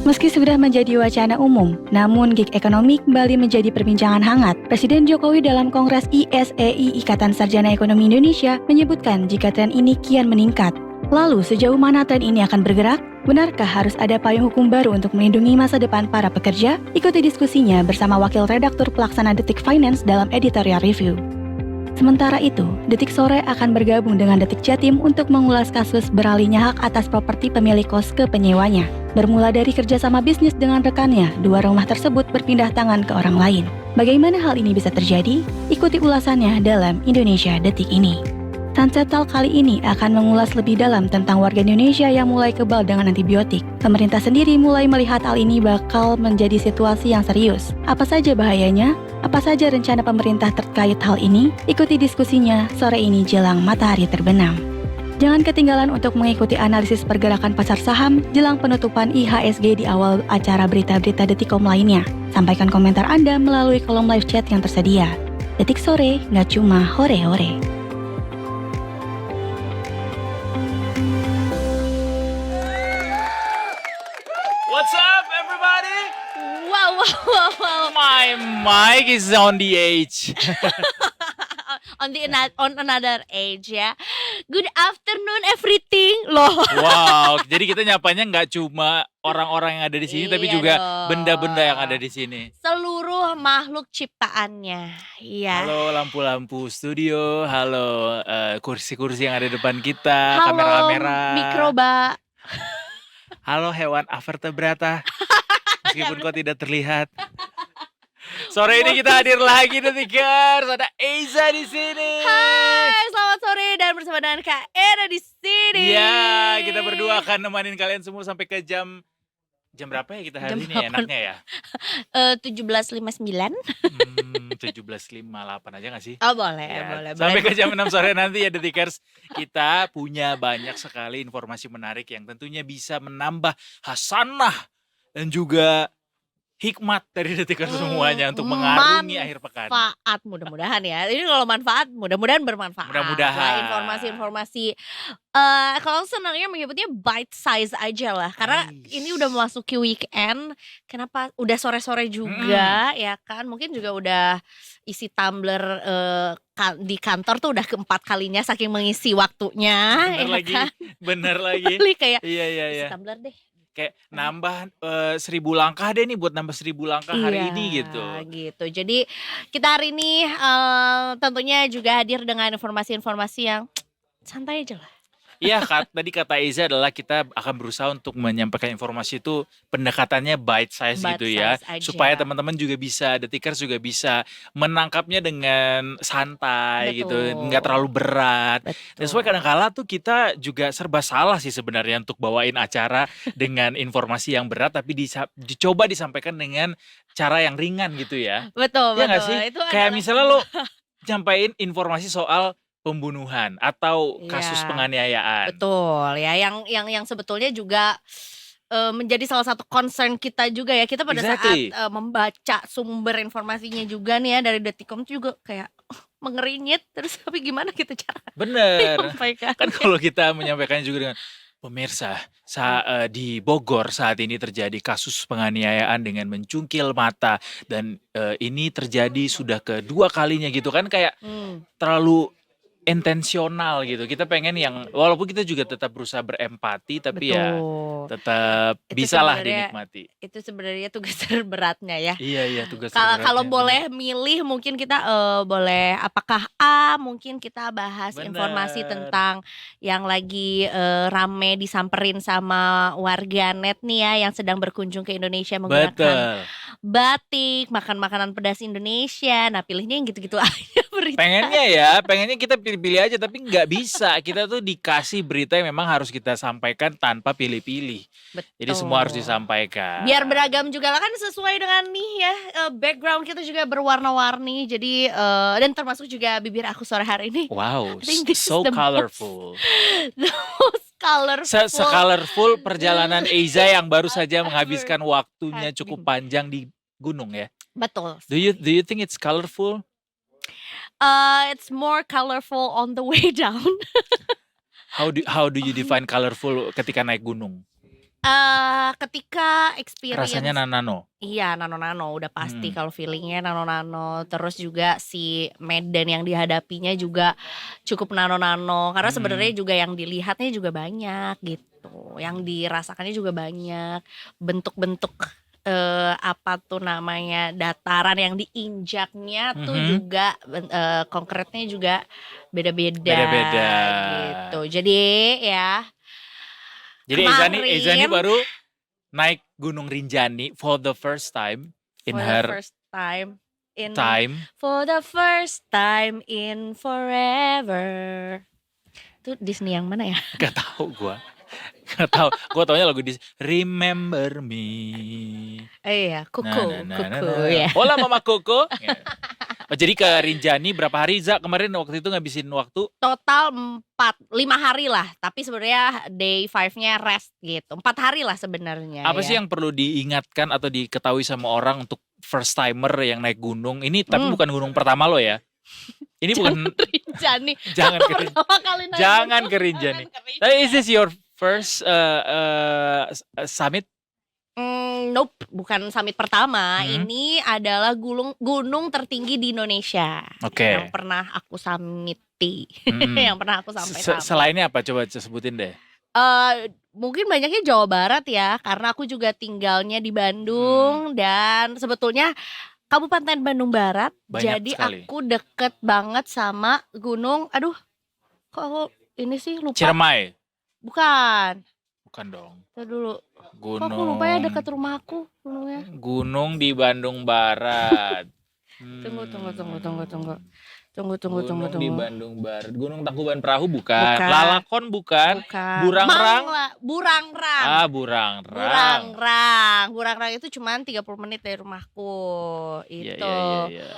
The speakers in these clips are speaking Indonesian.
Meski sudah menjadi wacana umum, namun gig ekonomi kembali menjadi perbincangan hangat. Presiden Jokowi dalam Kongres ISEI Ikatan Sarjana Ekonomi Indonesia menyebutkan jika tren ini kian meningkat. Lalu sejauh mana tren ini akan bergerak? Benarkah harus ada payung hukum baru untuk melindungi masa depan para pekerja? Ikuti diskusinya bersama Wakil Redaktur Pelaksana Detik Finance dalam Editorial Review. Sementara itu, Detik Sore akan bergabung dengan Detik Jatim untuk mengulas kasus beralihnya hak atas properti pemilik kos ke penyewanya. Bermula dari kerjasama bisnis dengan rekannya, dua rumah tersebut berpindah tangan ke orang lain. Bagaimana hal ini bisa terjadi? Ikuti ulasannya dalam Indonesia Detik ini. Sunset Talk kali ini akan mengulas lebih dalam tentang warga Indonesia yang mulai kebal dengan antibiotik. Pemerintah sendiri mulai melihat hal ini bakal menjadi situasi yang serius. Apa saja bahayanya? Apa saja rencana pemerintah terkait hal ini? Ikuti diskusinya sore ini jelang matahari terbenam. Jangan ketinggalan untuk mengikuti analisis pergerakan pasar saham jelang penutupan IHSG di awal acara berita-berita Detikcom lainnya. Sampaikan komentar Anda melalui kolom live chat yang tersedia. Detik Sore, nggak cuma hore-hore. What's up, everybody? Wow. My mic is on the edge. On another age ya. Good afternoon everything loh. Wow, jadi kita nyapanya nggak cuma orang-orang yang ada di sini, tapi Iya juga dong. benda-benda yang ada di sini. Seluruh makhluk ciptaannya. Iya. Halo lampu-lampu studio, halo kursi-kursi yang ada di depan kita, Halo kamera-kamera. mikroba. Halo hewan avertebrata, meskipun kau tidak terlihat. Sore ini kita hadir lagi Detikers, ada Eiza di sini. Hai, selamat sore dan bersama dengan Kak Era di sini. Iya, kita berdua akan nemanin kalian semua sampai ke jam berapa ya kita hari Jam ini berapa? enaknya ya? 17.59. 17.58 aja gak sih? Oh boleh, Ya, boleh. sampai ke jam 6 sore nanti ya Detikers. Kita punya banyak sekali informasi menarik yang tentunya bisa menambah hasanah dan juga hikmat dari Detikers semuanya untuk mengarungi akhir pekan. Manfaat mudah-mudahan ya. Ini kalau manfaat mudah-mudahan bermanfaat. Mudah-mudahan. Lah, informasi-informasi kalau senangnya menyebutnya bite size aja lah. Karena ini udah memasuki weekend. Kenapa udah sore-sore juga ya kan? Mungkin juga udah isi tumbler di kantor tuh udah keempat kalinya saking mengisi waktunya. Bener ya lagi, kan? bener lagi. Beli kayak Iya. isi tumbler deh. Kayak nambah 1000 langkah deh nih buat nambah 1000 langkah hari ini gitu. Gitu. Jadi kita hari ini tentunya juga hadir dengan informasi-informasi yang santai aja lah. Iya, tadi kata Eiza adalah kita akan berusaha untuk menyampaikan informasi itu pendekatannya bite size Bite gitu ya. size aja. Supaya teman-teman juga bisa, Detikers juga bisa menangkapnya dengan santai gitu, Betul. nggak terlalu berat. Dan Betul. soalnya kadang-kala tuh kita juga serba salah sih sebenarnya untuk bawain acara dengan informasi yang berat tapi dicoba disampaikan dengan cara yang ringan gitu ya. Betul, Iya nggak betul. sih? Itu Kayak adalah misalnya lo nyampain informasi soal pembunuhan atau kasus Iya. penganiayaan. Betul ya, yang sebetulnya juga menjadi salah satu concern kita juga ya. Kita pada Exactly. saat membaca sumber informasinya juga nih ya dari Detikcom tuh juga kayak mengerinyit. Terus tapi gimana kita cara Bener. menyampaikan? Kan kalau kita menyampaikannya juga dengan pemirsa, di Bogor saat ini terjadi kasus penganiayaan dengan mencungkil mata dan ini terjadi sudah kedua kalinya gitu kan, kayak terlalu intensional gitu. Kita pengen yang walaupun kita juga tetap berusaha berempati tapi ya Betul. tetap Itu bisalah sebenarnya- dinikmati. Itu sebenarnya tugas terberatnya ya. Iya tugas Kalau terberatnya. boleh milih mungkin kita boleh apakah A mungkin kita bahas Bener. informasi tentang yang lagi rame disamperin sama warganet nih ya yang sedang berkunjung ke Indonesia menggunakan Betul. batik, makan makanan pedas Indonesia. Nah pilihnya yang gitu-gitu aja berita. Pengennya kita pilih-pilih aja tapi nggak bisa. Kita tuh dikasih berita yang memang harus kita sampaikan tanpa pilih-pilih. Jadi semua harus disampaikan. Biar beragam juga lah kan sesuai dengan nih ya background kita juga berwarna-warni. Jadi dan termasuk juga bibir aku sore hari ini. Wow, I think this is so the most- colorful. The most colorful. Se-colorful perjalanan Eiza yang baru saja menghabiskan waktunya Having. cukup panjang di gunung ya. Betul. Do you think it's colorful? It's more colorful on the way down. How do you define colorful ketika naik gunung? Ketika experience Rasanya nano. iya nano-nano udah pasti Mm. kalau feelingnya nano-nano. Terus juga si medan yang dihadapinya juga cukup nano-nano. Karena sebenarnya Mm. juga yang dilihatnya juga banyak gitu. Yang dirasakannya juga banyak. Bentuk-bentuk apa tuh namanya dataran yang diinjaknya tuh Mhm. juga konkretnya juga beda-beda Beda-beda. gitu. Jadi ya Jadi Ezani kemarin baru naik Gunung Rinjani for the first time in for the her first time in time. for the first time in forever. Itu Disney yang mana ya? Gak tahu gue. Gak tahu. Gue taunya lagu di Remember Me. Iya, Nah, kuku, nah, nah, nah, kuku nah. ya. Hola Mama Koko. Ya. Oh, jadi ke Rinjani berapa hari Za kemarin waktu itu ngabisin waktu? Total 5 hari lah. Tapi sebenarnya day 5-nya rest gitu. 4 hari lah sebenarnya Apa sih ya. yang perlu diingatkan atau diketahui sama orang untuk first timer yang naik gunung? Ini tapi Hmm. bukan gunung pertama lo ya. Ini bukan Rinjani. jangan Aku ke Rinjani. pertama kali naik Jangan gunung. ke Rinjani. Jangan ke Tapi is Rinjani. this your first summit? Nope, bukan summit pertama. Hmm. Ini adalah gunung tertinggi di Indonesia Oke. yang pernah aku summiti, Mm. yang pernah aku sampai summit. Selainnya apa? Coba sebutin deh. Mungkin banyaknya Jawa Barat ya, karena aku juga tinggalnya di Bandung dan sebetulnya Kabupaten Bandung Barat. Banyak Jadi sekali. aku deket banget sama gunung. Aduh, kok aku ini sih lupa? Ciremai. Bukan. Bukan dong. Tunggu dulu. Kok Gunung. aku lupa ya dekat rumahku gunungnya. Gunung di Bandung Barat. Tunggu. Gunung di Bandung Barat. Gunung Tangkuban Perahu bukan. Bukan. Lalakon bukan. Bukan. Burangrang. Burangrang. Ah, Burangrang. Burangrang itu cuman 30 menit dari rumahku. Iya, Itu. iya.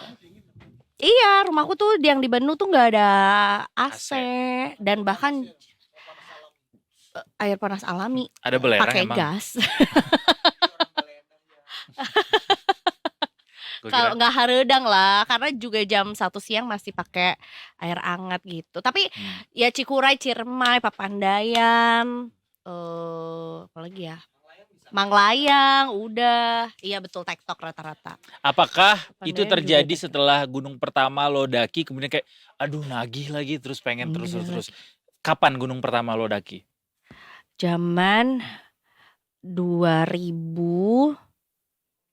Iya, rumahku tuh yang di Bandung tuh nggak ada AC dan bahkan air panas alami Ada belerang pakai emang. gas. Gua Kalau kira- nggak haredang lah, karena juga jam 1 siang masih pakai air hangat gitu. Tapi ya Cikuray, Ciremai, Papandayan, apalagi ya, Manglayang, udah, iya betul tektok rata-rata. Apakah Papandayan itu juga terjadi deket. setelah gunung pertama lo daki kemudian kayak aduh nagih lagi terus pengen terus. Kapan gunung pertama lo daki? Zaman 2014.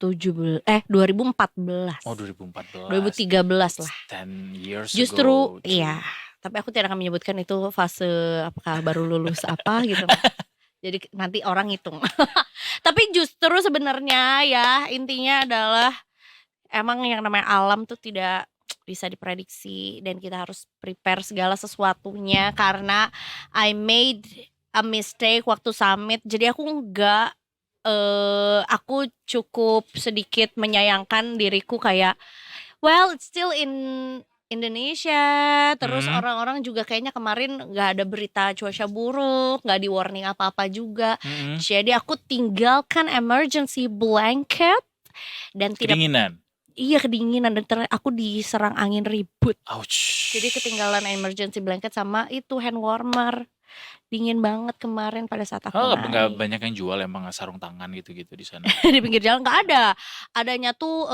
2014. Oh 2014. 2013 lah. 10 years Justru ago. iya, tapi aku tidak akan menyebutkan itu fase apakah baru lulus apa gitu. Jadi nanti orang hitung. Tapi justru sebenarnya ya intinya adalah emang yang namanya alam tuh tidak bisa diprediksi dan kita harus prepare segala sesuatunya karena I made a mistake waktu summit. Jadi aku aku cukup sedikit menyayangkan diriku kayak well it's still in Indonesia. Terus orang-orang juga kayaknya kemarin nggak ada berita cuaca buruk, nggak di warning apa-apa juga. Jadi aku tinggalkan emergency blanket dan tidak Kedinginan. Iya kedinginan dan aku diserang angin ribut. Ouch. Jadi ketinggalan emergency blanket sama itu hand warmer. Dingin banget kemarin pada saat aku Oh, naik. nggak banyak yang jual emang sarung tangan gitu-gitu di sana. Di pinggir jalan nggak ada. Adanya tuh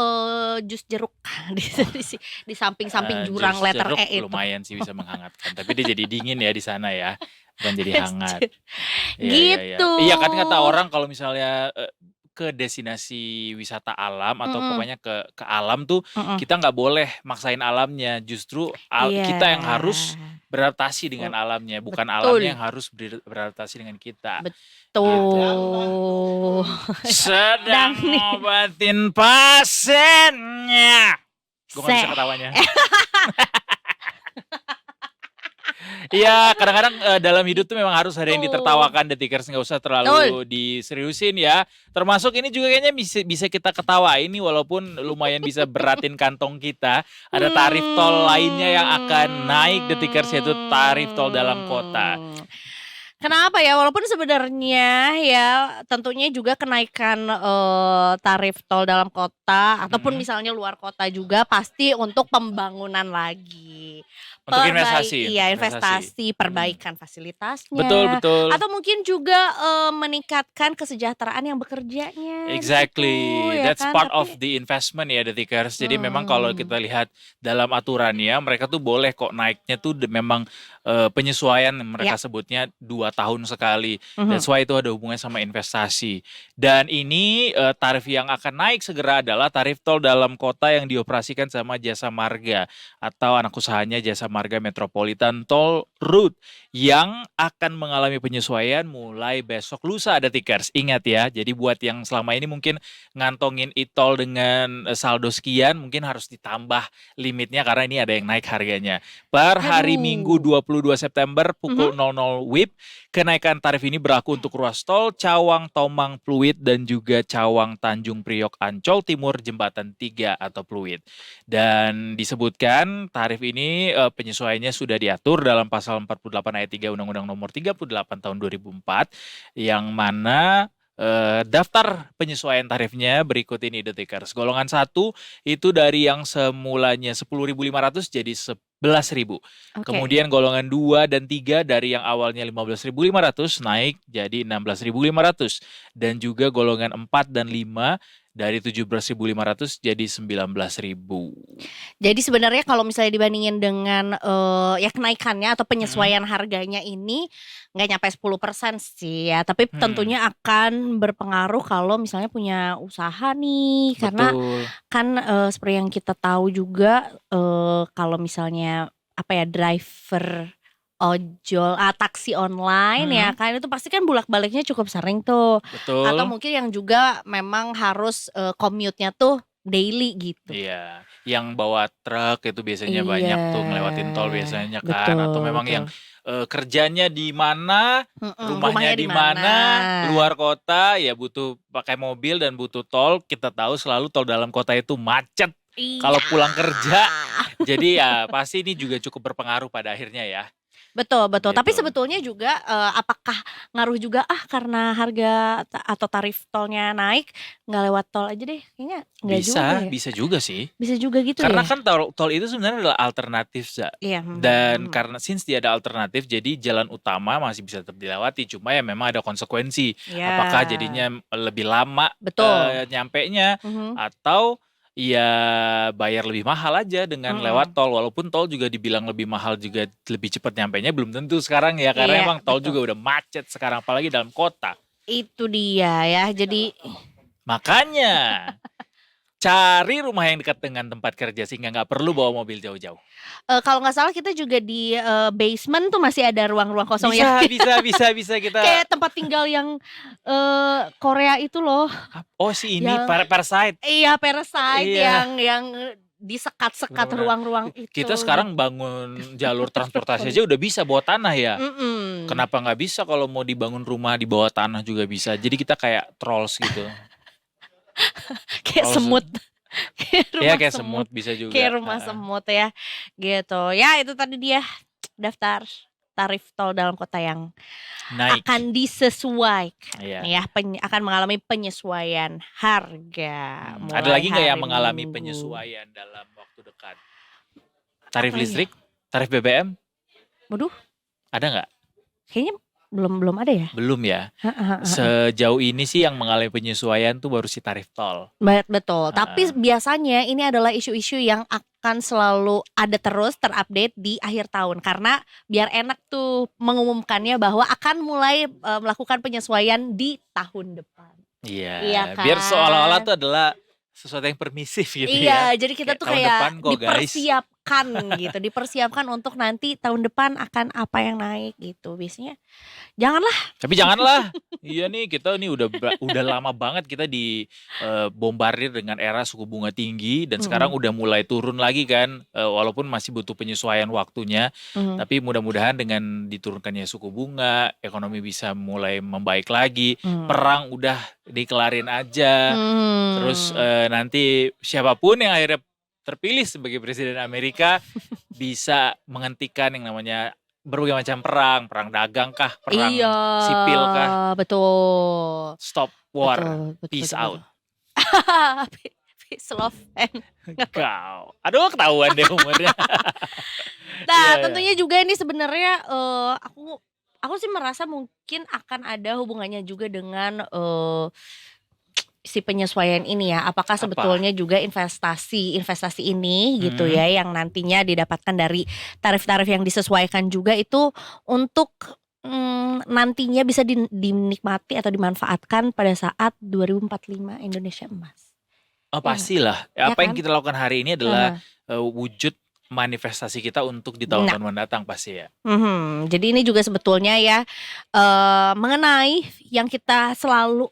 jus jeruk di samping-samping jurang Jus letter jeruk E itu. lumayan sih bisa menghangatkan. Tapi dia jadi dingin ya di sana ya. Bukan jadi hangat. Gitu. Iya kan kata orang kalau misalnya ke destinasi wisata alam atau pokoknya ke alam tuh kita nggak boleh maksain alamnya. Justru kita yang harus beradaptasi dengan alamnya, bukan alamnya yang harus beradaptasi dengan kita. Betul. Sedang ngobatin pasiennya. Gue gak bisa ketawanya. Iya, kadang-kadang dalam hidup tuh memang harus ada yang ditertawakan, Detikers, nggak usah terlalu diseriusin ya. Termasuk ini juga kayaknya bisa kita ketawain nih walaupun lumayan bisa beratin kantong kita. Ada tarif tol lainnya yang akan naik, Detikers, yaitu tarif tol dalam kota. Kenapa ya? Walaupun sebenarnya ya tentunya juga kenaikan tarif tol dalam kota ataupun misalnya luar kota juga pasti untuk pembangunan lagi. Untuk investasi, Iya, untuk investasi. investasi, perbaikan fasilitasnya. Betul, betul. Atau mungkin juga meningkatkan kesejahteraan yang bekerjanya di situ, Exactly, ya that's kan? part of Tapi the investment ya, The Tickers. Jadi memang kalau hmm, kita lihat dalam aturannya, mereka tuh boleh kok naiknya tuh memang penyesuaian ya. mereka sebutnya 2 tahun sekali. Mhm. That's why itu ada hubungannya sama investasi. Dan ini tarif yang akan naik segera adalah tarif tol dalam kota yang dioperasikan sama Jasa Marga atau anak usahanya Jasa Marga Metropolitan Toll Road yang akan mengalami penyesuaian mulai besok lusa, ada Tickers. Ingat ya, jadi buat yang selama ini mungkin ngantongin e-tol dengan saldo sekian, mungkin harus ditambah limitnya karena ini ada yang naik harganya. Per hari Minggu Aduh. 22 September pukul Mhm. 00 WIB, kenaikan tarif ini berlaku untuk ruas tol Cawang Tomang Pluit dan juga Cawang Tanjung Priok Ancol Timur Jembatan 3 atau Pluit. Dan disebutkan tarif ini penyesuaiannya sudah diatur dalam pasal 48 ayat 3 Undang-Undang Nomor 38 tahun 2004 yang mana daftar penyesuaian tarifnya berikut ini, The Tickers. Golongan 1 itu dari yang semulanya 10.500 jadi 11.000. Oke. Kemudian golongan 2 dan 3 dari yang awalnya 15.500 naik jadi 16.500. Dan juga golongan 4 dan 5 dari 17.500 jadi 19.000. Jadi sebenarnya kalau misalnya dibandingin dengan ya kenaikannya atau Mm-mm. penyesuaian harganya ini nggak nyampe 10% sih ya, tapi tentunya akan berpengaruh kalau misalnya punya usaha nih, karena Betul. kan seperti yang kita tahu juga kalau misalnya apa ya, driver ojol taksi online ya Mm-mm. kan, itu pasti kan bolak-baliknya cukup sering tuh. Atau Betul. mungkin yang juga memang harus commute-nya tuh daily gitu. Iya, yang bawa truk itu biasanya banyak tuh ngelewatin tol Iya, biasanya kan, atau betul memang yang betul. kerjanya di mana, rumahnya Rumahnya di di mana? mana, luar kota, ya butuh pakai mobil dan butuh tol. Kita tahu selalu tol dalam kota itu macet kalau Iya. pulang kerja. Jadi ya pasti ini juga cukup berpengaruh pada akhirnya ya, Betul betul. Tapi gitu. sebetulnya juga apakah ngaruh juga karena harga atau tarif tolnya naik, nggak lewat tol aja deh? Kayaknya nggak juga ya? Bisa juga sih. Bisa juga gitu Karena ya? kan tol itu sebenarnya adalah alternatif, Za. Iya. Dan karena since dia ada alternatif, jadi jalan utama masih bisa tetap dilewati. Cuma ya memang ada konsekuensi. Iya. Apakah jadinya lebih lama Betul. nyampenya Mhm. atau ya bayar lebih mahal aja dengan lewat tol. Walaupun tol juga dibilang lebih mahal juga lebih cepat nyampenya belum tentu sekarang ya. Karena Iya, emang tol betul. juga udah macet sekarang apalagi dalam kota. Itu dia ya. Jadi Makanya cari rumah yang dekat dengan tempat kerja sehingga nggak perlu bawa mobil jauh-jauh. kalau nggak salah kita juga di basement tuh masih ada ruang-ruang kosong ya. Bisa kita. Kayak tempat tinggal yang Korea itu loh. Oh si ini Yang Parasite. Iya, Parasite Iya. yang disekat-sekat Benar-benar. ruang-ruang itu. Kita sekarang bangun jalur transportasi aja udah bisa bawah tanah ya. Mm-mm. Kenapa nggak bisa kalau mau dibangun rumah di bawah tanah juga bisa. Jadi kita kayak trolls gitu. Kayak Kalau semut. Iya kayak semut bisa juga. Kayak rumah semut ya. Gitu. Ya itu tadi dia daftar tarif tol dalam kota yang Naik. akan disesuaikan Iya. ya, akan mengalami penyesuaian harga. Ada mulai lagi nggak yang hari mengalami Minggu. penyesuaian dalam waktu dekat? Tarif Apa ya? listrik? Tarif BBM? Waduh, Ada nggak? kayaknya belum ada ya. Belum ya. Sejauh ini sih yang mengalami penyesuaian tuh baru si tarif tol. Betul. Tapi biasanya ini adalah isu-isu yang akan selalu ada terus terupdate di akhir tahun, karena biar enak tuh mengumumkannya bahwa akan mulai melakukan penyesuaian di tahun depan. Iya. Iya Biar kan? seolah-olah tuh adalah sesuatu yang permisif gitu ya. Iya, jadi kita Kayak tuh tahun kayak depan kok, guys. dipersiapkan gitu, dipersiapkan untuk nanti tahun depan akan apa yang naik gitu. Biasanya janganlah. Tapi janganlah. Iya nih kita nih udah lama banget kita bombardir dengan era suku bunga tinggi dan sekarang udah mulai turun lagi kan, walaupun masih butuh penyesuaian waktunya. Tapi mudah-mudahan dengan diturunkannya suku bunga, ekonomi bisa mulai membaik lagi. Perang udah dikelarin aja. Terus nanti siapapun yang akhirnya terpilih sebagai presiden Amerika bisa menghentikan yang namanya berbagai macam perang dagang kah, perang sipil kah. Betul. Stop war, Betul, peace betul. out. Peace love and Kau, aduh ketahuan deh umurnya. Nah, Iya, iya. tentunya juga ini sebenarnya aku sih merasa mungkin akan ada hubungannya juga dengan si penyesuaian ini ya. Apakah Apa? sebetulnya juga investasi ini gitu Mhm. ya yang nantinya didapatkan dari tarif-tarif yang disesuaikan juga itu untuk nantinya bisa dinikmati atau dimanfaatkan pada saat 2045 Indonesia Emas. Oh, Ya nggak? pastilah. Ya Apa yang kan? kita lakukan hari ini adalah, Heeh. wujud manifestasi kita untuk di Nah, tahun-tahun mendatang pasti ya. jadi ini juga sebetulnya ya mengenai yang kita selalu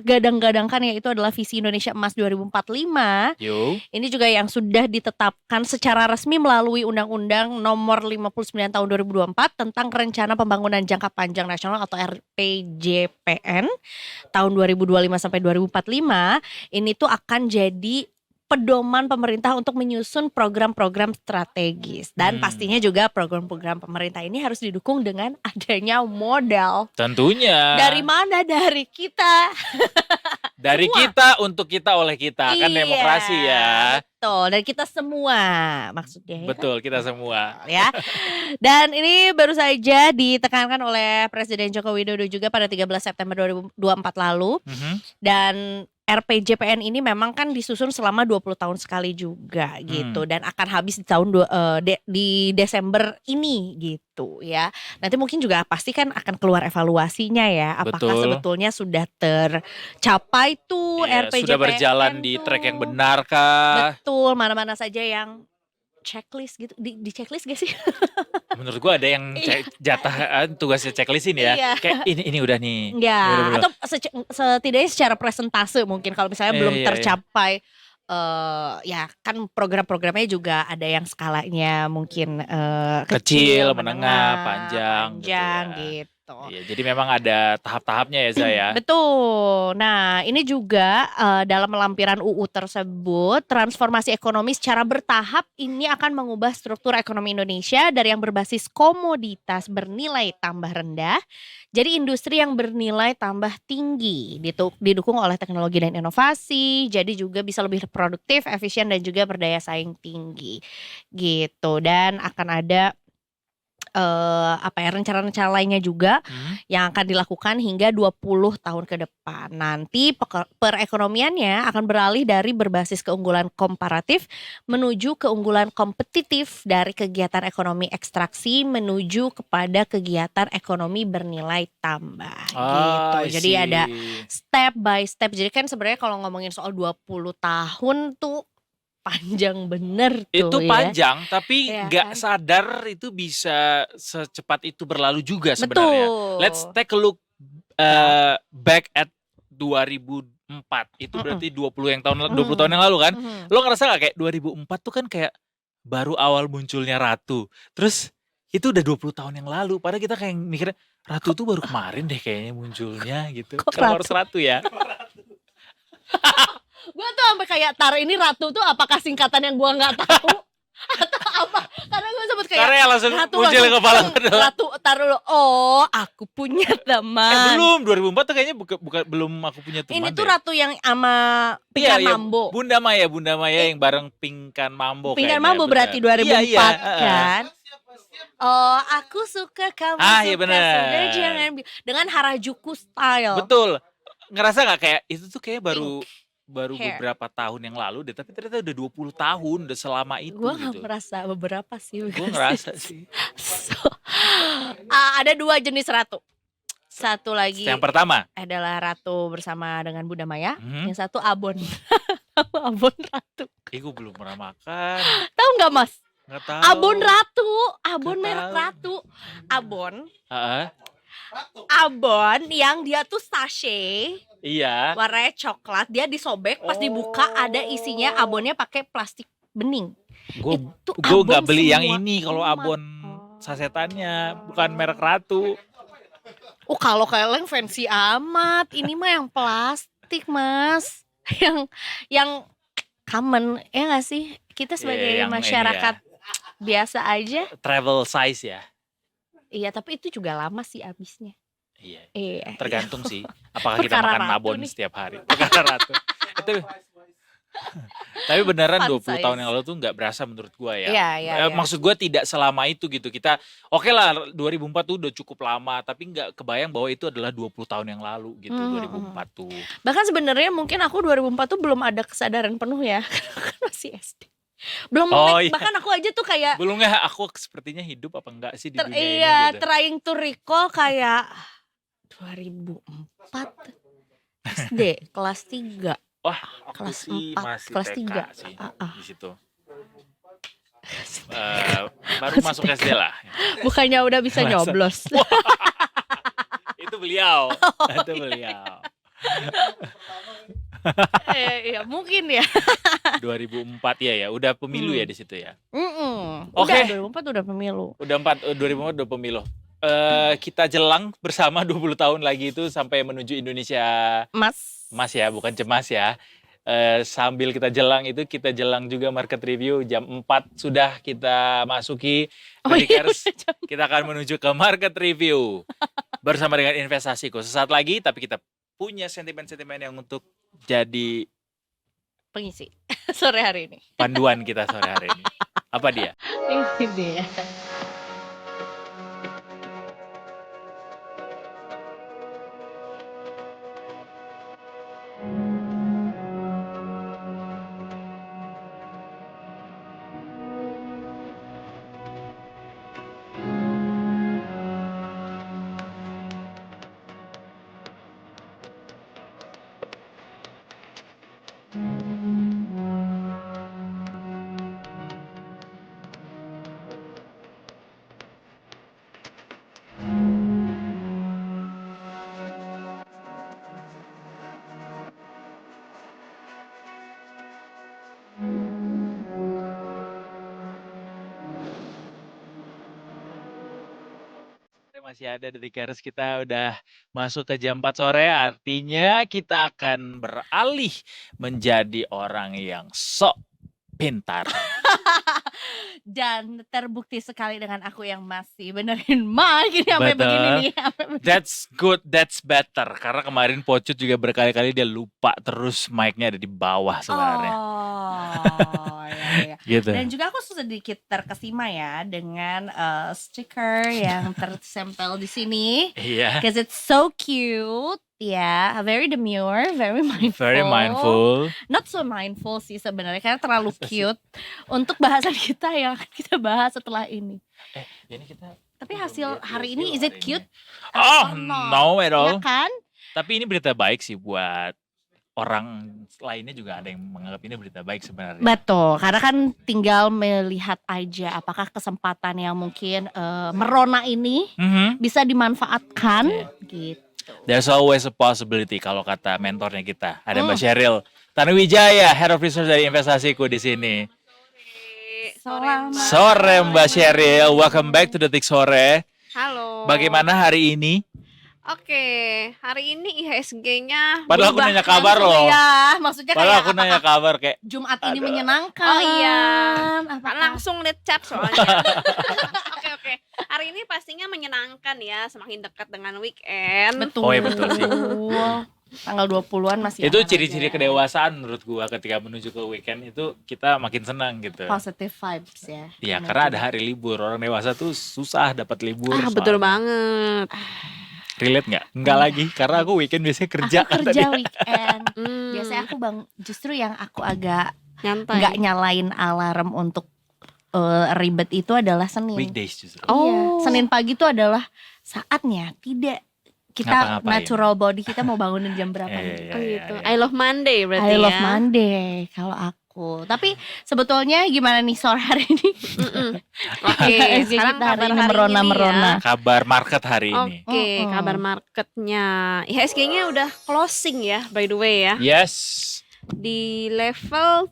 gadang-gadangkan yaitu adalah visi Indonesia Emas 2045. Yo. Ini juga yang sudah ditetapkan secara resmi melalui Undang-Undang Nomor 59 Tahun 2024 tentang Rencana Pembangunan Jangka Panjang Nasional atau RPJPN tahun 2025 sampai 2045. Ini tuh akan jadi pedoman pemerintah untuk menyusun program-program strategis dan pastinya juga program-program pemerintah ini harus didukung dengan adanya modal. Tentunya. Dari mana? Dari kita. Dari Semua. kita untuk kita oleh kita, kan demokrasi ya. Betul, dari kita semua maksudnya ya. Betul, kita semua. Ya. Dan ini baru saja ditekankan oleh Presiden Joko Widodo juga pada 13 September 2024 lalu. Mhm. Dan RPJPN ini memang kan disusun selama 20 tahun sekali juga gitu dan akan habis di tahun di Desember ini gitu ya. Nanti mungkin juga pasti kan akan keluar evaluasinya ya. Apakah Betul. sebetulnya sudah tercapai tuh Iya, RPJPN sudah berjalan di tuh. track yang benar kah? Betul, mana-mana saja yang checklist gitu. Di checklist gak sih? Menurut gua ada yang jatah tugasnya checklistin ya. Iya. Kayak ini udah nih. Ya, Ini udah. atau setidaknya secara presentase mungkin kalau misalnya belum Iya. tercapai ya kan program-programnya juga ada yang skalanya mungkin Kecil, menengah, panjang gitu gitu. Iya, jadi memang ada tahap-tahapnya ya Zaya. Betul. Nah, ini juga dalam lampiran UU tersebut, transformasi ekonomi secara bertahap ini akan mengubah struktur ekonomi Indonesia dari yang berbasis komoditas bernilai tambah rendah, jadi industri yang bernilai tambah tinggi, didukung oleh teknologi dan inovasi, jadi juga bisa lebih produktif, efisien dan juga berdaya saing tinggi. Gitu. Dan akan ada rencana-rencana lainnya juga yang akan dilakukan hingga 20 tahun ke depan. Nanti perekonomiannya akan beralih dari berbasis keunggulan komparatif menuju keunggulan kompetitif dari kegiatan ekonomi ekstraksi menuju kepada kegiatan ekonomi bernilai tambah gitu. Jadi ada step by step. Jadi kan sebenarnya kalau ngomongin soal 20 tahun tuh panjang bener tuh itu ya. panjang tapi Ya nggak kan? sadar itu bisa secepat itu berlalu juga sebenarnya. Betul. Let's take a look back at 2004 itu berarti 20 tahun yang lalu kan. Lo ngerasa gak kayak 2004 tuh kan kayak baru awal munculnya Ratu. Terus itu udah 20 tahun yang lalu. Padahal kita kayak mikirnya Ratu tuh baru kemarin deh kayaknya munculnya gitu. Kalau harus Ratu ya. Gue tuh sampai kayak taruh ini Ratu tuh apakah singkatan yang gue nggak tahu atau apa? Karena gue sempet kayak Karena yang langsung Ratu muncul ke kepala gue adalah Ratu taruh lo. Oh, aku punya teman. belum 2004 tuh kayaknya bukan belum aku punya teman. Ini tuh deh. Ratu yang sama Pinkan Mambo. Bunda Maya yang bareng Pinkan Mambo. Pinkan kayaknya, Mambo berarti 2004 kan? Oh, aku suka kamu iya suka bener. sudah jangan dengan Harajuku style. Betul. Ngerasa gak kayak itu tuh kayak baru hair. beberapa tahun yang lalu deh, tapi ternyata udah 20 tahun udah selama itu Gue gak gitu. merasa beberapa sih. Gue ngerasa sih. So, ada 2 jenis ratu. Satu lagi Yang pertama adalah ratu bersama dengan Bunda Maya. Yang satu abon. Abon ratu. gue belum pernah makan. Tahu nggak Mas? Nggak tahu. Abon ratu, abon Nggak merek tahu. ratu. Abon. Heeh. Abon yang dia tuh sachet. Iya. Warnanya coklat, dia disobek pas dibuka ada isinya abonnya pakai plastik bening. Gue abon nggak beli yang semua ini kalau umat. abon sasetannya, bukan merek Ratu. Kalau keleng fancy amat. Ini mah yang plastik, Mas. Yang common, ya nggak sih? Kita sebagai yang ini masyarakat biasa aja. Travel size ya. Iya, tapi itu juga lama sih abisnya. Iya. Tergantung sih. Apakah kita Perkara makan Ratu abon nih. setiap hari? Perkara Ratu. Itu Tapi beneran Fun 20 tahun size. yang lalu tuh nggak berasa menurut gua ya. Iya, iya, iya. Maksud gua tidak selama itu gitu. Kita oke lah 2004 tuh udah cukup lama, tapi nggak kebayang bahwa itu adalah 20 tahun yang lalu gitu, 2004 tuh. Bahkan sebenarnya mungkin aku 2004 tuh belum ada kesadaran penuh ya. Karena kan masih SD. Belum Oh, melek, iya. bahkan aku aja tuh kayak Belum nggak aku sepertinya hidup apa enggak sih di dunia ini iya, gitu. trying to recall kayak 2004 SD kelas 3. Wah, aku Kelas sih 4, masih kelas TK 3. sih Ah. di situ. Baru masuk SD lah. Bukannya udah bisa Masa- nyoblos. Itu beliau. Itu beliau. Iya, mungkin ya. 2004 ya, udah pemilu ya di situ ya. Udah Oke. 2004 udah pemilu. Udah 2004 udah pemilu. Kita jelang bersama 20 tahun lagi itu sampai menuju Indonesia Mas ya, bukan cemas ya. Sambil kita jelang itu, kita jelang juga market review jam 4 sudah kita masuki. Oh iya, Radikers, udah jam kita akan menuju ke market review bersama dengan investasiku. Sesaat lagi, tapi kita punya sentimen-sentimen yang untuk jadi pengisi sore hari ini. panduan kita sore hari ini. Apa dia? Ini dia. Masih ada dari Radikers, kita udah masuk ke jam 4 sore, artinya kita akan beralih menjadi orang yang sok pintar. Dan terbukti sekali dengan aku yang masih benerin mic ini sampai Betul. begini nih. Sampai begini. That's good, that's better. Karena kemarin Pocut juga berkali-kali dia lupa terus mic-nya ada di bawah sebenarnya. Oh, iya. Gitu. Dan juga aku sedikit terkesima ya dengan stiker yang tertempel di sini. Iya. Because it's so cute. Ya, very demure, very mindful. Very mindful. Not so mindful sih sebenarnya karena terlalu cute untuk bahasan kita yang akan kita bahas setelah ini. Ini kita Tapi hasil hari ini is it cute? Oh, Or no at all. Ya kan? Tapi ini berita baik sih buat orang lainnya, juga ada yang menganggap ini berita baik sebenarnya. Betul, karena kan tinggal melihat aja apakah kesempatan yang mungkin merona ini Mhm. bisa dimanfaatkan gitu. There's always a possibility kalau kata mentornya kita. Ada Mbak Sheryl Tanuwijaya, Head of Research dari investasiku di sini. Selamat Sore Mbak Sheryl, welcome back to Detik Sore. Halo. Bagaimana hari ini? Oke, hari ini IHSG-nya Padahal aku berubah nanya kabar langsung loh. Ya, maksudnya Padahal kayak aku nanya kabar kayak Jumat ini menyenangkan. Oh iya. Apakah- langsung lihat chat soalnya. Oke. Hari ini pastinya menyenangkan ya, semakin dekat dengan weekend. Betul. Oh iya, betul sih. Tanggal 20-an masih itu aman ciri-ciri aja. kedewasaan menurut gua, ketika menuju ke weekend itu kita makin senang gitu. Positive vibes ya. Iya, karena ada hari libur. Orang dewasa tuh susah dapat libur. Betul soalnya. banget. Relate nggak? Enggak lagi, karena aku weekend biasanya kerja. Aku kerja weekend. Hmm, Biasanya aku justru yang aku agak nyantai. nggak nyalain alarm untuk ribet itu adalah Senin. Weekdays justru. Oh. Iya, Senin pagi itu adalah saatnya tidak kita Ngapa-ngapain. natural body kita mau bangunin jam berapa Iya, nih. iya, Oh iya, gitu. iya. I love Monday berarti I love ya. Monday kalau aku. Tapi sebetulnya gimana nih sore hari ini? Oke, IHSG sekarang kita hari kabar ini hari merona-merona. ini ya. Kabar market hari ini. Oke, Mm-mm. kabar marketnya. IHSG-nya udah closing ya, by the way ya. Yes. Di level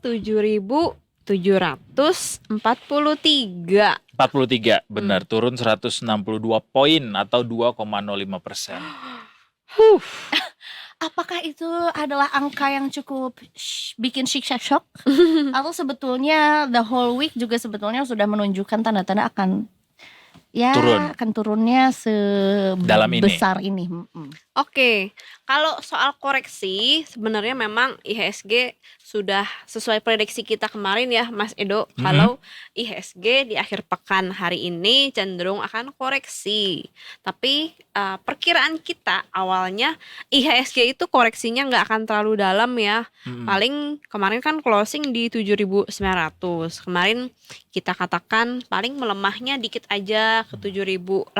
7.743. 43, benar, turun 162 poin atau 2,05%. Apakah itu adalah angka yang cukup bikin shock? Atau sebetulnya the whole week juga sebetulnya sudah menunjukkan tanda-tanda akan Turun. akan turunnya Dalam ini. sebesar ini. Oke, Kalau soal koreksi, sebenarnya memang IHSG sudah sesuai prediksi kita kemarin ya Mas Edo. Kalau IHSG di akhir pekan hari ini cenderung akan koreksi. Tapi perkiraan kita awalnya IHSG itu koreksinya nggak akan terlalu dalam ya. Paling kemarin kan closing di 7.900. Kemarin kita katakan paling melemahnya dikit aja ke 7.850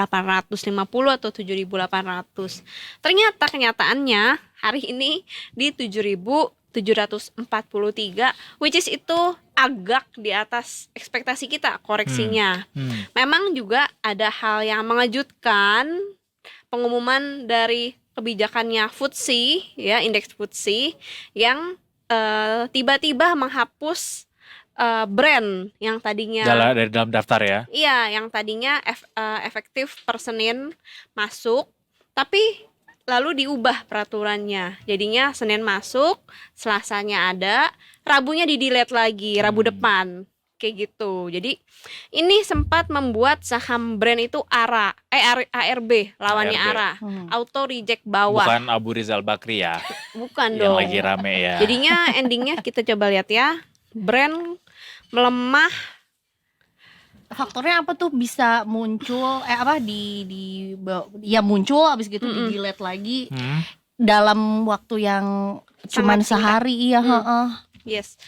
atau 7.800. Ternyata kenyataannya hari ini di 7.743, which is itu agak di atas ekspektasi kita koreksinya. Memang juga ada hal yang mengejutkan, pengumuman dari kebijakannya FTSE ya, indeks FTSE yang tiba-tiba menghapus brand yang tadinya Dari dalam daftar ya. Iya, yang tadinya efektif per Senin masuk, tapi lalu diubah peraturannya. Jadinya Senin masuk, Selasanya ada, Rabunya di-delete lagi, Rabu depan. Kayak gitu. Jadi ini sempat membuat saham brand itu ARB, lawannya ARB. ARA. Auto reject bawah. Bukan Abu Rizal Bakri ya. Bukan Yang dong. lagi rame ya. Jadinya endingnya kita coba lihat ya. Brand melemah. Faktornya apa tuh bisa muncul muncul abis gitu di delete lagi dalam waktu yang cuman Sangat singkat. sehari Yes.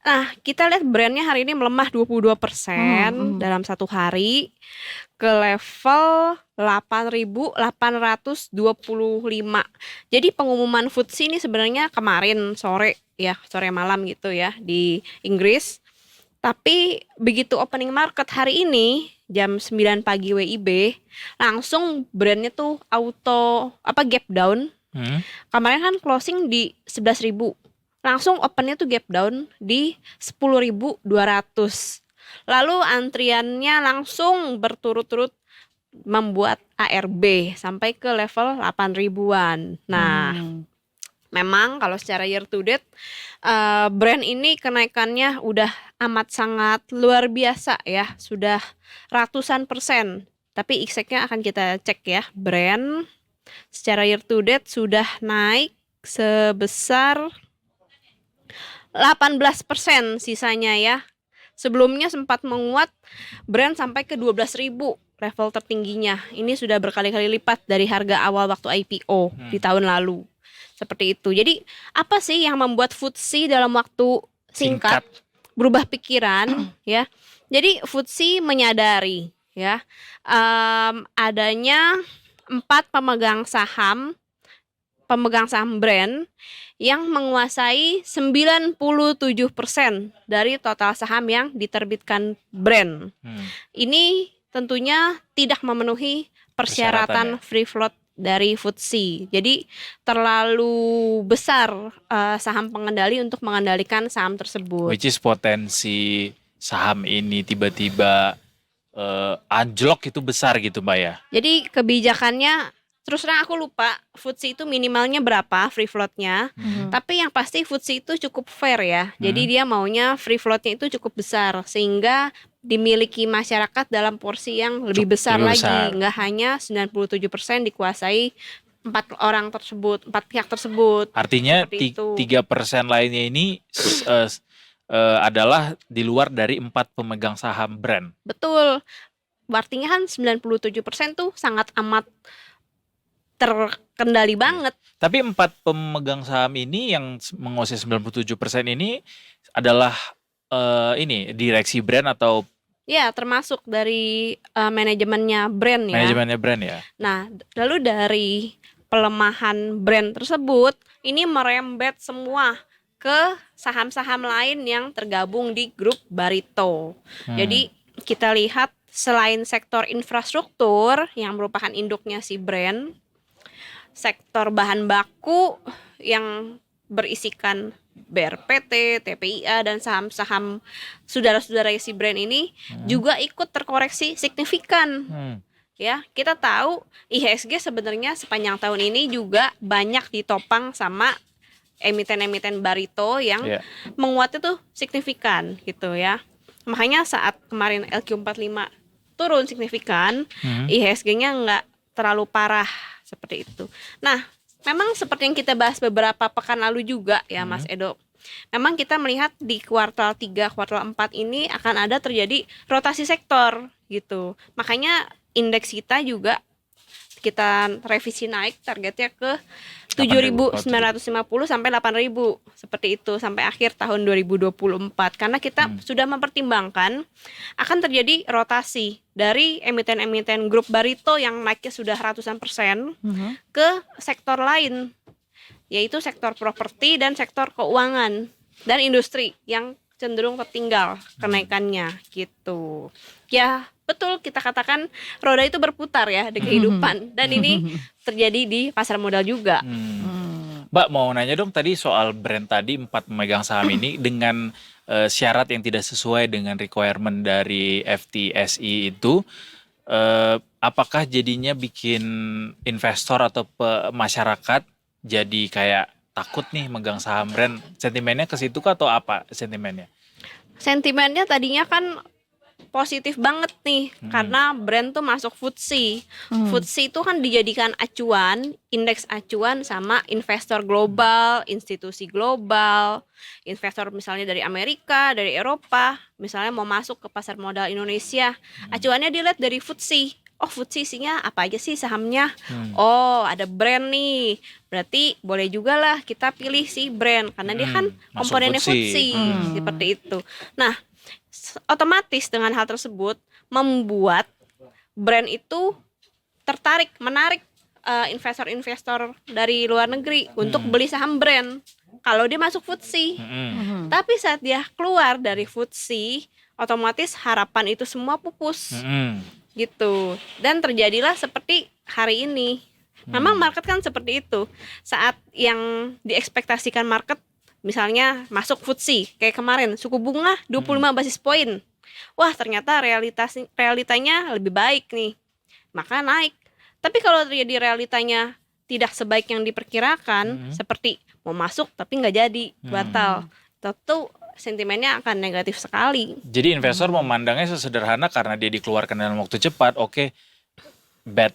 Nah, kita lihat brandnya hari ini melemah 22% dalam satu hari ke level 8.825. Jadi pengumuman FTSE ini sebenarnya kemarin sore malam gitu ya di Inggris. Tapi begitu opening market hari ini jam 9 pagi WIB, langsung brandnya tuh auto gap down. Kemarin kan closing di 11.000. Langsung opennya tuh gap down di 10.200. Lalu antriannya langsung berturut-turut membuat ARB sampai ke level 8.000-an. Nah, memang kalau secara year to date brand ini kenaikannya udah amat sangat luar biasa ya, sudah ratusan persen. Tapi exactnya akan kita cek ya. Brand secara year to date sudah naik sebesar 18% sisanya ya. Sebelumnya sempat menguat brand sampai ke 12.000 level tertingginya. Ini sudah berkali-kali lipat dari harga awal waktu IPO di tahun lalu. Seperti itu. Jadi apa sih yang membuat FTSE dalam waktu singkat berubah pikiran ya? Jadi FTSE menyadari ya adanya 4 pemegang saham brand yang menguasai 97% dari total saham yang diterbitkan brand. Ini tentunya tidak memenuhi persyaratan free float dari FTSE. Jadi terlalu besar saham pengendali untuk mengendalikan saham tersebut. Which is potensi saham ini tiba-tiba anjlok itu besar gitu Mbak ya. Jadi kebijakannya terus terang aku lupa FTSE itu minimalnya berapa free floatnya. Tapi yang pasti FTSE itu cukup fair ya. Jadi dia maunya free floatnya itu cukup besar sehingga dimiliki masyarakat dalam porsi yang lebih besar lagi. Nggak hanya 97% dikuasai 4 pihak tersebut. Artinya 3% lainnya ini adalah di luar dari 4 pemegang saham brand. Betul. Artinya kan 97% tuh sangat amat terkendali banget. Tapi 4 pemegang saham ini yang menguasai 97% ini adalah direksi brand atau ya termasuk dari manajemennya brand ya. Manajemennya brand ya. Nah, lalu dari pelemahan brand tersebut ini merembet semua ke saham-saham lain yang tergabung di grup Barito. Jadi kita lihat selain sektor infrastruktur yang merupakan induknya si brand, sektor bahan baku yang berisikan BRPT, TPIA dan saham-saham saudara-saudara si brand ini juga ikut terkoreksi signifikan. Ya, kita tahu IHSG sebenarnya sepanjang tahun ini juga banyak ditopang sama emiten-emiten Barito yang menguatnya tuh signifikan gitu ya. Makanya saat kemarin LQ45 turun signifikan, IHSG-nya nggak terlalu parah seperti itu. Nah, memang seperti yang kita bahas beberapa pekan lalu juga ya Mas Edo. Memang kita melihat di kuartal 3, kuartal 4 ini akan ada terjadi rotasi sektor gitu. Makanya indeks kita juga kita revisi naik targetnya ke 7.950 sampai 8.000 seperti itu sampai akhir tahun 2024 karena kita sudah mempertimbangkan akan terjadi rotasi dari emiten-emiten grup Barito yang naiknya sudah ratusan persen ke sektor lain yaitu sektor properti dan sektor keuangan dan industri yang cenderung tertinggal kenaikannya gitu. Ya betul kita katakan roda itu berputar ya di kehidupan dan ini terjadi di pasar modal juga. Mbak mau nanya dong tadi soal brand tadi 4 pemegang saham ini dengan syarat yang tidak sesuai dengan requirement dari FTSE itu apakah jadinya bikin investor atau masyarakat jadi kayak takut nih megang saham brand, sentimennya ke situ kah atau apa sentimennya? Sentimennya tadinya kan positif banget nih karena brand tuh masuk FTSE. FTSE itu kan dijadikan acuan, indeks acuan sama investor global, institusi global, investor misalnya dari Amerika, dari Eropa, misalnya mau masuk ke pasar modal Indonesia, acuannya dilihat dari FTSE. Oh FTSE isinya apa aja sih sahamnya? Oh ada brand nih, berarti boleh juga lah kita pilih si brand karena dia kan masuk komponennya FTSE. FTSE seperti itu. Nah otomatis dengan hal tersebut membuat brand itu menarik investor-investor dari luar negeri untuk beli saham brand kalau dia masuk FTSE. Tapi saat dia keluar dari FTSE, otomatis harapan itu semua pupus gitu. Dan terjadilah seperti hari ini. Memang market kan seperti itu. Saat yang diekspektasikan market misalnya masuk FTSE kayak kemarin suku bunga 25 basis poin. Wah, ternyata realitanya lebih baik nih. Maka naik. Tapi kalau terjadi realitanya tidak sebaik yang diperkirakan, seperti mau masuk tapi nggak jadi, batal. Tentu sentimennya akan negatif sekali. Jadi investor memandangnya sesederhana karena dia dikeluarkan dalam waktu cepat, oke, bad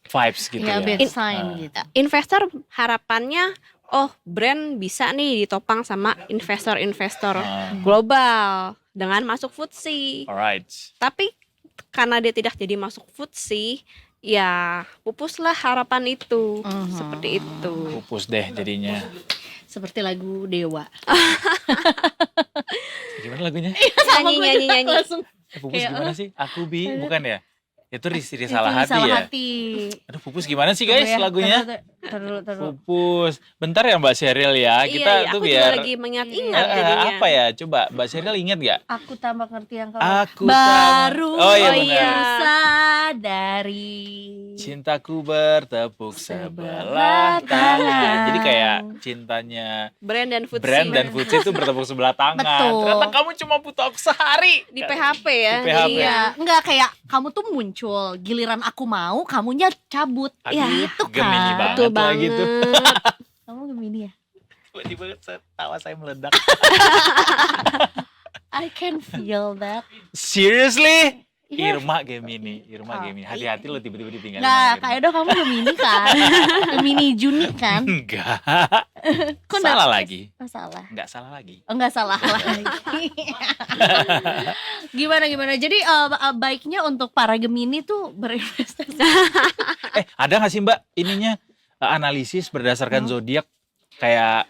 vibes gitu ya. bad sign gitu. Investor harapannya oh brand bisa nih ditopang sama investor-investor global dengan masuk FTSE. Alright. Tapi karena dia tidak jadi masuk FTSE, ya pupuslah harapan itu. Seperti itu. Pupus deh jadinya. Seperti lagu Dewa. Gimana lagunya? Nyanyi. Langsung Pupus kayak, gimana sih? Aku bukan ya? Itu Riri itu Salah Hati salah ya? hati. Aduh Pupus gimana sih guys Tunggu ya, lagunya? Taruh. Pupus. Bentar ya Mbak Sheryl ya. Kita iya, tuh aku biar juga lagi mengingat-ingat jadinya. apa ya? Coba Mbak Sheryl ingat gak? Aku tambah ngerti yang kalau Aku baru Oh iya oh benar. iya. sadari. Cintaku bertepuk sebelah Sebelah tangan. tangan. Jadi kayak cintanya Brand dan FTSE. brand dan FTSE itu bertepuk sebelah tangan. Betul. Ternyata kamu cuma butuh aku sehari. di PHP ya. Di PHP. Iya, enggak kayak kamu tuh muncul, giliran aku mau, kamunya cabut. Aduh, Ya itu Gemini kan. banget Betul lah banget. gitu. Kamu Gemini ya? Tiba-tiba tawa saya meledak. I can feel that. Seriously? Iya. Irma Gemini. Hati-hati lo tiba-tiba ditinggalin. Enggak, sama Kak Irma. Edo kamu Gemini kan? Gemini Juni kan? Enggak. Kok Salah enggak? lagi. Oh, salah. Enggak salah lagi. Oh, enggak salah lagi. Gimana? Jadi baiknya untuk para Gemini tuh berinvestasi. Ada nggak sih Mbak ininya analisis berdasarkan zodiak kayak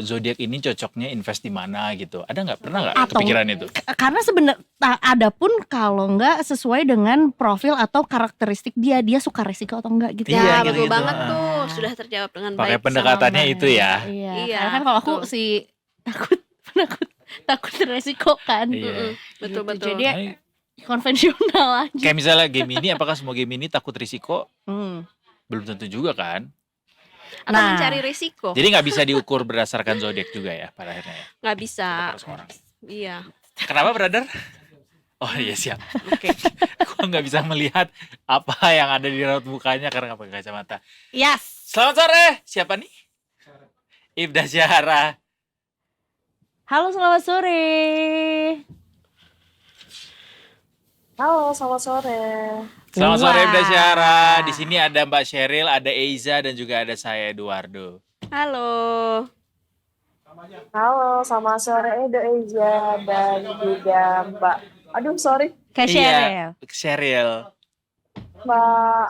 zodiak ini cocoknya invest di mana gitu? Ada nggak? Pernah nggak Atau- kepikiran itu? Karena sebenarnya ada pun kalau enggak sesuai dengan profil atau karakteristik dia suka resiko atau enggak gitu. Iya, Ya, gitu-gitu. betul banget tuh. Sudah terjawab dengan Pakai baik. pendekatannya Sama. itu ya. Iya. Iya, Karena kan kalau aku betul. sih takut resiko kan. Iya. Betul. Jadi Nah, konvensional aja. kayak misalnya Gemini, apakah semua Gemini takut risiko? Hmm. Belum tentu juga kan. Atau Nah. mencari risiko. Jadi nggak bisa diukur berdasarkan zodiak juga ya pada akhirnya. Ya? Nggak bisa. Harus orang. Iya. Kenapa brother? Oh iya siap. Oke. Gua nggak bisa melihat apa yang ada di raut mukanya karena nggak pakai kacamata. Yes. Selamat sore. Siapa nih? Ibda Syahra. Halo, selamat sore. Halo, selamat sore. Selamat sore Ibda Syahra. Wah. Di sini ada Mbak Sheryl, ada Eiza dan juga ada saya Eduardo. Halo. Halo, selamat sore Edo Eja dan juga Mbak. Aduh, sorry, Kak Sheryl. Iya, Sheryl. Mbak.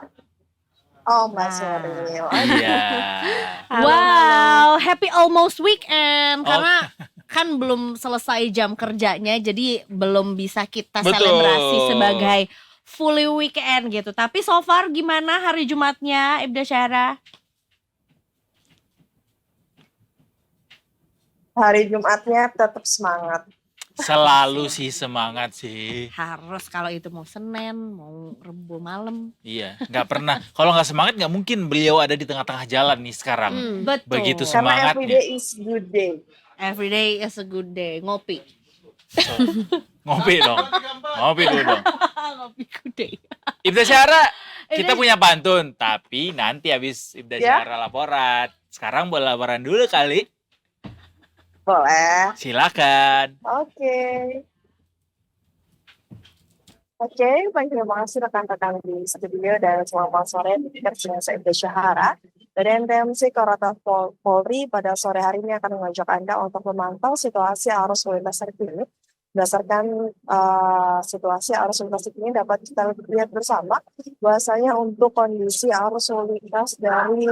Oh, Mbak Nah. Sheryl. Iya. Halo, Wow, happy almost weekend Oh. karena kan belum selesai jam kerjanya, jadi belum bisa kita Betul. selebrasi sebagai fully weekend gitu. Tapi so far gimana hari Jumatnya, Ibda Syahra? Hari Jumatnya tetap semangat. Selalu sih semangat sih. Harus kalau itu mau Senin, mau Rebo malam. Iya, nggak pernah. Kalau nggak semangat nggak mungkin beliau ada di tengah-tengah jalan nih sekarang. Betul. Begitu Karena semangatnya. everyday is good day. Every day is a good day. Ngopi. Ngopi dong. Ngopi dulu dong. Ngopi good day. Ibda Syahra, kita Ibda- punya pantun. Tapi nanti habis Ibda Ya. Syahra laporan. Sekarang boleh laporan dulu kali. Boleh. Silakan. Oke. Oke, baik, terima kasih rekan-rekan di studio dan selamat sore dengan saya Ibda Syahara. Dari NTMC Korlantas Polri pada sore hari ini akan mengajak Anda untuk memantau situasi arus lalu lintas terkini. Berdasarkan situasi arus lalu lintas terkini dapat kita lihat bersama bahwasanya untuk kondisi arus lalu lintas dari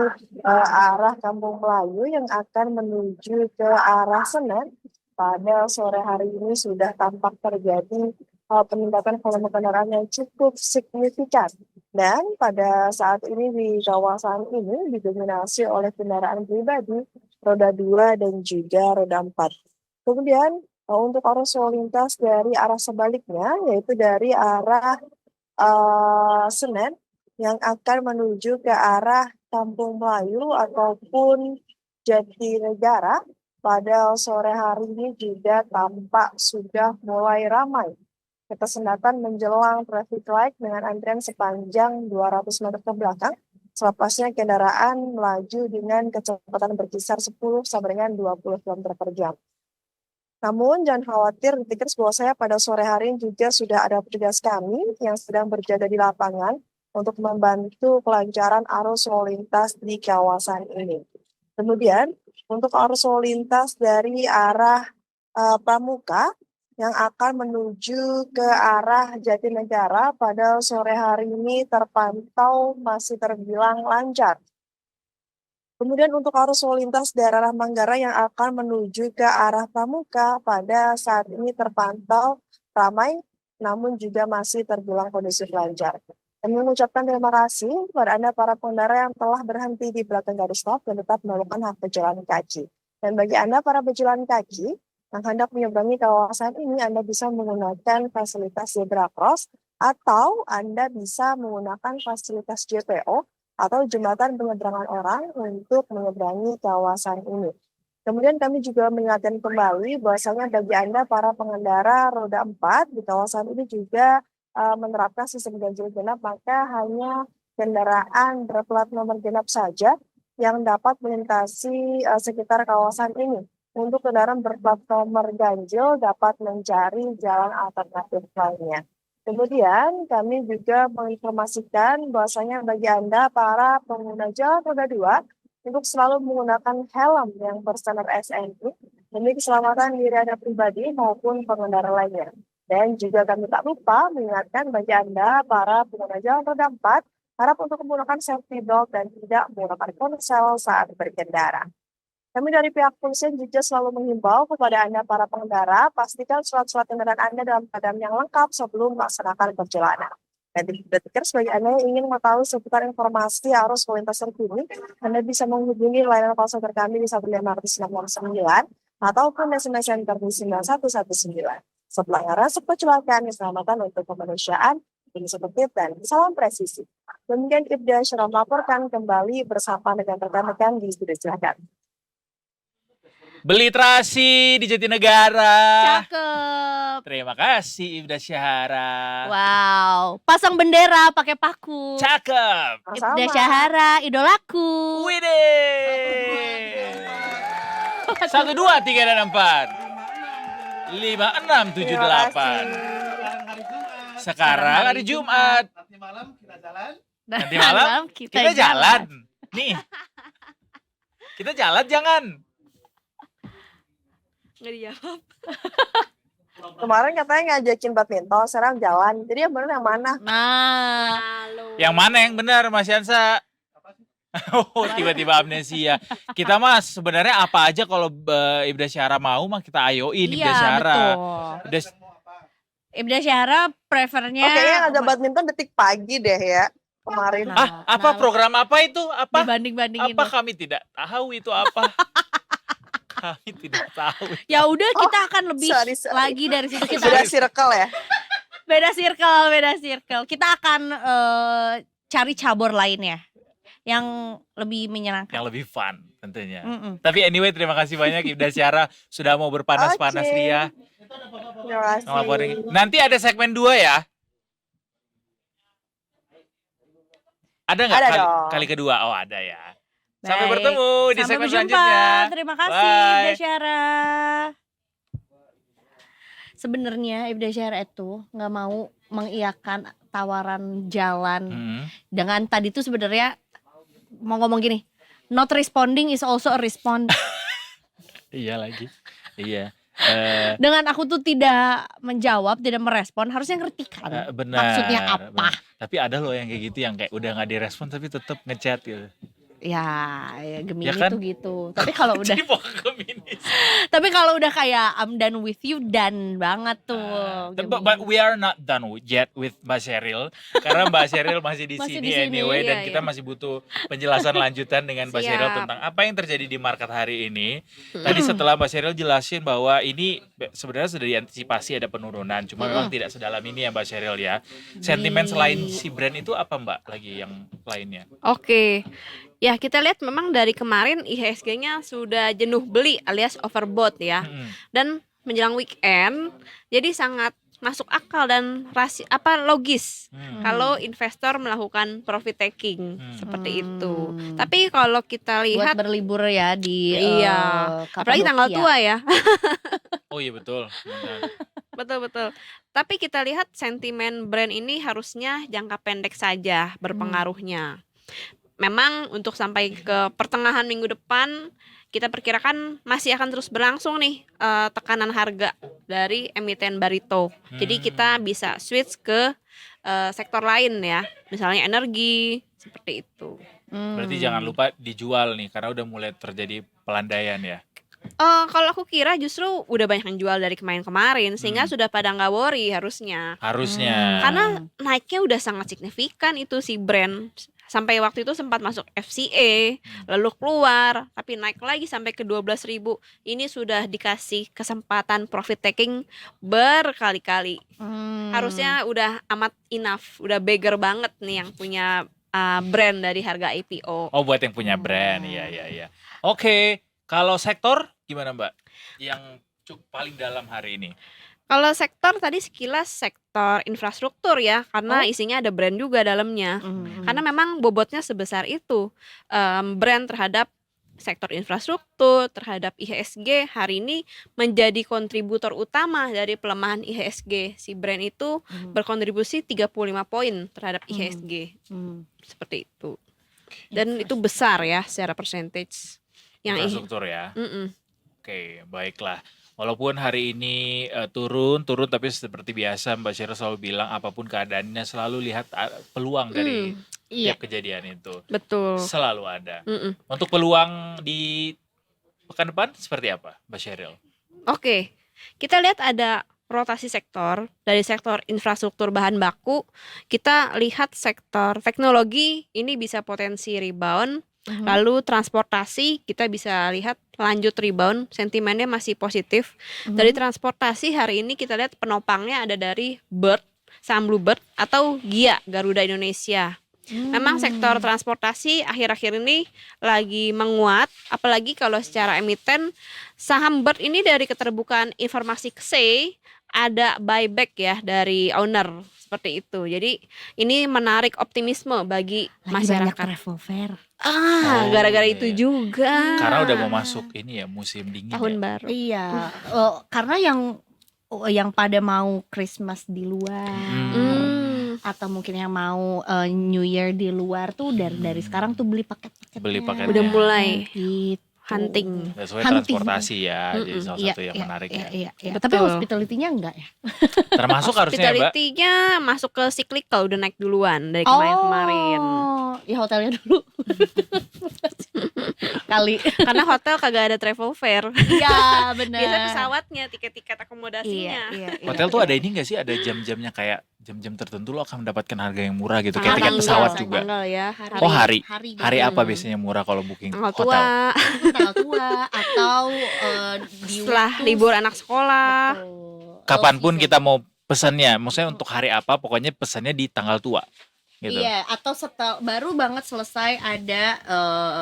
arah Kampung Melayu yang akan menuju ke arah Senen pada sore hari ini sudah tampak terjadi peningkatan volume kendaraan yang cukup signifikan. Dan pada saat ini di kawasan ini didominasi oleh kendaraan pribadi, roda 2 dan juga roda 4. Kemudian untuk arus lalu lintas dari arah sebaliknya, yaitu dari arah Senen yang akan menuju ke arah Kampung Melayu ataupun Jatinegara pada sore hari ini juga tampak sudah mulai ramai. Ketersendatan menjelang traffic light dengan antrian sepanjang 200 meter ke belakang. Selepasnya kendaraan melaju dengan kecepatan berkisar 10 sampai dengan 20 km per jam. Namun jangan khawatir, Detikers, bahwa saya pada sore hari ini juga sudah ada petugas kami yang sedang berjaga di lapangan untuk membantu kelancaran arus lalu lintas di kawasan ini. Kemudian untuk arus lalu lintas dari arah Pramuka yang akan menuju ke arah Jatinegara pada sore hari ini terpantau masih terbilang lancar. Kemudian untuk arus lalu lintas dari arah Manggarai yang akan menuju ke arah Pramuka pada saat ini terpantau ramai, namun juga masih terbilang kondusif lancar. Kami mengucapkan terima kasih kepada Anda para pengendara yang telah berhenti di belakang garis stop dan tetap melakukan hak pejalan kaki. Dan bagi Anda para pejalan kaki yang hendak menyeberangi kawasan ini, Anda bisa menggunakan fasilitas zebra cross atau Anda bisa menggunakan fasilitas JPO atau jembatan penyeberangan orang untuk menyeberangi kawasan ini. Kemudian kami juga mengingatkan kembali bahwasanya bagi Anda para pengendara roda 4 di kawasan ini juga menerapkan sistem ganjil genap, maka hanya kendaraan berplat nomor genap saja yang dapat melintasi sekitar kawasan ini. Untuk kendaraan berplat nomor ganjil dapat mencari jalan alternatif lainnya. Kemudian kami juga menginformasikan bahwasanya bagi Anda para pengguna jalan roda 2 untuk selalu menggunakan helm yang berstandar SNI demi keselamatan diri Anda pribadi maupun pengendara lainnya. Dan juga kami tak lupa mengingatkan bagi Anda para pengguna jalan roda 4 harap untuk menggunakan safety belt dan tidak menggunakan ponsel saat berkendara. Kami dari pihak polisian juga selalu menghimbau kepada Anda para pengendara, pastikan surat-surat kendaraan Anda dalam keadaan yang lengkap sebelum melaksanakan perjalanan. Dan Detikers, bagi Anda yang ingin mengetahui seputar informasi arus lalu lintas terkini, Anda bisa menghubungi layanan call center kami di 1569 ataupun SMS center di 9119. Sepelanggaran kecelakaan keselamatan untuk kemanusiaan, inisiatif dan salam presisi. Demikian Ibda Syahra melaporkan kembali bersama dengan rekan-rekan di studio. Silakan. Beli terasi di Jatinegara. Cakep. Terima kasih Ibda Syahra. Wow, pasang bendera pakai paku. Cakep. Ibda Sama-sama. Syahara, idolaku. Widih. 1, 2, 3 dan 4. 5, 6, 7, 8. Sekarang hari Jumat. Nanti Nanti malam kita jalan. Nih. Kita jalan jangan. Nggak dijawab. Kemarin katanya ngajakin badminton, sekarang jalan. Jadi yang bener yang mana? Nah, Halo. Yang mana yang benar Mas Yansa? Oh, tiba-tiba amnesia. Kita Mas sebenarnya apa aja kalau Ibda Syahra mau mah kita ayoin Ibda iya Syahra. betul. Ibda- Ibda Syahra prefernya Oke, yang ada badminton detik pagi deh ya. Kemarin. Nah, apa nah, program apa itu? Apa? dibanding-bandingin. Apa kami tidak tahu itu apa? Kami tidak tahu. Ya udah kita akan lebih sorry. lagi dari situ kita Beda circle ya. beda circle. Kita akan cari cabur lainnya yang lebih menyenangkan. Yang lebih fun tentunya. Mm-mm. Tapi anyway terima kasih banyak Ibda Syahra sudah mau berpanas-panas Oke. ria. Terima kasih. Ngelaporin. Nanti ada segmen 2 ya. Ada nggak Ada kali, dong. kali kedua? Oh ada ya. Sampai Baik. bertemu di Sampai segmen berjumpa. selanjutnya. Terima kasih Bye. Ibda Syahra. Sebenarnya Ibda Syahra itu nggak mau mengiyakan tawaran jalan Hmm. dengan tadi tuh sebenarnya mau ngomong gini, not responding is also a respond. Iya lagi. Iya. Dengan aku tuh tidak menjawab, tidak merespon, harusnya ngerti kan Benar. maksudnya apa. benar. Tapi ada loh yang kayak gitu yang kayak udah nggak direspon tapi tetap ngechat gitu. Ya Gemini Ya kan? tuh gitu. Tapi kalau udah Jadi mau ke Gemini. tapi kalau udah kayak I'm done with you, done banget tuh. But we are not done yet with Mbak Sheryl karena Mbak Sheryl masih di Masih sini di sini, anyway dan iya, kita iya. masih butuh penjelasan lanjutan dengan Mbak Sheryl Siap. tentang apa yang terjadi di market hari ini. Tadi setelah Mbak Sheryl jelasin bahwa ini sebenarnya sudah diantisipasi ada penurunan, cuma memang tidak sedalam ini ya Mbak Sheryl ya. Sentimen selain si brand itu apa Mbak lagi yang lainnya? Oke. Ya kita lihat memang dari kemarin IHSG-nya sudah jenuh beli alias overbought ya. Mm-mm. Dan menjelang weekend jadi sangat masuk akal dan logis kalau investor melakukan profit taking seperti itu. Tapi kalau kita buat lihat berlibur ya di Iya. apalagi tanggal Kapadokia. tua ya. Oh iya betul. Benar. Betul. Tapi kita lihat sentimen brand ini harusnya jangka pendek saja berpengaruhnya. Memang untuk sampai ke pertengahan minggu depan kita perkirakan masih akan terus berlangsung nih tekanan harga dari emiten Barito. Jadi kita bisa switch ke sektor lain ya, misalnya energi seperti itu. Berarti jangan lupa dijual nih karena udah mulai terjadi pelandaian ya. Kalau aku kira justru udah banyak yang jual dari kemarin sehingga sudah pada nggak worry harusnya. Harusnya. Karena naiknya udah sangat signifikan itu si brand. Sampai waktu itu sempat masuk FCA, lalu keluar, tapi naik lagi sampai ke 12.000. Ini sudah dikasih kesempatan profit taking berkali-kali. Harusnya udah amat enough, udah beggar banget nih yang punya brand dari harga IPO. Oh buat yang punya brand, iya. Oke, kalau sektor gimana Mbak? Yang paling dalam hari ini? Kalau sektor tadi sekilas sektor infrastruktur ya, karena isinya ada brand juga dalamnya. Karena memang bobotnya sebesar itu, brand terhadap sektor infrastruktur, terhadap IHSG hari ini menjadi kontributor utama dari pelemahan IHSG. Si brand itu berkontribusi 35 poin terhadap IHSG. Seperti itu. Dan itu besar ya secara percentage. Infrastruktur ya. Oke, baiklah. Walaupun hari ini turun tapi seperti biasa Mbak Sheryl selalu bilang apapun keadaannya selalu lihat peluang dari tiap kejadian itu. Betul. Selalu ada. Untuk peluang di pekan depan seperti apa Mbak Sheryl? Oke, kita lihat ada rotasi sektor. Dari sektor infrastruktur bahan baku, kita lihat sektor teknologi ini bisa potensi rebound. Lalu transportasi kita bisa lihat lanjut rebound, sentimennya masih positif. Dari transportasi hari ini kita lihat penopangnya ada dari Bird, saham Bluebird atau GIA, Garuda Indonesia. Memang sektor transportasi akhir-akhir ini lagi menguat, apalagi kalau secara emiten saham Bird ini dari keterbukaan informasi KSE ada buyback ya dari owner seperti itu. Jadi ini menarik optimisme bagi masyarakat. travel fair. Gara-gara itu juga. Karena udah mau masuk ini ya musim dingin tahun ya. baru. Iya, karena yang yang pada mau Christmas di luar. Atau mungkin yang mau New Year di luar tuh dari sekarang tuh beli paket-paketnya. Beli paketnya. Udah mulai gitu. hunting. Sesuai Hunting. transportasi ya, jadi salah satu yang menarik ya. Iya. Betul. Tapi hospitality-nya enggak ya? Termasuk harusnya ya, Mbak. Hospitality-nya masuk ke cyclical, udah naik duluan dari kemarin. Ya hotelnya dulu. Kali. Karena hotel kagak ada travel fair. Iya, benar. Biasanya pesawatnya, tiket-tiket akomodasinya. Iya. Hotel tuh ada ini gak sih? Ada jam-jamnya kayak jam-jam tertentu lo akan mendapatkan harga yang murah gitu. Kayak tiket Tanggal, pesawat juga. Tanggal ya. Oh, hari. Hari Apa biasanya murah kalau booking Tanggal hotel? tua. tanggal tua atau di Setelah waktu- libur anak sekolah. Betul. Kapanpun Low kita mau pesannya, maksudnya untuk hari apa, pokoknya pesannya di tanggal tua. Gitu. Iya, atau baru banget selesai ada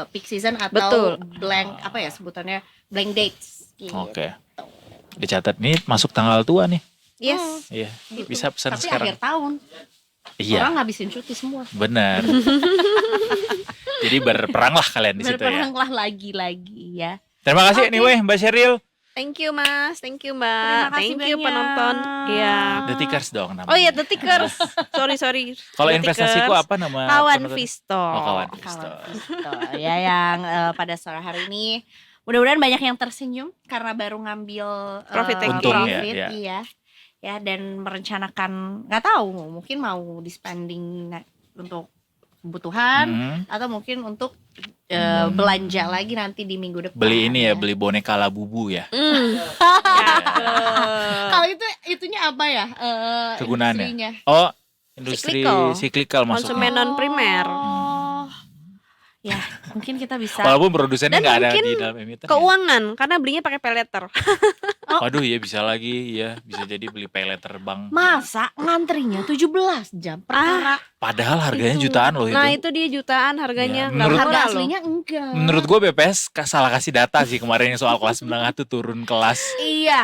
peak season atau Betul. blank apa ya sebutannya blank dates. Gitu. Oke. Dicatat nih masuk tanggal tua nih. Yes. Iya, Gitu. bisa pesan Tapi sekarang. akhir tahun Iya, orang ngabisin cuti semua. benar. Jadi berperanglah kalian di situ ya. Berperanglah lagi ya. Terima kasih Oke. anyway Mbak Sheryl. Thank you Mas, thank you Terima Mbak, kasih thank you banyak. penonton. Iya. Detikers dong namanya. Oh iya, The Tickers. Sorry. Kalau The investasiku Tickers. apa nama? Kawan penonton? Visto. Oh, kawan Kawan Visto. Visto ya yang pada sore hari ini mudah-mudahan banyak yang tersenyum karena baru ngambil Profit taking. Untung ya, profit, ya. iya. Ya dan merencanakan nggak tahu mungkin mau di spending untuk kebutuhan Hmm. atau mungkin untuk belanja lagi nanti di minggu depan. Beli ini ya, beli boneka Labubu ya. Kalau itunya apa ya? Kegunaannya. Industrinya. Oh, industri Cyclical. cyclical maksudnya. Konsumen non primer. Oh. Ya, mungkin kita bisa. Walaupun produsennya Dan nggak ada mungkin di dalam emiten. Ya. Keuangan karena belinya pakai pay letter. Waduh, ya bisa lagi ya, bisa jadi beli pay letter bank. Masa ngantrinya 17 jam perkara Padahal harganya Itu. jutaan loh itu. Nah, itu dia jutaan harganya. Ya, Nggak menurut- harga murah loh. aslinya enggak. Menurut gue BPS salah kasih data sih kemarin yang soal kelas menengah tuh turun kelas. Iya,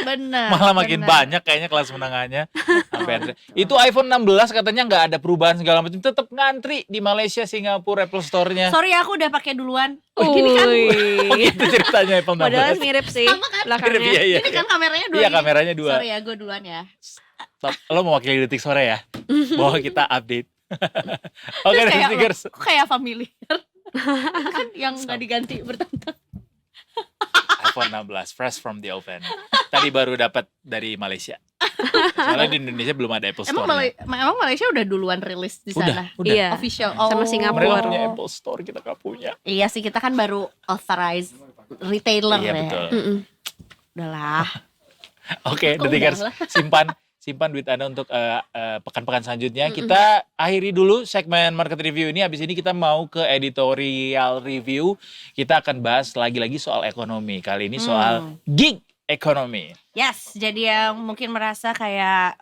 benar. Malah makin benar. banyak kayaknya kelas menengahnya. Sampai antri. Itu iPhone 16 katanya nggak ada perubahan segala macam, tetap ngantri di Malaysia, Singapura, Apple Store-nya. Sorry aku udah pakai duluan. Uy. Ini kan Oh gitu ceritanya iPhone 16. Padahal mirip sih Sama kan? belakangnya. Iya, iya. ini kan kameranya dua. Iya, ini. kameranya dua. Sorry ya, gue duluan ya. Stop. Lo mewakili Detik Sore ya? Bahwa kita update. Oke, Terus kayak Detikers. kok kayak familiar. Kan yang nggak diganti bertahun-tahun. iPhone 16 fresh from the oven. Tadi baru dapat dari Malaysia. Soalnya di Indonesia belum ada Apple Emang, Store. emang Malaysia udah duluan rilis di sana. Udah. Iya. Official. Sama Singapura. Mereka punya Apple Store, kita nggak punya. Iya sih, kita kan baru authorized retailer Iya ya. betul. Mm-mm. Udahlah. Oke, Kok Detikers, simpan duit Anda untuk pekan-pekan selanjutnya. Kita akhiri dulu segmen market review ini. Habis ini kita mau ke editorial review. Kita akan bahas lagi-lagi soal ekonomi. Kali ini soal gig ekonomi. Yes, jadi yang mungkin merasa kayak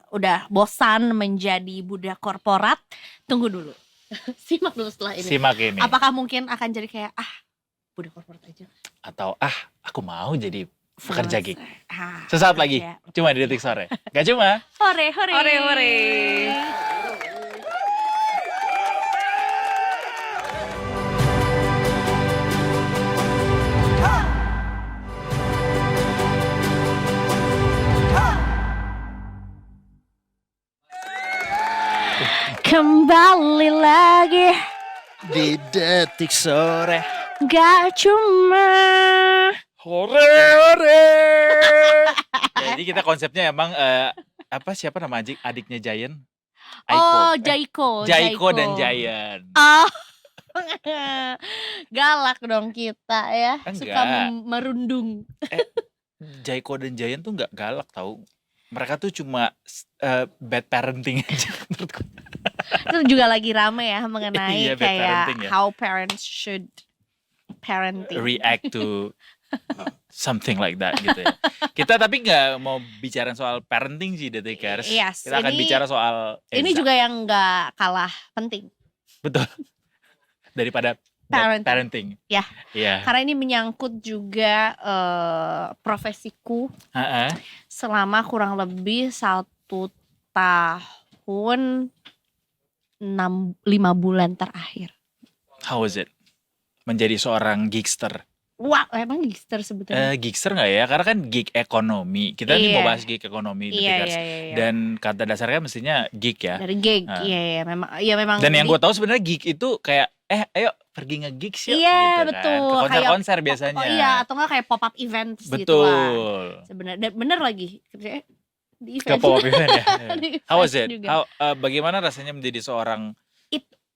udah bosan menjadi budak korporat, tunggu dulu. Simak dulu setelah ini. Simak ini. Apakah mungkin akan jadi kayak budak korporat aja? Atau aku mau jadi pekerja gig. Ah, Sesaat lagi, ya. cuma di Detik Sore. Gak cuma. Hore, hore. Hore, hore. Kembali lagi, Di Detik Sore. gak cuma. Hore, hore. Jadi kita konsepnya emang siapa nama adiknya Giant? Oh, Eh, Jaiko. Jaiko dan Giant. Oh. Galak dong kita ya. Enggak. Suka merundung. Jaiko dan Giant tuh nggak galak tahu. Mereka tuh cuma bad parenting aja menurutku. Itu juga lagi rame ya mengenai Iya, bad kayak parenting ya. how parents should parenting. React to something like that gitu ya. Kita tapi nggak mau bicara soal parenting sih Detikers. Yes, Kita akan ini- bicara soal Ini Eza. juga yang nggak kalah penting. Betul. Daripada bad Parenting. parenting. Ya. Iya. Karena ini menyangkut juga profesiku Heeh. selama kurang lebih 1 tahun 5 bulan terakhir. How was it menjadi seorang gigster? Wah, emang gigster sebetulnya. Gigster nggak ya? Karena kan gig ekonomi. Kita nih mau Iya. bahas gig ekonomi The Iya, Pickers. iya, iya, iya. Dan kata dasarnya mestinya gig ya. Dari gig. Nah. Iya, memang. Dan yang di- gue tahu sebenarnya gig itu kayak ayo pergi nge-gigs yuk Iya, gitu betul. kan. Ke Kayak konser-konser biasanya. Oh iya, atau enggak kayak pop up event gitu lah. Betul. Sebenarnya dan bener lagi. Kerjanya di Ke event. pop-up event ya. Di How was event it? juga. Bagaimana rasanya menjadi seorang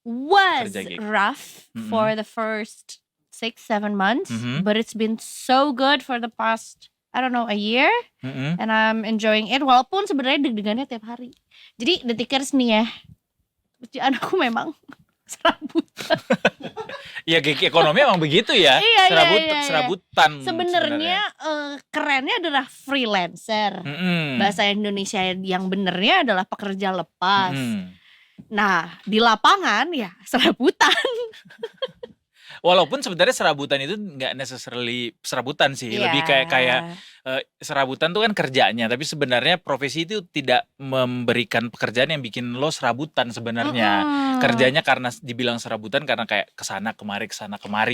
Was Kerja gig. rough Mm-mm. for the first 6-7 months, Mhm. but it's been so good for the past I don't know a year, Mm-mm. and I'm enjoying it. Walaupun sebenarnya deg-degannya tiap hari. Jadi The Tickers nih ya, kerjaan aku memang serabut. Ya gig ekonomi emang begitu ya. Iya, iya. Serabutan Sebenarnya kerennya adalah freelancer. Mm-mm. Bahasa Indonesia yang benernya adalah pekerja lepas. Mm. Nah, di lapangan ya serabutan. Walaupun sebenarnya serabutan itu nggak necessarily serabutan sih, Iya. lebih kayak serabutan tuh kan kerjanya, tapi sebenarnya profesi itu tidak memberikan pekerjaan yang bikin lo serabutan sebenarnya. Mm-mm. Kerjanya karena dibilang serabutan karena kayak kesana kemari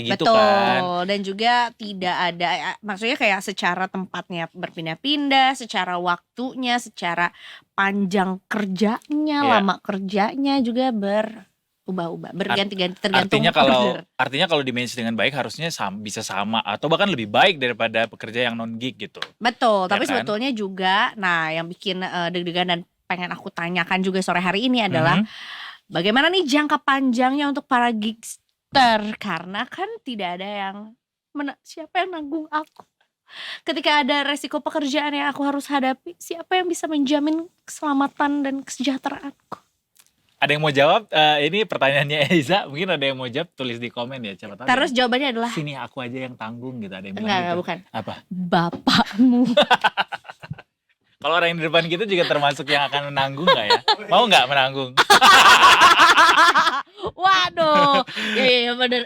gitu Betul. kan. Dan juga tidak ada, maksudnya kayak secara tempatnya berpindah-pindah, secara waktunya, secara panjang kerjanya, Iya. lama kerjanya juga berubah-ubah, berganti-ganti tergantung Artinya kalau dimanage dengan baik harusnya bisa sama atau bahkan lebih baik daripada pekerja yang non gig gitu. Betul, Ya tapi kan? sebetulnya juga, nah yang bikin deg-degan dan pengen aku tanyakan juga sore hari ini adalah Mhm. bagaimana nih jangka panjangnya untuk para gigster, karena kan tidak ada yang siapa yang nanggung aku ketika ada resiko pekerjaan yang aku harus hadapi, siapa yang bisa menjamin keselamatan dan kesejahteraanku. Ada yang mau jawab? Ini pertanyaannya Eiza. Mungkin ada yang mau jawab, tulis di komen ya. Siapa tahu. Terus jawabannya adalah Sini aku aja yang tanggung gitu. Ada yang bilang enggak, gitu. bukan. Apa? Bapakmu. Kalau orang yang di depan kita juga termasuk yang akan menanggung nggak ya? Mau nggak menanggung? Waduh. Ya bener.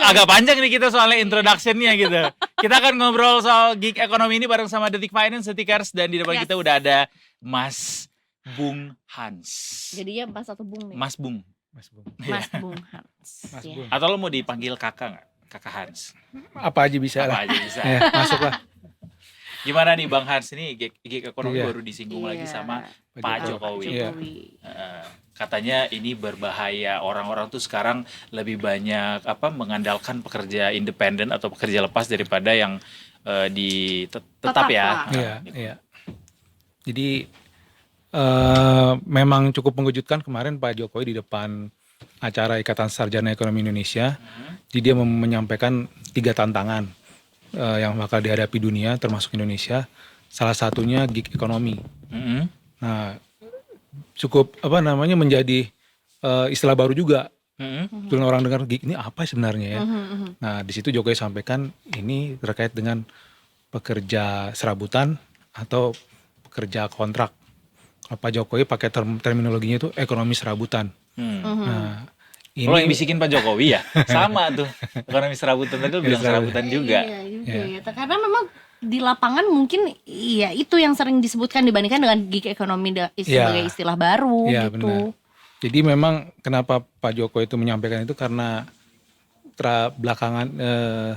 Agak panjang nih kita soalnya introduction-nya gitu. Kita akan ngobrol soal gig ekonomi ini bareng sama Detik Finance, Detikers, dan di depan Yes. kita udah ada Mas Bung Hans. Jadinya Mas atau Bung nih? Mas Bung. Mas Bung Hans. Mas Ya. Bung. Atau lo mau dipanggil kakak nggak? Kakak Hans. Apa aja bisa Apa lah. aja bisa. Ya, masuk lah. Gimana nih Bang Hans, ini gig ekonomi Iya. baru disinggung lagi Iya. sama Pak Jokowi. Iya. Katanya ini berbahaya, orang-orang tuh sekarang lebih banyak mengandalkan pekerja independen atau pekerja lepas daripada yang tetap ya. lah. Iya, iya. Jadi memang cukup mengejutkan kemarin Pak Jokowi di depan acara Ikatan Sarjana Ekonomi Indonesia. Jadi dia menyampaikan 3 tantangan yang bakal dihadapi dunia termasuk Indonesia. Salah satunya gig ekonomi. Mhm. Nah, cukup menjadi istilah baru juga. Mhm. Sebelum orang dengar gig ini apa sebenarnya ya. Mhm. Nah, di situ Jokowi sampaikan ini terkait dengan pekerja serabutan atau pekerja kontrak. Kalau Pak Jokowi pakai terminologinya itu ekonomi serabutan. Hmm. Nah, ini Lo yang bisikin Pak Jokowi ya? Sama tuh. Ekonomi serabutan tadi lo bilang serabutan juga. Iya juga Iya. ya. Karena memang di lapangan mungkin iya itu yang sering disebutkan dibandingkan dengan gig ekonomi sebagai istilah baru Iya, gitu. benar. Jadi memang kenapa Pak Jokowi itu menyampaikan itu karena belakangan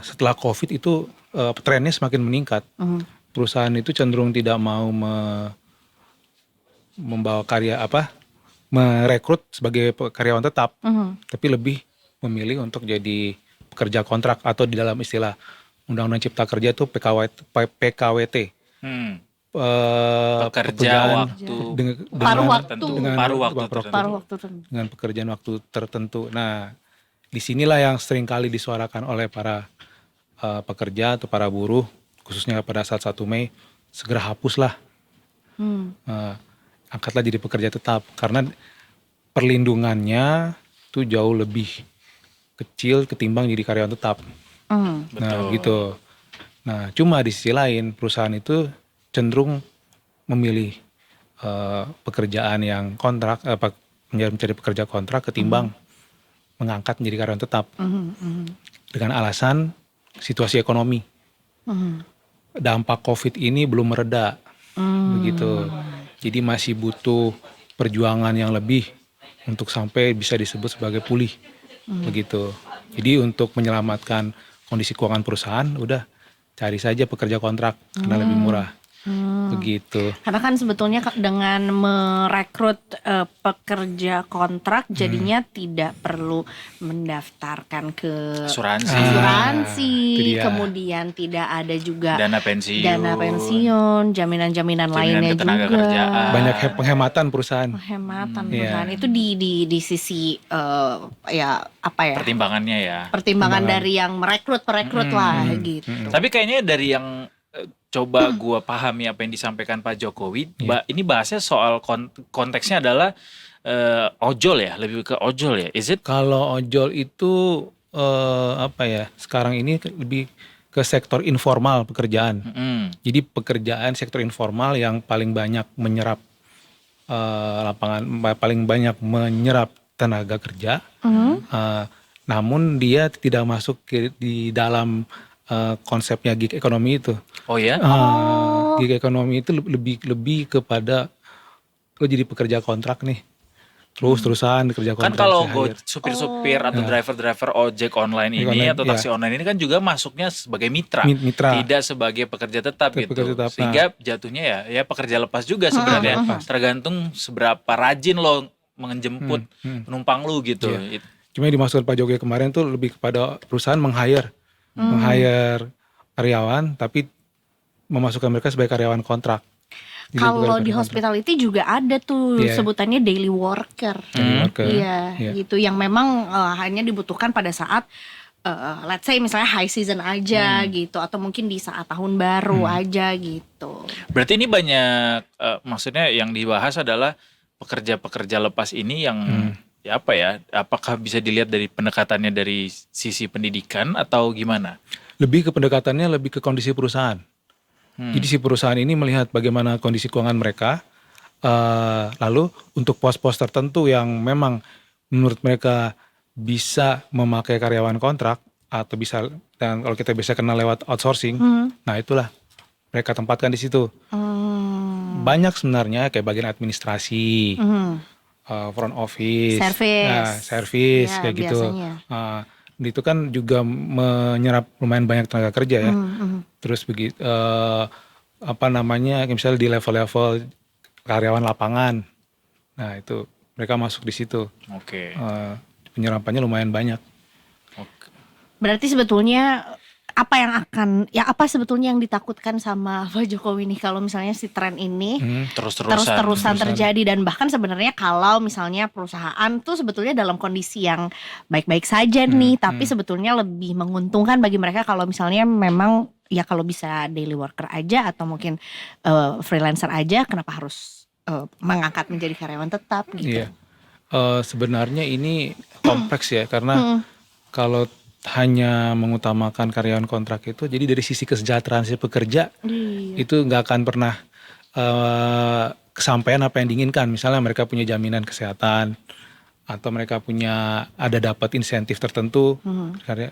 setelah COVID itu trennya semakin meningkat. Mhm. Perusahaan itu cenderung tidak mau membawa merekrut sebagai karyawan tetap, Mhm. tapi lebih memilih untuk jadi pekerja kontrak atau di dalam istilah Undang-Undang Cipta Kerja itu PKWT. Hmm. Eh, Pekerja pekerjaan waktu Paruh waktu. tertentu. Dengan Paruh waktu paruh tertentu. Paruh waktu tertentu. dengan pekerjaan waktu tertentu. Nah, disinilah yang sering kali disuarakan oleh para pekerja atau para buruh, khususnya pada saat 1 Mei, segera hapuslah, Hmm. angkatlah jadi pekerja tetap, karena perlindungannya itu jauh lebih kecil ketimbang jadi karyawan tetap. Hmm. Nah, Betul. gitu. Nah, cuma di sisi lain perusahaan itu cenderung memilih pekerjaan yang kontrak, mencari pekerja kontrak ketimbang mengangkat menjadi karyawan tetap Mhm. Mhm. dengan alasan situasi ekonomi. Mhm. Dampak COVID ini belum mereda, Hmm. begitu. Jadi masih butuh perjuangan yang lebih untuk sampai bisa disebut sebagai pulih, begitu. Jadi untuk menyelamatkan kondisi keuangan perusahaan, udah cari saja pekerja kontrak karena lebih murah. Begitu. Karena kan sebetulnya dengan merekrut pekerja kontrak jadinya tidak perlu mendaftarkan ke Asuransi, asuransi, itu dia. kemudian tidak ada juga dana pensiun, jaminan-jaminan lainnya ketenaga juga. kerjaan. Banyak penghematan perusahaan. Penghematan Iya. perusahaan itu di sisi ya apa ya? Pertimbangannya ya. Pertimbangan dari yang merekrut lah gitu. Tapi kayaknya dari yang coba gua pahami apa yang disampaikan Pak Jokowi, ini bahasnya soal konteksnya adalah ojol ya, lebih ke ojol ya. Is it? Kalau ojol itu apa ya? Sekarang ini lebih ke sektor informal pekerjaan. Jadi pekerjaan sektor informal yang paling banyak menyerap paling banyak menyerap tenaga kerja. Namun dia tidak masuk di dalam konsepnya gig ekonomi itu. Oh ya? Gig ekonomi itu lebih kepada lo jadi pekerja kontrak nih. Terusan kerja kontrak. Kan kalau se-hire. supir-supir atau driver-driver ojek online ini Online, atau taksi online ini kan juga masuknya sebagai mitra, Mitra. tidak sebagai pekerja tetap gitu. Pekerja tetap, Sehingga jatuhnya ya pekerja lepas juga sebenarnya. Tergantung seberapa rajin lo menjemput penumpang lu gitu. Cuma yang dimaksud Pak Jokowi kemarin tuh lebih kepada perusahaan meng-hire karyawan tapi memasukkan mereka sebagai karyawan kontrak. Jadi Kalau bukan di kontrak. hospitality juga ada tuh Iya. sebutannya daily worker. Daily worker. Iya, Iya. gitu yang memang hanya dibutuhkan pada saat let's say misalnya high season aja gitu atau mungkin di saat tahun baru aja gitu. Berarti ini banyak maksudnya yang dibahas adalah pekerja-pekerja lepas ini yang ya apa ya? Apakah bisa dilihat dari pendekatannya dari sisi pendidikan atau gimana? Lebih ke pendekatannya lebih ke kondisi perusahaan. Jadi si perusahaan ini melihat bagaimana kondisi keuangan mereka, lalu untuk pos-pos tertentu yang memang menurut mereka bisa memakai karyawan kontrak atau bisa, dan kalau kita bisa kenal lewat outsourcing, nah itulah mereka tempatkan di situ. Banyak sebenarnya kayak bagian administrasi, front office, service Ya, kayak gitu. biasanya. Itu kan juga menyerap lumayan banyak tenaga kerja ya. Terus begitu misalnya di level-level karyawan lapangan. Nah, itu mereka masuk di situ. Oke. Penyerapannya lumayan banyak. Berarti sebetulnya apa sebetulnya yang ditakutkan sama Pak Jokowi nih kalau misalnya si tren ini terus-terusan terjadi, dan bahkan sebenarnya kalau misalnya perusahaan tuh sebetulnya dalam kondisi yang baik-baik saja nih, tapi sebetulnya lebih menguntungkan bagi mereka kalau misalnya memang ya kalau bisa daily worker aja atau mungkin freelancer aja, kenapa harus mengangkat menjadi karyawan tetap gitu. Iya. Sebenarnya ini kompleks ya, karena kalau hanya mengutamakan karyawan kontrak itu, jadi dari sisi kesejahteraan si pekerja itu nggak akan pernah kesampaian apa yang diinginkan. Misalnya mereka punya jaminan kesehatan atau mereka ada dapat insentif tertentu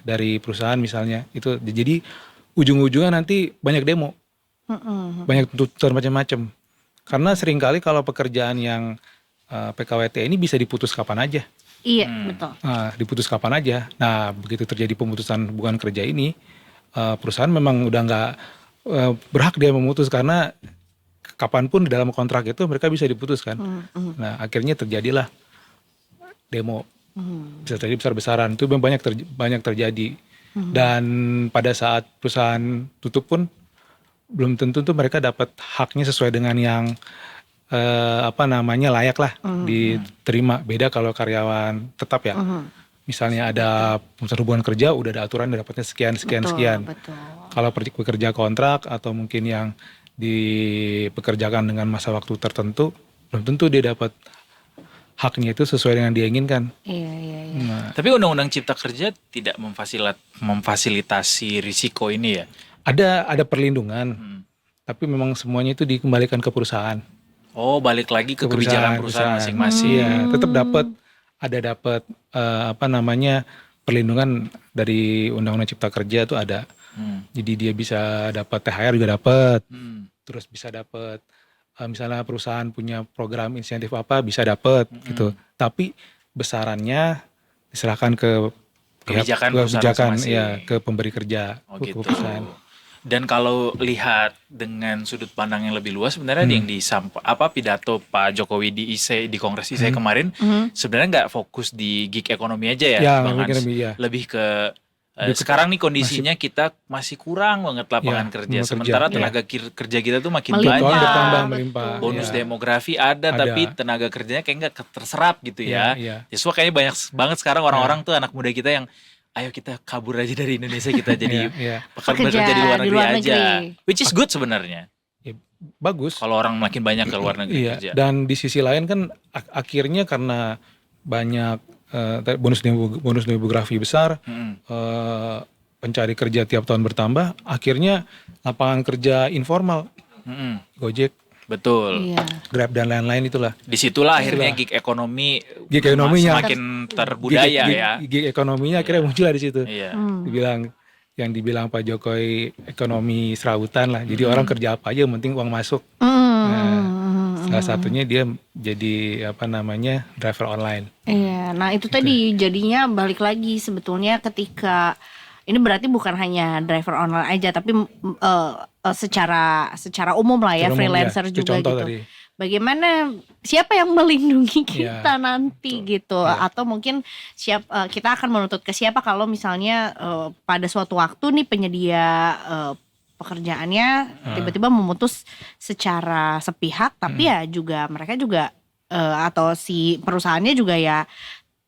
dari perusahaan misalnya, itu jadi ujung-ujungnya nanti banyak demo, banyak tuntutan macam-macam. Karena seringkali kalau pekerjaan yang PKWT ini bisa diputus kapan aja. Iya, betul. Diputus kapan aja. Nah, begitu terjadi pemutusan hubungan kerja ini, perusahaan memang udah nggak berhak dia memutus, karena kapanpun di dalam kontrak itu mereka bisa diputuskan. Nah, akhirnya terjadilah demo. Bisa terjadi besar-besaran. Itu banyak terjadi. Dan pada saat perusahaan tutup pun belum tentu tuh mereka dapat haknya sesuai dengan yang layak lah diterima. Beda kalau karyawan tetap ya. Misalnya ada pemutusan hubungan kerja, udah ada aturan dapatnya sekian. Betul. Kalau pekerja kontrak atau mungkin yang dipekerjakan dengan masa waktu tertentu, belum tentu dia dapat haknya itu sesuai dengan dia inginkan. Iya. Nah, Tapi Undang-Undang Cipta Kerja tidak memfasilitasi risiko ini ya. ada perlindungan, tapi memang semuanya itu dikembalikan ke perusahaan. Oh, balik lagi ke kebijakan perusahaan masing-masing. Iya, tetap dapat perlindungan dari Undang-Undang Cipta Kerja itu ada. Jadi dia bisa dapat THR juga dapat. Terus bisa dapat misalnya perusahaan punya program insentif apa bisa dapat gitu. Tapi besarannya diserahkan ke kebijakan perusahaan masing-masing. ya ke pemberi kerja, Oh ke gitu. perusahaan. Dan kalau lihat dengan sudut pandang yang lebih luas, sebenarnya yang pidato Pak Jokowi di ISE, di Kongres ISE kemarin, sebenarnya nggak fokus di gig ekonomi aja ya, Ya, Bang mungkin Hans. lebih ya. Lebih ke Lebih ke- sekarang nih kondisinya kita masih kurang banget lapangan Ya, kerja. lapangan Sementara kerja. tenaga kerja kita tuh makin Melimpah. Betul, banyak. bertambah Betul. melimpah. Bonus ya. demografi ada, Ada. tapi tenaga kerjanya kayak nggak terserap gitu ya. Iya. Justru kayaknya banyak banget sekarang orang-orang tuh anak muda kita yang ayo kita kabur aja dari Indonesia, kita jadi Iya. bekerja di luar negeri aja. Which is good sebenarnya. Bagus. Kalau orang makin banyak ke luar negeri Iya. kerja. Dan di sisi lain kan akhirnya karena banyak bonus demografi besar, Mm-mm. pencari kerja tiap tahun bertambah, akhirnya lapangan kerja informal, Mm-mm. Gojek, Betul. Iya. Grab dan lain-lain itulah. Disitulah akhirnya gig ekonomi semakin terbudaya ya. Gig ekonominya akhirnya muncul di situ. Iya. Dibilang Pak Jokowi ekonomi serautan lah. Jadi orang kerja apa aja, yang penting uang masuk. Salah satunya dia jadi driver online. Iya, nah itu tadi jadinya balik lagi sebetulnya ketika ini berarti bukan hanya driver online aja, tapi secara umum lah ya, Secara umum, freelancer ya. Itu juga contoh gitu. tadi. Bagaimana siapa yang melindungi kita Iya, nanti gitu, atau mungkin kita akan menuntut ke siapa kalau misalnya pada suatu waktu nih penyedia pekerjaannya tiba-tiba memutus secara sepihak, tapi ya juga mereka juga atau si perusahaannya juga ya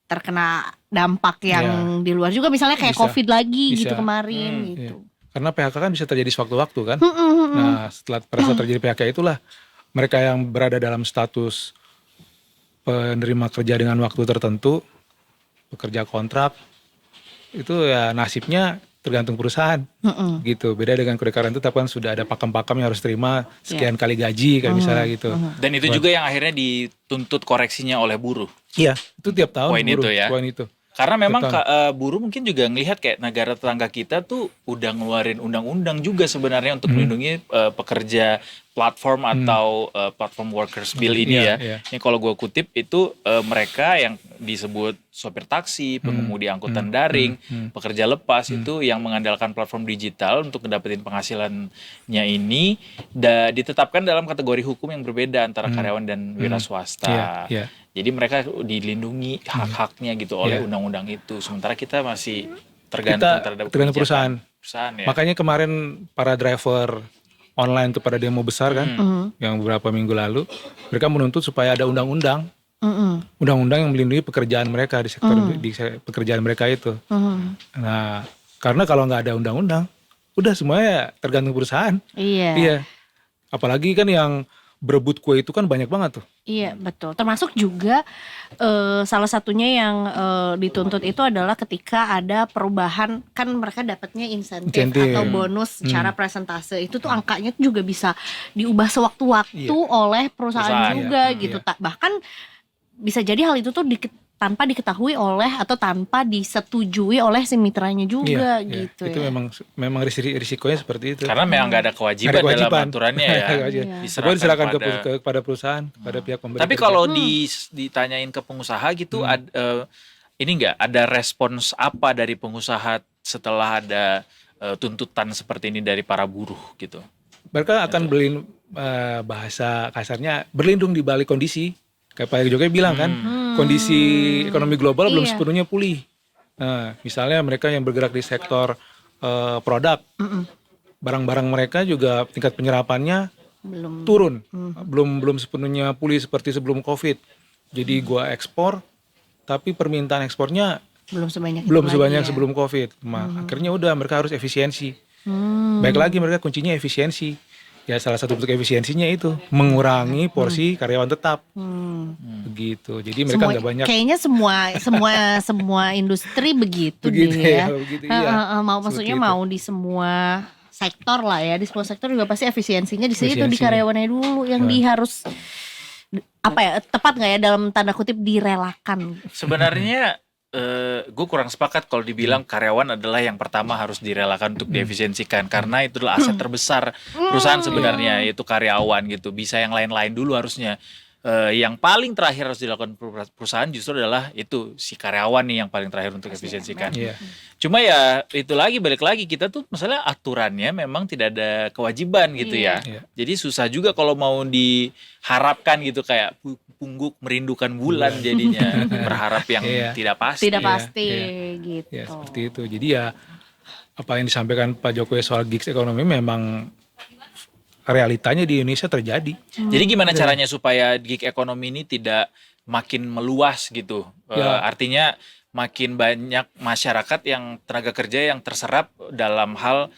terkena dampak yang di luar juga, misalnya kayak Bisa. COVID lagi gitu Bisa. kemarin Iya. gitu. Karena PHK kan bisa terjadi sewaktu-waktu kan. Nah, pada saat terjadi PHK itulah mereka yang berada dalam status penerima kerja dengan waktu tertentu, pekerja kontrak, itu ya nasibnya tergantung perusahaan gitu. Beda dengan kudekaran tetap kan sudah ada pakem-pakem yang harus terima sekian kali gaji kayak misalnya gitu. Dan itu juga yang akhirnya dituntut koreksinya oleh buruh. Iya, itu tiap tahun Poin itu ya. poin itu. Karena memang Betul. buruh mungkin juga ngelihat kayak negara tetangga kita tuh udah ngeluarin undang-undang juga sebenarnya untuk melindungi pekerja platform atau platform workers bill ini Iya, ya. iya. Ini kalau gue kutip itu mereka yang disebut sopir taksi, pengemudi angkutan daring, pekerja lepas itu yang mengandalkan platform digital untuk mendapatkan penghasilannya ini ditetapkan dalam kategori hukum yang berbeda antara karyawan dan wira swasta. Iya, iya. Jadi mereka dilindungi hak-haknya gitu oleh undang-undang itu. Sementara kita masih tergantung terhadap tergantung kebijakan perusahaan. ya. Makanya kemarin para driver online tuh pada demo besar kan, yang beberapa minggu lalu, mereka menuntut supaya ada undang-undang yang melindungi pekerjaan mereka di sektor di pekerjaan mereka itu. Nah, karena kalau nggak ada undang-undang, udah semuanya tergantung perusahaan. Iya. Apalagi kan yang berebut kue itu kan banyak banget tuh. Iya betul, termasuk juga salah satunya yang dituntut itu adalah ketika ada perubahan, kan mereka dapatnya insentif atau bonus secara presentase, itu tuh angkanya tuh juga bisa diubah sewaktu-waktu oleh perusahaan juga gitu. Bahkan bisa jadi hal itu tuh tanpa diketahui oleh atau tanpa disetujui oleh si mitranya juga gitu Itu ya. memang risikonya seperti itu. Karena memang nggak ada kewajiban, dalam aturannya ya. Semua diserahkan kepada perusahaan, kepada pihak pemberi. Tapi kalau ditanyain ke pengusaha gitu, ini nggak ada respons apa dari pengusaha setelah ada tuntutan seperti ini dari para buruh gitu? Mereka akan bahasa kasarnya berlindung di balik kondisi. Kayak Pak Jokowi bilang kan, kondisi ekonomi global belum sepenuhnya pulih. Nah, misalnya mereka yang bergerak di sektor produk, barang-barang mereka juga tingkat penyerapannya turun, belum sepenuhnya pulih seperti sebelum COVID. Jadi gua ekspor, tapi permintaan ekspornya belum sebanyak sebelum COVID. Akhirnya udah mereka harus efisiensi. Baik lagi mereka kuncinya efisiensi. Ya salah satu bentuk efisiensinya itu mengurangi porsi karyawan tetap, begitu. Jadi mereka nggak banyak. Kayaknya semua industri begitu ya. Maksudnya mau di semua sektor lah ya, di semua sektor juga pasti efisiensinya di situ, di karyawannya dulu yang harus tepat nggak ya dalam tanda kutip direlakan. Sebenarnya gue kurang sepakat kalau dibilang karyawan adalah yang pertama harus direlakan untuk diefisiensikan, karena itu adalah aset terbesar perusahaan sebenarnya, yaitu karyawan gitu. Bisa yang lain-lain dulu harusnya. yang paling terakhir harus dilakukan perusahaan justru adalah itu si karyawan nih yang paling terakhir untuk efisiensikan. Iya. Cuma ya itu lagi balik lagi kita tuh masalah aturannya memang tidak ada kewajiban gitu ya. Iya. Jadi susah juga kalau mau diharapkan gitu kayak pungguk merindukan bulan jadinya berharap yang Iya. tidak pasti. Tidak pasti iya. gitu. Ya seperti itu. Jadi ya apa yang disampaikan Pak Jokowi soal gigs ekonomi memang realitanya di Indonesia terjadi. Jadi gimana caranya supaya gig ekonomi ini tidak makin meluas gitu? Ya. Artinya makin banyak masyarakat yang tenaga kerja yang terserap dalam hal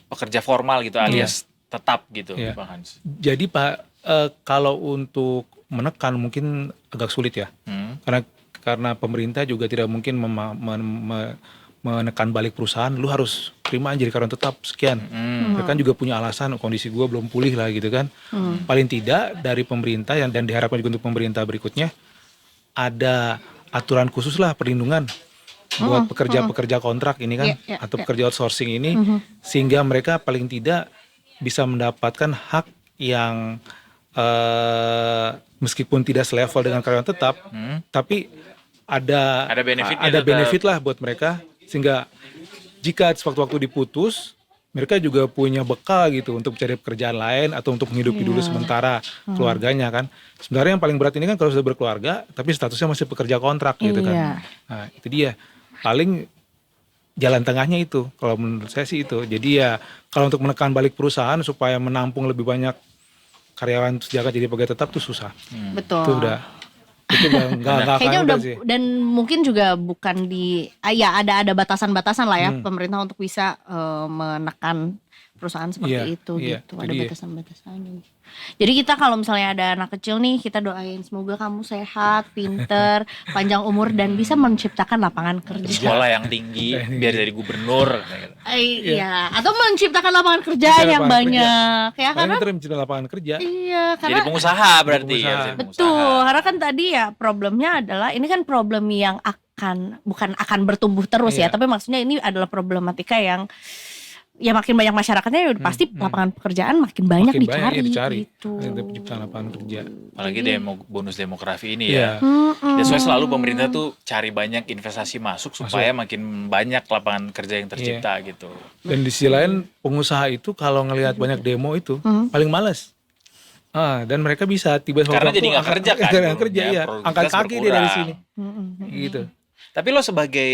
pekerja formal gitu alias tetap gitu, Iya. Bang Hans. Jadi Pak, kalau untuk menekan mungkin agak sulit ya, karena pemerintah juga tidak mungkin menekan balik perusahaan, lu harus terima jadi karyawan tetap sekian. Mereka kan juga punya alasan kondisi gue belum pulih lah gitu kan. Paling tidak dari pemerintah dan diharapkan juga untuk pemerintah berikutnya ada aturan khusus lah perlindungan buat pekerja-pekerja kontrak ini kan atau pekerja outsourcing ini sehingga mereka paling tidak bisa mendapatkan hak yang meskipun tidak selevel dengan karyawan tetap, tapi ada benefitnya benefit lah buat mereka sehingga jika sewaktu-waktu diputus mereka juga punya bekal gitu untuk mencari pekerjaan lain atau untuk menghidupi dulu sementara keluarganya kan. Sebenarnya yang paling berat ini kan kalau sudah berkeluarga tapi statusnya masih pekerja kontrak gitu kan. Nah itu dia paling jalan tengahnya itu kalau menurut saya sih itu. Jadi ya kalau untuk menekan balik perusahaan supaya menampung lebih banyak karyawan sejak jadi pegawai tetap tuh susah. Betul. Itu udah nggak Kayaknya akan udah sih. dan mungkin juga bukan di ya ada batasan-batasan lah ya pemerintah untuk bisa menekan perusahaan seperti itu iya, gitu. itu Ada dia. batasan-batasannya. Jadi kita kalau misalnya ada anak kecil nih kita doain semoga kamu sehat, pinter, panjang umur dan bisa menciptakan lapangan kerja. Sekolah yang tinggi biar jadi gubernur. Iya, atau menciptakan lapangan kerja Menciptakan yang lapangan banyak ya Karena karena kita menciptakan lapangan kerja. iya Jadi karena pengusaha berarti Pengusaha. ya. Jadi betul, pengusaha. karena kan tadi ya problemnya adalah ini kan problem yang bukan akan bertumbuh terus ya, Iya. tapi maksudnya ini adalah problematika yang ya makin banyak masyarakatnya ya pasti lapangan pekerjaan makin banyak Makin dicari, banyak dicari. gitu. Ada penciptaan lapangan kerja. Apalagi bonus demografi ini Iya. ya. That's why selalu pemerintah tuh cari banyak investasi masuk supaya makin banyak lapangan kerja yang tercipta gitu. Dan di sisi lain pengusaha itu kalau ngelihat banyak demo itu paling males. Dan mereka bisa tiba-tiba Karena jadi nggak kerja kan. Nggak kerja ya, ya. produktivitas Angkat kaki dia dari berkurang. sini. Gitu. Tapi lo sebagai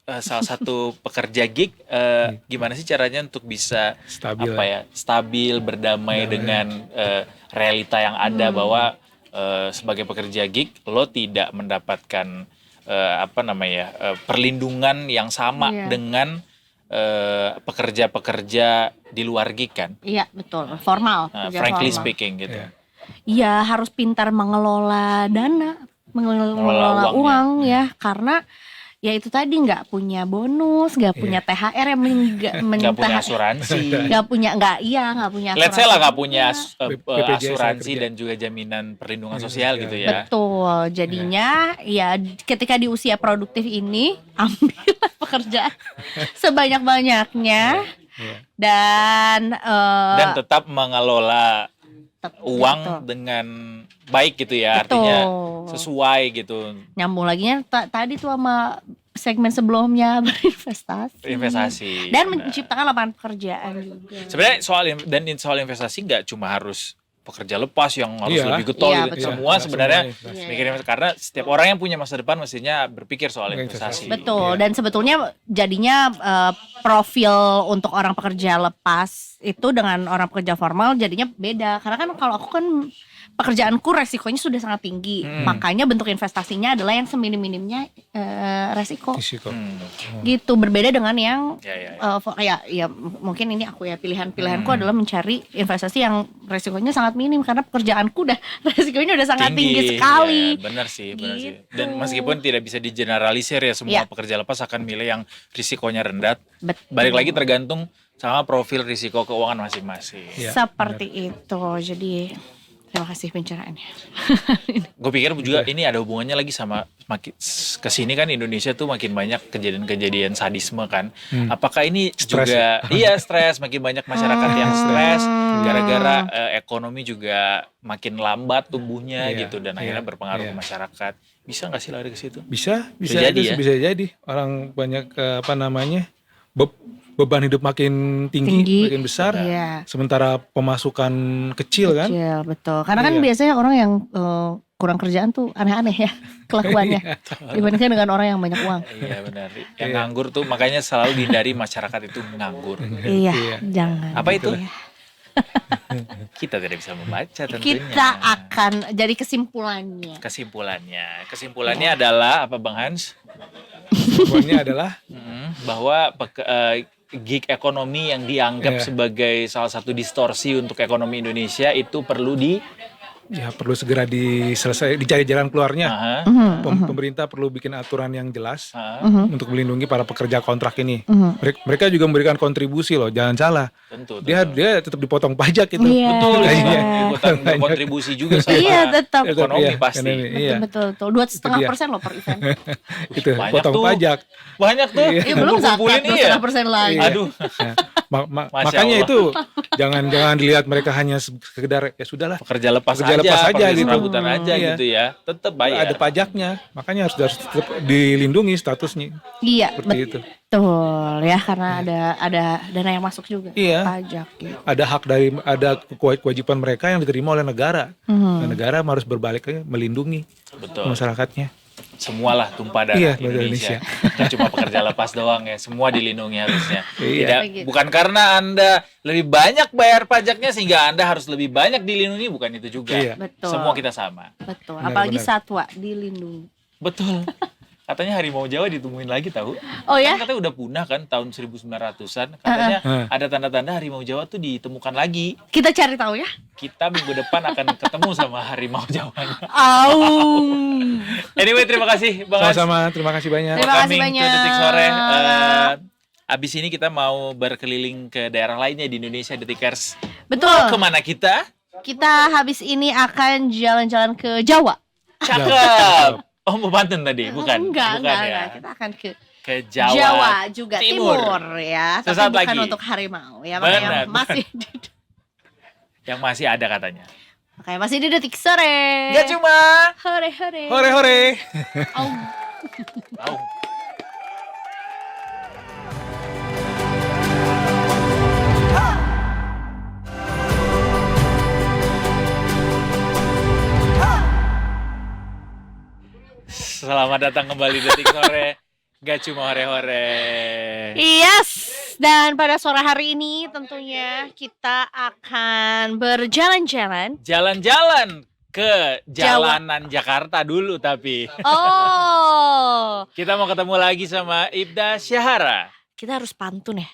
salah satu pekerja gig, gimana sih caranya untuk bisa Stabil stabil, berdamai dengan realita yang ada bahwa sebagai pekerja gig lo tidak mendapatkan perlindungan yang sama dengan pekerja-pekerja di luar gig kan? Iya betul, formal. kerja Frankly formal. speaking gitu. Iya. Iya harus pintar mengelola dana, mengelola uang ya, karena ya itu tadi nggak punya bonus, nggak punya THR yang Nggak punya asuransi. nggak punya Let's say lah nggak punya BPJS asuransi kerja. dan juga jaminan perlindungan sosial gitu ya. betul. Jadinya ya ketika di usia produktif ini ambillah pekerjaan sebanyak-banyaknya dan Dan tetap mengelola uang betul. dengan baik gitu ya, Betul. artinya sesuai gitu Nyambung lagi tadi tuh sama segmen sebelumnya investasi. dan Benar. menciptakan lapangan pekerjaan juga. Sebenarnya soal investasi nggak cuma harus pekerja lepas yang harus Iya. lebih getol Iya, gitu. betul. Semua Iya, sebenarnya semua investasi. mikirin karena setiap orang yang punya masa depan mestinya berpikir soal Investasi. investasi. Betul, Iya. dan sebetulnya jadinya profil untuk orang pekerja lepas itu dengan orang pekerja formal jadinya beda. Karena kan kalau aku kan pekerjaanku resikonya sudah sangat tinggi, makanya bentuk investasinya adalah yang seminim-minimnya resiko. Risiko. Gitu, berbeda dengan yang Ya. ya mungkin ini aku ya pilihanku adalah mencari investasi yang resikonya sangat minim karena pekerjaanku udah resikonya udah sangat tinggi sekali. Ya, benar sih. Gitu. Dan meskipun tidak bisa digeneralisir ya semua Iya. pekerja lepas akan milih yang risikonya rendah. Betul. Balik lagi tergantung sama profil risiko keuangan masing-masing. Iya, Seperti itu. Jadi Terima kasih pencerahannya. Gue pikir juga ini ada hubungannya lagi sama makin kesini kan Indonesia tuh makin banyak kejadian-kejadian sadisme kan. Apakah ini Stres juga iya stres, makin banyak masyarakat yang stres gara-gara ekonomi juga makin lambat tumbuhnya Iya, gitu dan akhirnya iya, berpengaruh iya. ke masyarakat. Bisa nggak sih lari ke situ? Bisa jadi itu ya? bisa jadi orang banyak beban hidup makin tinggi, makin besar, Iya. sementara pemasukan kecil kan. Kecil, betul. Karena kan Iya. biasanya orang yang kurang kerjaan tuh aneh-aneh ya kelakuannya dibandingkan dengan orang yang banyak uang. Iya benar. Yang nganggur tuh makanya selalu dihindari masyarakat itu nganggur. Iya, jangan. Apa itu? Ya. Kita tidak bisa membaca tentunya. Kita akan jadi kesimpulannya. Kesimpulannya adalah apa Bang Hans? Pokoknya adalah Bahwa gig ekonomi yang dianggap sebagai salah satu distorsi untuk ekonomi Indonesia itu perlu perlu segera dicari jalan keluarnya. Pemerintah perlu bikin aturan yang jelas untuk melindungi para pekerja kontrak ini. Mereka juga memberikan kontribusi loh, jangan salah. tentu. Dia tetap dipotong pajak itu. Iya. Betul, Iya. ikutan berkontribusi juga sama Iya, tetap. ekonomi Iya, pasti. iya. Betul. 2,5% loh per event. Itu Banyak potong tuh. pajak. Banyak tuh. Iya, belum zakat Kumpulin, iya. 2,5% lagi. Aduh, Masya Makanya Allah. itu jangan dilihat mereka hanya sekedar ya sudahlah, pekerja lepas Pekerja aja, lepas aja pekerja gitu. serabutan aja Iya. gitu ya. Tetap bayar. ada pajaknya. Makanya harus tetap dilindungi statusnya. Iya, Seperti itu. betul ya, karena ada dana yang masuk juga. Iya. Pajak gitu. Ada kewajiban mereka yang diterima oleh negara. Dan negara harus berbalik lagi melindungi Betul. masyarakatnya. Semualah tumpah darah Iya, Indonesia. Bukan cuma pekerja lepas doang ya, semua dilindungi harusnya. Iya. Bukan karena Anda lebih banyak bayar pajaknya sehingga Anda harus lebih banyak dilindungi, bukan itu juga. Iya. Betul. Semua kita sama. Betul. Benar, Apalagi benar. satwa dilindungi. Betul. Katanya harimau Jawa ditemuin lagi tahu. Oh ya? Kan katanya udah punah kan tahun 1900-an. Katanya ada tanda-tanda harimau Jawa tuh ditemukan lagi. Kita cari tahu ya. Kita minggu depan akan ketemu sama harimau Jawa. Au. Anyway, terima kasih Bang Hans. Sama-sama, terima kasih banyak. Terima kasih Coming banyak. to Detik Sore. Abis ini kita mau berkeliling ke daerah lainnya di Indonesia, Detikers. Betul. Kemana kita? Kita habis ini akan jalan-jalan ke Jawa. Cakep. Oh, mau pantun tadi? Bukan. Enggak, Bukan ya. Kita akan ke Ke Jawa. Jawa juga Timur. timur ya, tapi Sesaat bukan lagi. untuk harimau ya, Benar, makanya masih Yang masih ada katanya. makanya masih di Detik Sore. Gak cuma. Hore hore. Hore. Au. Tahu. Selamat datang kembali di Detik Sore. Gak cuma hore-hore. Yes, dan pada sore hari ini tentunya kita akan berjalan-jalan. Jalan-jalan ke jalanan Jakarta dulu tapi. Oh, Kita mau ketemu lagi sama Ibda Syahara. kita harus pantun ya.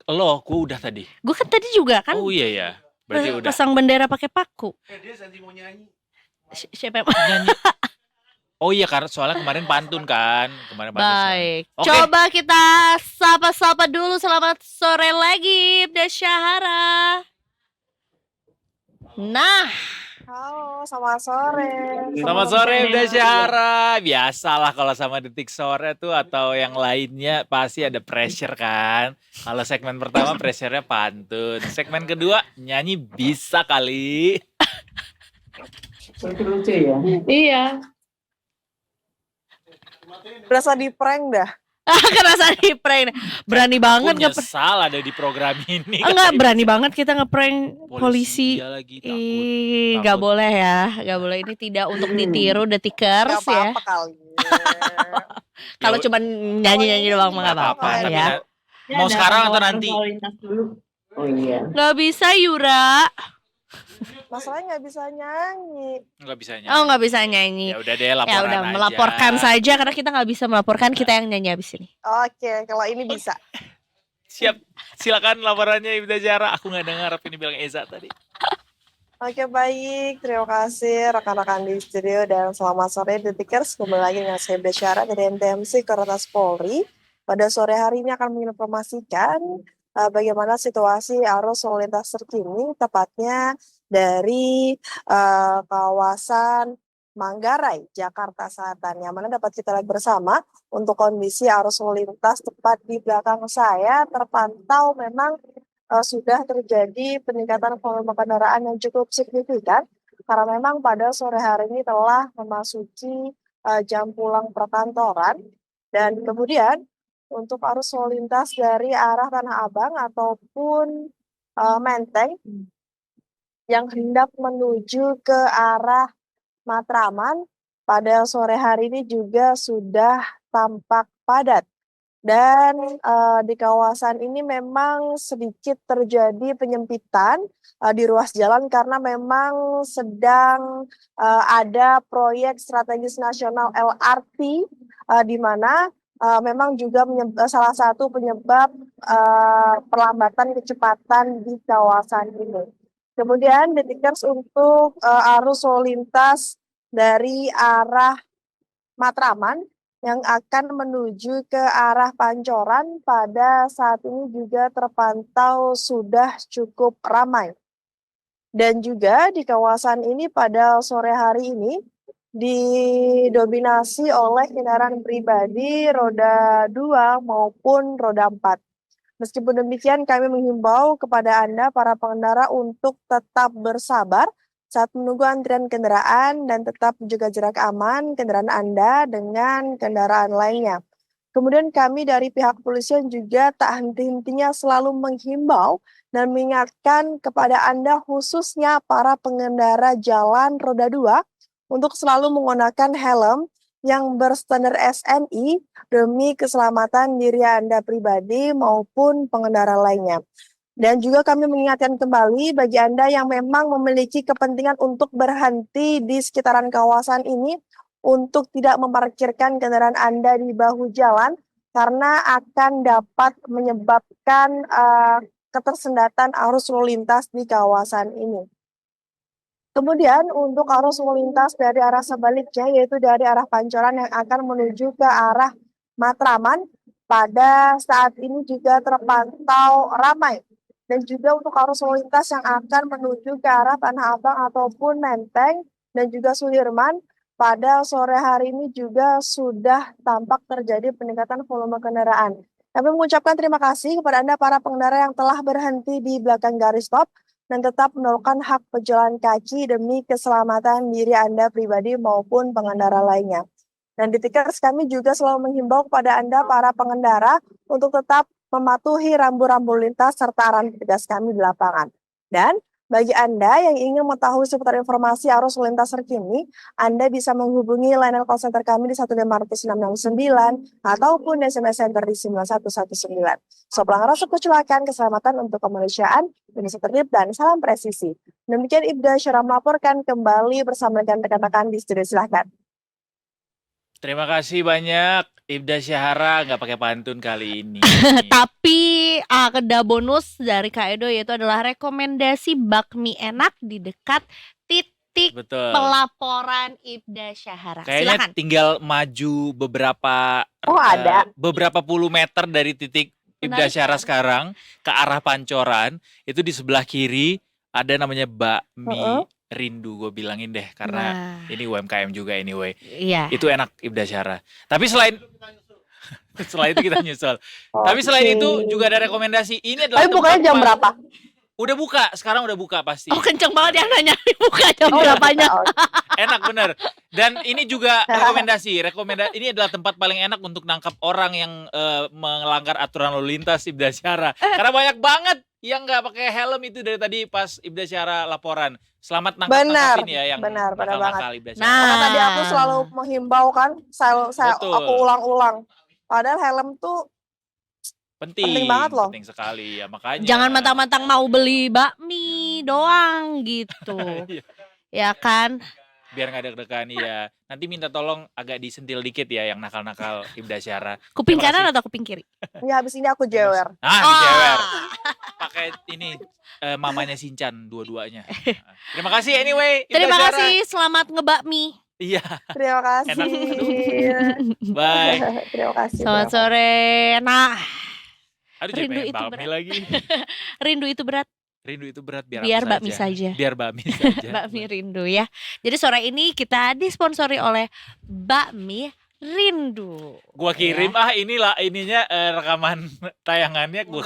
Loh, gua udah tadi. Gue kan tadi juga kan Oh iya ya. Berarti udah. pasang bendera pakai paku. Siapa yang Nyanyi. Oh iya, karena soalnya kemarin pantun kan. Kemarin pantun. baik? Oke. Coba kita sapa-sapa dulu. Selamat sore lagi, Ibda Syahara. Nah, Halo, selamat sore. Selamat sore Ibda Syahara. Biasalah kalau sama Detik Sore tuh atau yang lainnya pasti ada pressure kan. Kalau segmen pertama pressure-nya pantun. Segmen kedua nyanyi bisa kali. iya. Berasa di prank dah. Kerasa di prank. Berani banget Aku nyesal ada di program ini. Enggak, berani banget kita ngeprank polisi. Iya lagi takut. Ih, Takut. gak boleh ya, gak boleh. Ini tidak untuk ditiru Gak Detikers ya. apa-apa kali. Kalau Ya, cuma nyanyi-nyanyi doang mah gak nggak apa-apa tapi ya. mau sekarang atau nanti? Oh iya. Gak bisa Yura. Masalahnya nggak bisa nyanyi. Nggak bisa nyanyi. Oh, gak bisa nyanyi. Ya udah deh, laporan Ya udah, aja. melaporkan saja karena kita gak bisa melaporkan, kita yang nyanyi abis ini. Oke, kalau ini bisa. Siap, silakan laporannya Ibda Syahara. Aku nggak dengar apa ini bilang Eza tadi. Oke, baik. Terima kasih rekan-rekan di studio dan selamat sore Detikers. Kembali lagi dengan saya Ibda Syahara dari NTMC Korlantas Polri. Pada sore hari ini akan menginformasikan bagaimana situasi arus lalu lintas terkini, tepatnya dari kawasan Manggarai, Jakarta Selatan. Yang mana dapat kita lihat bersama untuk kondisi arus lalu lintas tepat di belakang saya terpantau memang sudah terjadi peningkatan volume kendaraan yang cukup signifikan karena memang pada sore hari ini telah memasuki jam pulang perkantoran dan kemudian untuk arus lalu lintas dari arah Tanah Abang ataupun Menteng yang hendak menuju ke arah Matraman pada sore hari ini juga sudah tampak padat. Dan di kawasan ini memang sedikit terjadi penyempitan di ruas jalan karena memang sedang ada proyek strategis nasional LRT di mana memang juga salah satu penyebab perlambatan kecepatan di kawasan ini. Kemudian detikers untuk arus lalu lintas dari arah Matraman yang akan menuju ke arah Pancoran pada saat ini juga terpantau sudah cukup ramai. Dan juga di kawasan ini pada sore hari ini didominasi oleh kendaraan pribadi roda 2 maupun roda 4. Meskipun demikian, kami menghimbau kepada Anda, para pengendara, untuk tetap bersabar saat menunggu antrian kendaraan dan tetap menjaga jarak aman kendaraan Anda dengan kendaraan lainnya. Kemudian kami dari pihak kepolisian juga tak henti-hentinya selalu menghimbau dan mengingatkan kepada Anda, khususnya para pengendara jalan roda 2, untuk selalu menggunakan helm yang berstandar SNI demi keselamatan diri Anda pribadi maupun pengendara lainnya. Dan juga kami mengingatkan kembali bagi Anda yang memang memiliki kepentingan untuk berhenti di sekitaran kawasan ini untuk tidak memarkirkan kendaraan Anda di bahu jalan karena akan dapat menyebabkan ketersendatan arus lalu lintas di kawasan ini. Kemudian untuk arus lalu lintas dari arah sebaliknya yaitu dari arah Pancoran yang akan menuju ke arah Matraman pada saat ini juga terpantau ramai. Dan juga untuk arus lalu lintas yang akan menuju ke arah Tanah Abang ataupun Menteng dan juga Sudirman pada sore hari ini juga sudah tampak terjadi peningkatan volume kendaraan. Kami mengucapkan terima kasih kepada Anda para pengendara yang telah berhenti di belakang garis stop dan tetap menerapkan hak pejalan kaki demi keselamatan diri Anda pribadi maupun pengendara lainnya. Dan di Tikers kami juga selalu menghimbau kepada Anda para pengendara untuk tetap mematuhi rambu-rambu lintas serta arahan petugas kami di lapangan. Dan bagi Anda yang ingin mengetahui seputar informasi arus lalu lintas terkini, Anda bisa menghubungi layanan call center kami di 15669 ataupun SMS center di 9119. So, pelanggaran kecelakaan keselamatan untuk kemanusiaan, Indonesia tertib dan salam presisi. Demikian Ibda Syara melaporkan kembali bersama dengan rekan-rekan di studio, silahkan. Terima kasih banyak Ibda Syahara, nggak pakai pantun kali ini. Tapi ada bonus dari Kak Edo yaitu adalah rekomendasi bakmi enak di dekat titik Betul. pelaporan Ibda Syahara. Kayaknya Silakan. tinggal maju beberapa puluh meter dari titik Ibda Menarik Syahara sekali. sekarang ke arah Pancoran. Itu di sebelah kiri ada namanya bakmi Rindu, gue bilangin deh karena Nah, ini UMKM juga anyway. iya. Itu enak Ibda Syahara. Tapi selain itu kita nyusul. Tapi selain itu juga ada rekomendasi. Ini adalah Tapi bukanya jam berapa? Udah buka, sekarang udah buka pasti. Oh, kenceng banget ya nanya buka jam berapanya. Enak bener. Dan ini juga rekomendasi. Ini adalah tempat paling enak untuk nangkap orang yang melanggar aturan lalu lintas Ibda Syahara. Karena banyak banget yang nggak pakai helm itu dari tadi pas Ibda Syahara laporan. Selamat nangkapin ya yang benar nakal-nakal Ibda Syahara. Nah. Karena tadi aku selalu menghimbau kan, Betul. aku ulang-ulang. Padahal helm tuh penting banget loh. Penting sekali ya, makanya. Jangan mentang-mentang mau beli bakmi doang gitu. Iya. Ya kan? Biar nggak deg-degan ya. Nanti minta tolong agak disentil dikit ya yang nakal-nakal Ibda Syahara. Kuping Terima kanan kasih. atau kuping kiri? Ini habis ini aku jewer. Dijewer. Pakai ini mamanya Sinchan dua-duanya. Terima kasih anyway. Ibda Terima Syahara. kasih, selamat ngebakmi. Iya. Terima kasih. Bye. Terima kasih. Selamat sore. Nah, Aduh, jadi Rindu pengen itu bakmi berat. lagi. rindu itu berat. Rindu itu berat biar Biar aku bakmi saja. saja. Biar bakmi saja. Bakmi rindu ya. Jadi sore ini kita disponsori oleh bakmi rindu. Gua kirim inilah ininya rekaman tayangannya gua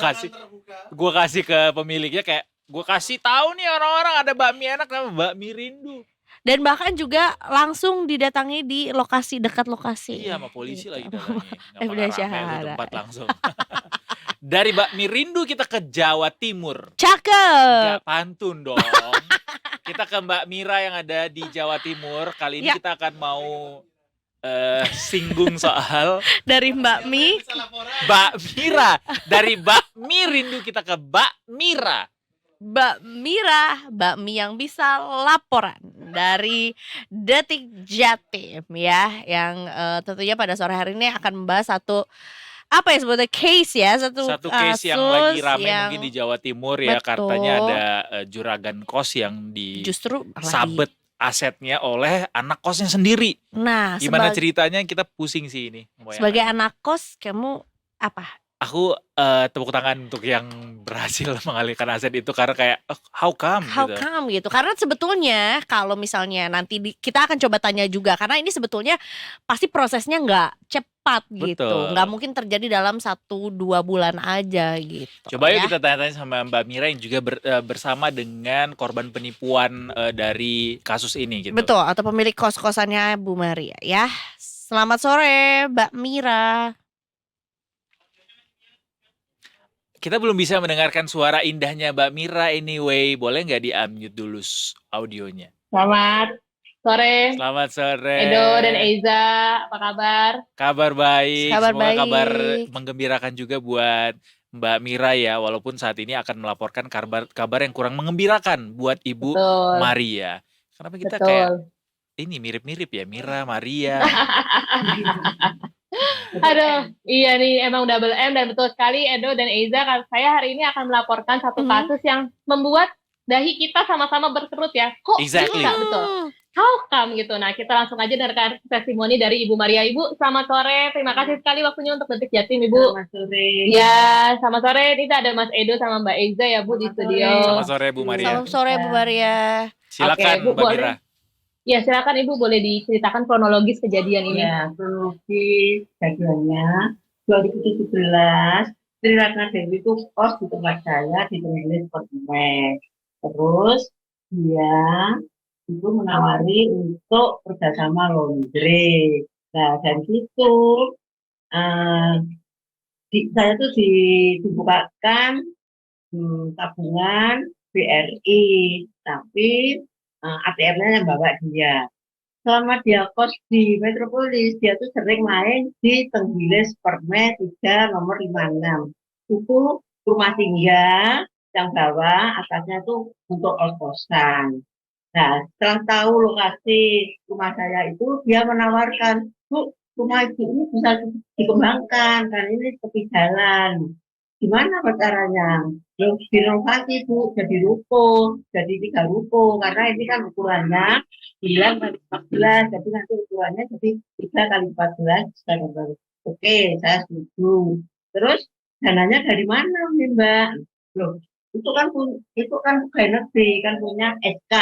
kasih ke pemiliknya kayak gua kasih tahu nih orang-orang ada bakmi enak namanya bakmi rindu. Dan bahkan juga langsung didatangi di lokasi dekat lokasi. Iya sama polisi Gitu. lagi datangin. Nggak Beda rame tuh syahara. tempat langsung. Dari bakmi rindu kita ke Jawa Timur. Cakep. Nggak pantun dong. Kita ke Mbak Mira yang ada di Jawa Timur. Kali ini Ya. kita akan mau singgung soal Dari Mbak Mi. Mbak Mira. Dari bakmi rindu kita ke Mbak Mira. Mbak Mira, bakmi yang bisa laporan dari Detik Jatim ya, yang tentunya pada sore hari ini akan membahas satu apa ya sebutnya case ya, Satu case yang lagi rame yang mungkin di Jawa Timur ya, betul. katanya ada juragan kos yang justru disabet asetnya oleh anak kosnya sendiri. Nah, Gimana ceritanya kita pusing sih ini. sebagai anak kos kamu apa? Aku tepuk tangan untuk yang berhasil mengalihkan aset itu karena kayak how come gitu. Karena sebetulnya kalau misalnya nanti kita akan coba tanya juga, karena ini sebetulnya pasti prosesnya nggak cepat gitu, Betul. nggak mungkin terjadi dalam 1-2 bulan aja gitu. Coba yuk ya. kita tanya-tanya sama Mbak Mira yang juga bersama dengan korban penipuan dari kasus ini gitu. Betul, atau pemilik kos-kosannya Bu Maria ya. Selamat sore Mbak Mira. Kita belum bisa mendengarkan suara indahnya Mbak Mira anyway. Boleh nggak di-unmute dulu audionya? Selamat sore, Selamat sore. Edo dan Eiza, apa kabar? Kabar baik. Kabar Semoga baik. kabar menggembirakan juga buat Mbak Mira ya. Walaupun saat ini akan melaporkan kabar yang kurang mengembirakan buat Ibu Betul, Maria. Kenapa kita kayak betul. ini mirip-mirip ya, Mira, Maria. Aduh, iya nih emang double M dan betul sekali Edo dan Eiza. Saya hari ini akan melaporkan satu kasus yang membuat dahi kita sama-sama berkerut ya. Kok Exactly. bisa? Betul. How come gitu? Nah, kita langsung aja dengarkan testimoni dari Ibu Maria. Ibu, selamat sore. Terima kasih sekali waktunya untuk Detik Jatim, Ibu. Selamat sore. Ya, selamat sore. Ini ada Mas Edo sama Mbak Eiza ya, Bu, di studio. Selamat sore Bu Maria. Selamat sore Bu Maria. Silakan Oke, Bu, Mbak boleh. Mira. Ya, silakan Ibu boleh diceritakan kronologis kejadian ini. Ya, kronologis kejadiannya 2017, Sri Ratna Dewi itu kos di tempat saya di Tenggelis Pertumeh. Terus dia itu menawari untuk kerjasama laundry. Nah, dari situ saya tuh dibukakan tabungan BRI, tapi ATM-nya yang bawa dia. Selama dia kos di Metropolis, dia tuh sering main di Tenggilis Permai 3 nomor 56. Itu rumah tinggal yang bawah, atasnya tuh untuk kos-kosan. Nah, setelah tahu lokasi rumah saya itu, dia menawarkan, Bu, rumah ibu ini bisa dikembangkan, kan ini tepi jalan. Gimana caranya? Direnovasi Bu, jadi ruko, jadi 3 ruko, karena ini kan ukurannya 9 kali 14, jadi nanti ukurannya jadi 3 kali 14. Oke, saya setuju. Terus dananya dari mana nih Mbak? Loh, itu kan pegawai negeri, kan punya SK.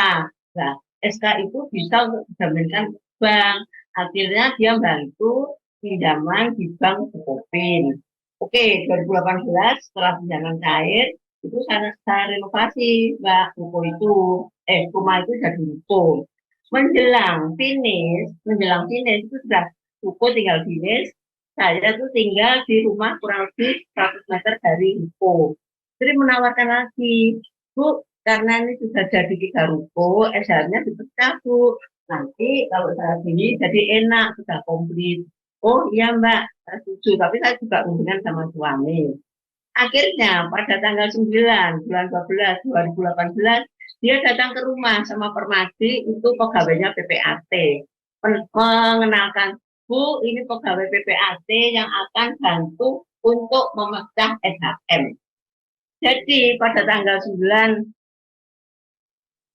Nah, SK itu bisa untuk dijaminkan bank. Akhirnya dia bantu pinjaman di Bank Bukopin. Oke, 2018 setelah pinjaman cair, itu saya renovasi Mbak rumah itu jadi ruko. Menjelang finish itu sudah ruko tinggal finish, saya tuh tinggal di rumah kurang lebih 100 meter dari ruko. Jadi menawarkan lagi, Bu, karena ini sudah jadi 3 ruko, SR-nya dipecah Bu. Nanti kalau saya sini jadi enak, sudah komplit. Oh iya Mbak, saya setuju, tapi saya juga hubungan sama suami. Akhirnya pada tanggal 9 bulan 12 2018 dia datang ke rumah sama Permadi, itu pegawainya PPAT, mengenalkan, Bu, ini pegawai PPAT yang akan bantu untuk memecah SHM. Jadi pada tanggal 9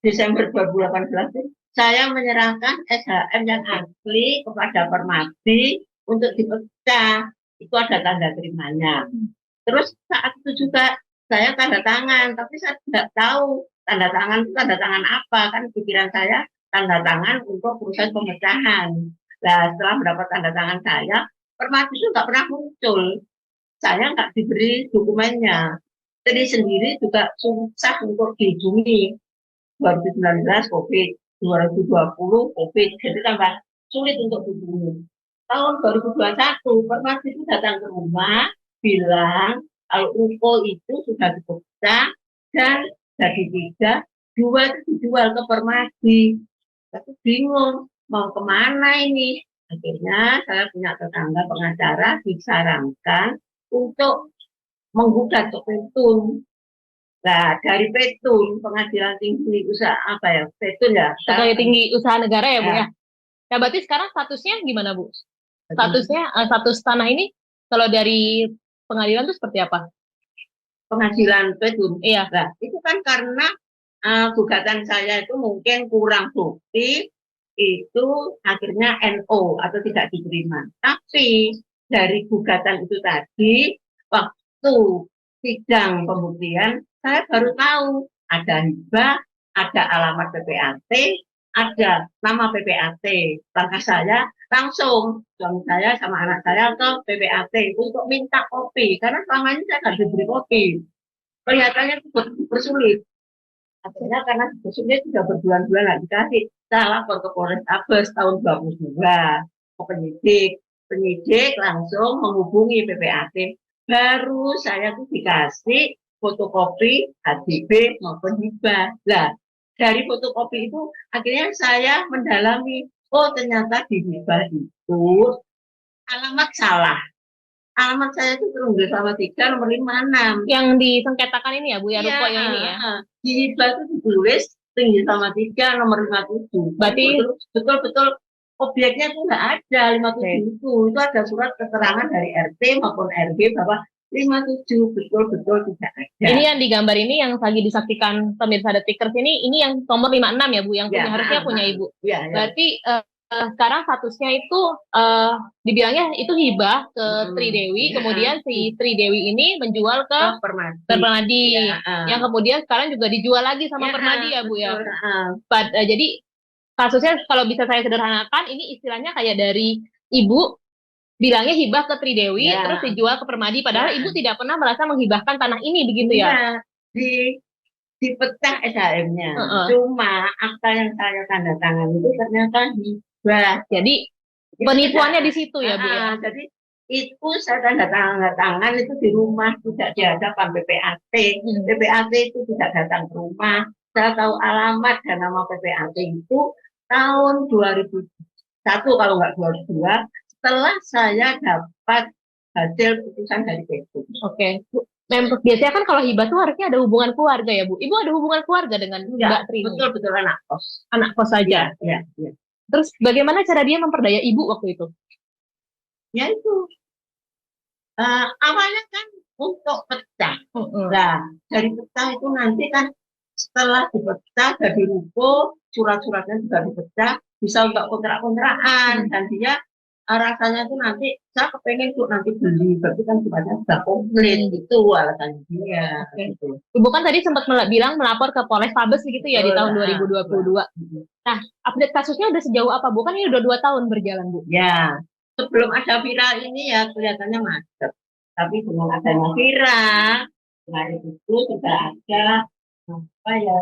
Desember 2018 saya menyerahkan SHM yang asli kepada Permadi untuk dipecah. Itu ada tanda terimanya. Terus saat itu juga saya tanda tangan, tapi saya tidak tahu tanda tangan itu tanda tangan apa, kan pikiran saya tanda tangan untuk proses pemecahan. Nah, setelah mendapat tanda tangan saya, Permadi itu nggak pernah muncul. Saya nggak diberi dokumennya. Jadi sendiri juga susah untuk dihubungi. 2019 COVID, 2020 COVID, jadi tambah sulit untuk dihubungi. Tahun 2021, Permadi itu datang ke rumah, bilang kalau ruko itu sudah dipecah dan jadi 3, 2 itu dijual ke Permadi. Tapi bingung mau kemana ini. Akhirnya saya punya tetangga pengacara disarankan untuk menggugat ke Petun. Nah, dari Petun, Pengadilan Tinggi Usaha apa ya? Petun ya. Pegawai Tinggi Usaha Negara ya Bu Ya. ya. Nah berarti sekarang statusnya gimana Bu? Statusnya status tanah ini kalau dari pengadilan itu seperti apa? Pengadilan Petun. Iya. Nah, itu kan karena gugatan saya itu mungkin kurang bukti, itu akhirnya NO atau tidak diterima. Tapi dari gugatan itu tadi, waktu sidang pembuktian, saya baru tahu ada hibah, ada alamat PPAT, ada nama PPAT. Langkah saya langsung, suami saya sama anak saya ke PPAT untuk minta kopi, karena selama ini saya nggak diberi kopi. Kelihatannya itu bersulit. Akhirnya karena bersulit sudah berbulan-bulan nggak dikasih, saya lapor ke Polrestabes tahun 2022 ke penyidik langsung menghubungi PPAT, baru saya tuh dikasih fotokopi HDP maupun hibah. Nah, dari fotokopi itu akhirnya saya mendalami, oh ternyata di hibah itu alamat salah. Alamat saya itu Terunggal Selama 3 nomor 56. Yang disengketakan ini ya Bu ya, ruko yang ini ya. Di hibah itu ditulis Tinggi Selama 3 nomor 57. Berarti betul-betul objeknya itu nggak ada 57 itu ada surat keterangan dari RT maupun RB bahwa 57 betul-betul tidak ada. ini yang digambar ini yang lagi disaksikan pemirsa Detikers ini yang nomor 56 ya Bu, yang punya harusnya punya Ibu. Ya. Berarti sekarang statusnya itu dibilangnya itu hibah ke Tri Dewi, kemudian si Tri Dewi ini menjual ke Permadi, yang kemudian sekarang juga dijual lagi sama Permadi ya Bu ya. Jadi kasusnya kalau bisa saya sederhanakan, ini istilahnya kayak dari Ibu bilangnya hibah ke Tri Dewi, terus dijual ke Permadi, padahal Ibu tidak pernah merasa menghibahkan tanah ini, begitu ya? Dipecah SHM-nya, cuma akta yang saya tanda tangan itu ternyata hibah. Jadi penipuannya di situ ya Bu ya? Jadi itu saya tanda tangan itu di rumah, tidak di hadapan PPAT. PPAT itu tidak datang ke rumah. Saya tahu alamat dan nama PPAT itu tahun 2001 kalau nggak 2002, setelah saya dapat hasil putusan dari Petun. Oke. Biasanya kan kalau hibah tuh harusnya ada hubungan keluarga ya Bu. Ibu ada hubungan keluarga dengan Mbak Tri? Betul anak kos. Anak kos saja. Ya. Terus bagaimana cara dia memperdaya Ibu waktu itu? Ya itu. Awalnya kan untuk pecah. Nah, dari pecah itu nanti kan setelah dipecah dari ruko, surat-suratnya juga dipecah, bisa untuk kontrak-kontrakan, dan dia rasanya itu nanti saya kepengen tuh nanti beli, berarti kan sifatnya sudah komplit, itu alasannya dia. Gitu. Ibu kan tadi sempat bilang melapor ke Polrestabes gitu ya di tahun 2022. Nah, update kasusnya udah sejauh apa Bu? Kan ini udah 2 tahun berjalan Bu. Ya, sebelum ada viral ini ya kelihatannya macet. Tapi dengan adanya viral, hari itu sudah ada apa ya?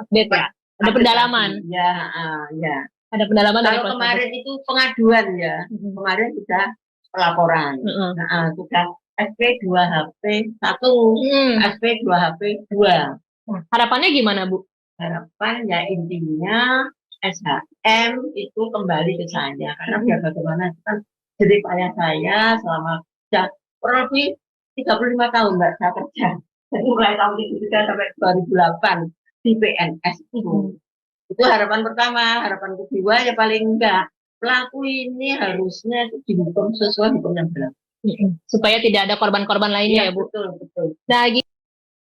Update ya? Ada pendalaman. Ya. Ada pendalaman dari Kalau kemarin itu pengaduan ya, kemarin sudah pelaporan, sudah SP 2 HP 1, SP 2 HP 2. Harapannya gimana Bu? Harapan ya intinya SHM itu kembali ke saya, karena biar bagaimana itu kan jerih payah saya selama kurang lebih 35 tahun Mbak saya kerja, jadi mulai tahun 2003 sampai 2008 di PNS itu. Itu harapan pertama. Harapan kedua ya paling enggak pelaku ini harusnya dihukum sesuai hukum yang berlaku, supaya tidak ada korban-korban lainnya ya Bu. Betul. Nah, gitu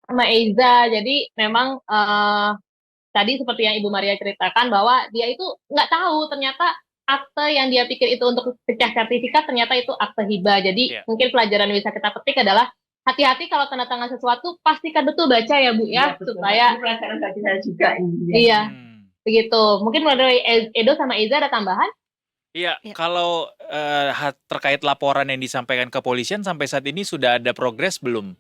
sama Eiza, jadi memang tadi seperti yang Ibu Maria ceritakan bahwa dia itu nggak tahu ternyata akte yang dia pikir itu untuk pecah sertifikat ternyata itu akte hibah. Jadi mungkin pelajaran yang bisa kita petik adalah hati-hati kalau tanda tangan sesuatu pastikan betul baca ya Bu ya, betul. supaya Ini pelajaran bagi saya juga ini. iya begitu. Mungkin dari Edo sama Iza ada tambahan? Iya, Ya. kalau terkait laporan yang disampaikan ke kepolisian sampai saat ini sudah ada progres belum?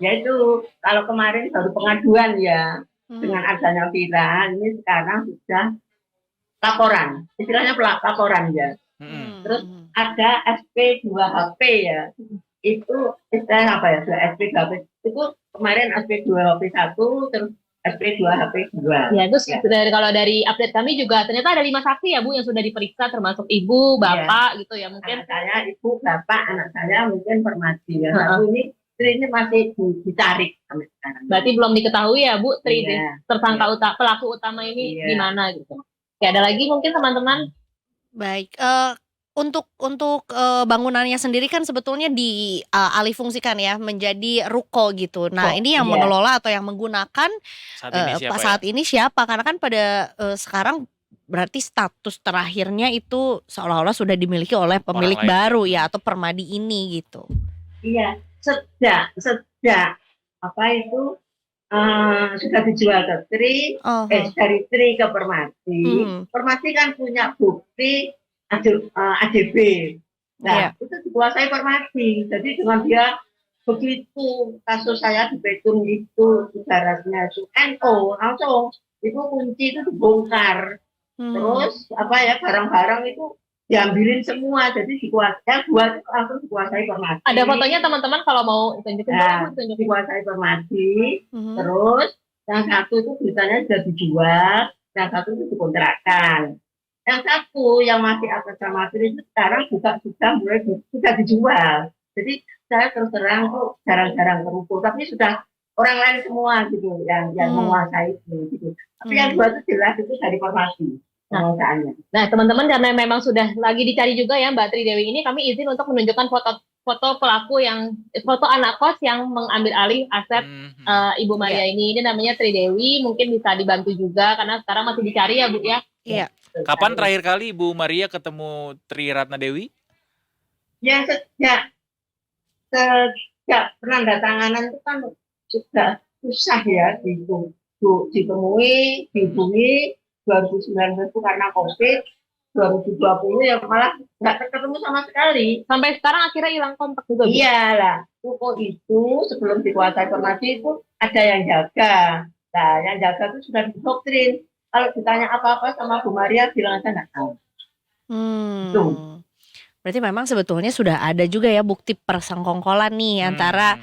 Ya itu, kalau kemarin baru pengaduan ya, Hmm. dengan adanya viral, ini sekarang sudah laporan. Istilahnya laporan ya. Mm-mm. Terus ada SP2HP ya. Itu istilah apa ya? SP2HP. Itu kemarin SP2HP1, terus SP2HP2. Ya, terus kalau dari update kami juga ternyata ada 5 saksi ya Bu yang sudah diperiksa, termasuk ibu, bapak gitu ya mungkin. Anak saya, ibu, bapak, anak saya mungkin Permadi ya. Satu ini masih dicari sampai sekarang. Berarti belum diketahui ya Bu, Iya. tersangka pelaku utama ini di mana gitu. Ya, ada lagi mungkin teman-teman. Baik, untuk bangunannya sendiri kan sebetulnya dialihfungsikan ya menjadi ruko gitu. Nah, ini yang mengelola atau yang menggunakan Saat ini siapa ya? siapa? Karena kan pada sekarang berarti status terakhirnya itu seolah-olah sudah dimiliki oleh pemilik Orang lain. baru ya atau Permadi ini gitu. Iya, sejak apa itu sudah dijual ke Tri, dari Tri ke Permadi. Permadi kan punya bukti ADB. Nah, itu dikuasai Permadi. Jadi dengan dia begitu kasus saya di Petun itu ibaratnya NO langsung itu kunci itu dibongkar. Terus barang-barang itu diambilin semua, jadi dikuasai langsung dikuasai Permadi. Ada fotonya teman-teman kalau mau tunjukin. Dikuasai Permadi. Terus yang satu itu beritanya sudah dijual, yang satu itu dikontrakkan. Yang satu yang masih atas nama Tri itu sekarang juga sudah dijual. Jadi saya terus terang tuh jarang-jarang kerupu, tapi sudah orang lain semua gitu yang menguasai itu gitu. Tapi yang dua itu jelas itu dari Permadi. Nah, teman-teman, karena memang sudah lagi dicari juga ya Mbak Tri Dewi ini, kami izin untuk menunjukkan foto foto anak kos yang mengambil alih aset Ibu Maria ini. Ini namanya Tri Dewi, mungkin bisa dibantu juga karena sekarang masih dicari ya Bu ya. Iya. Kapan terakhir kali Ibu Maria ketemu Tri Ratna Dewi? Ya sejak penandatanganan itu kan sudah susah ya ditemui, dihubungi. 2019 itu karena COVID, 2020 ya malah nggak ketemu sama sekali. Sampai sekarang akhirnya hilang kontak juga. Iyalah, ruko itu sebelum dikuasai Permadi itu ada yang jaga. Nah, yang jaga itu sudah didoktrin. Kalau ditanya apa-apa sama Bu Maria, bilang aja nggak tahu. Berarti memang sebetulnya sudah ada juga ya bukti persengkongkolan nih antara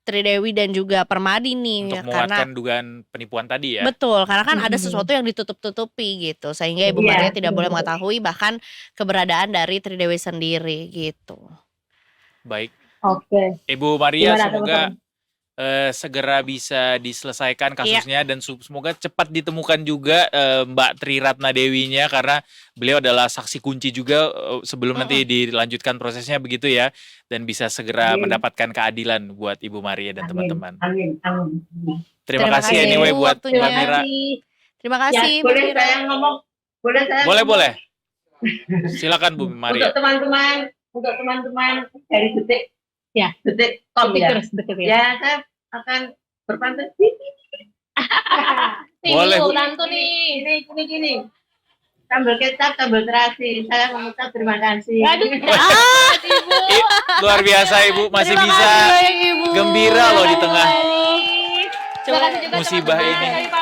Tri Dewi dan juga Permadi nih. Untuk menguatkan dugaan penipuan tadi ya. Betul, karena kan ada sesuatu yang ditutup-tutupi gitu. Sehingga Ibu Maria tidak boleh mengetahui bahkan keberadaan dari Tri Dewi sendiri gitu. Baik. Oke. Ibu Maria, Gimana, semoga segera bisa diselesaikan kasusnya dan semoga cepat ditemukan juga Mbak Tri Ratna Dewinya, karena beliau adalah saksi kunci juga sebelum nanti dilanjutkan prosesnya begitu ya, dan bisa segera mendapatkan keadilan buat Ibu Maria dan teman-teman. Amin. Terima kasih anyway buat waktunya. Mbak Mira. Terima kasih Ya, Bu boleh Mira. saya ngomong? Boleh. Silakan Bu Maria. Untuk teman-teman dari detik Detik.com ya. Detik ya. Ya, saya akan berfantasi. Boleh, Bu. Tantu nih. Gini. Sambal kecap, sambal terasi. Saya mengucap terima kasih. Aduh. Ibu, luar biasa Ibu, masih Terima bisa kasih banyak, Ibu. gembira loh di tengah Terima kasih juga musibah teman-teman. ini.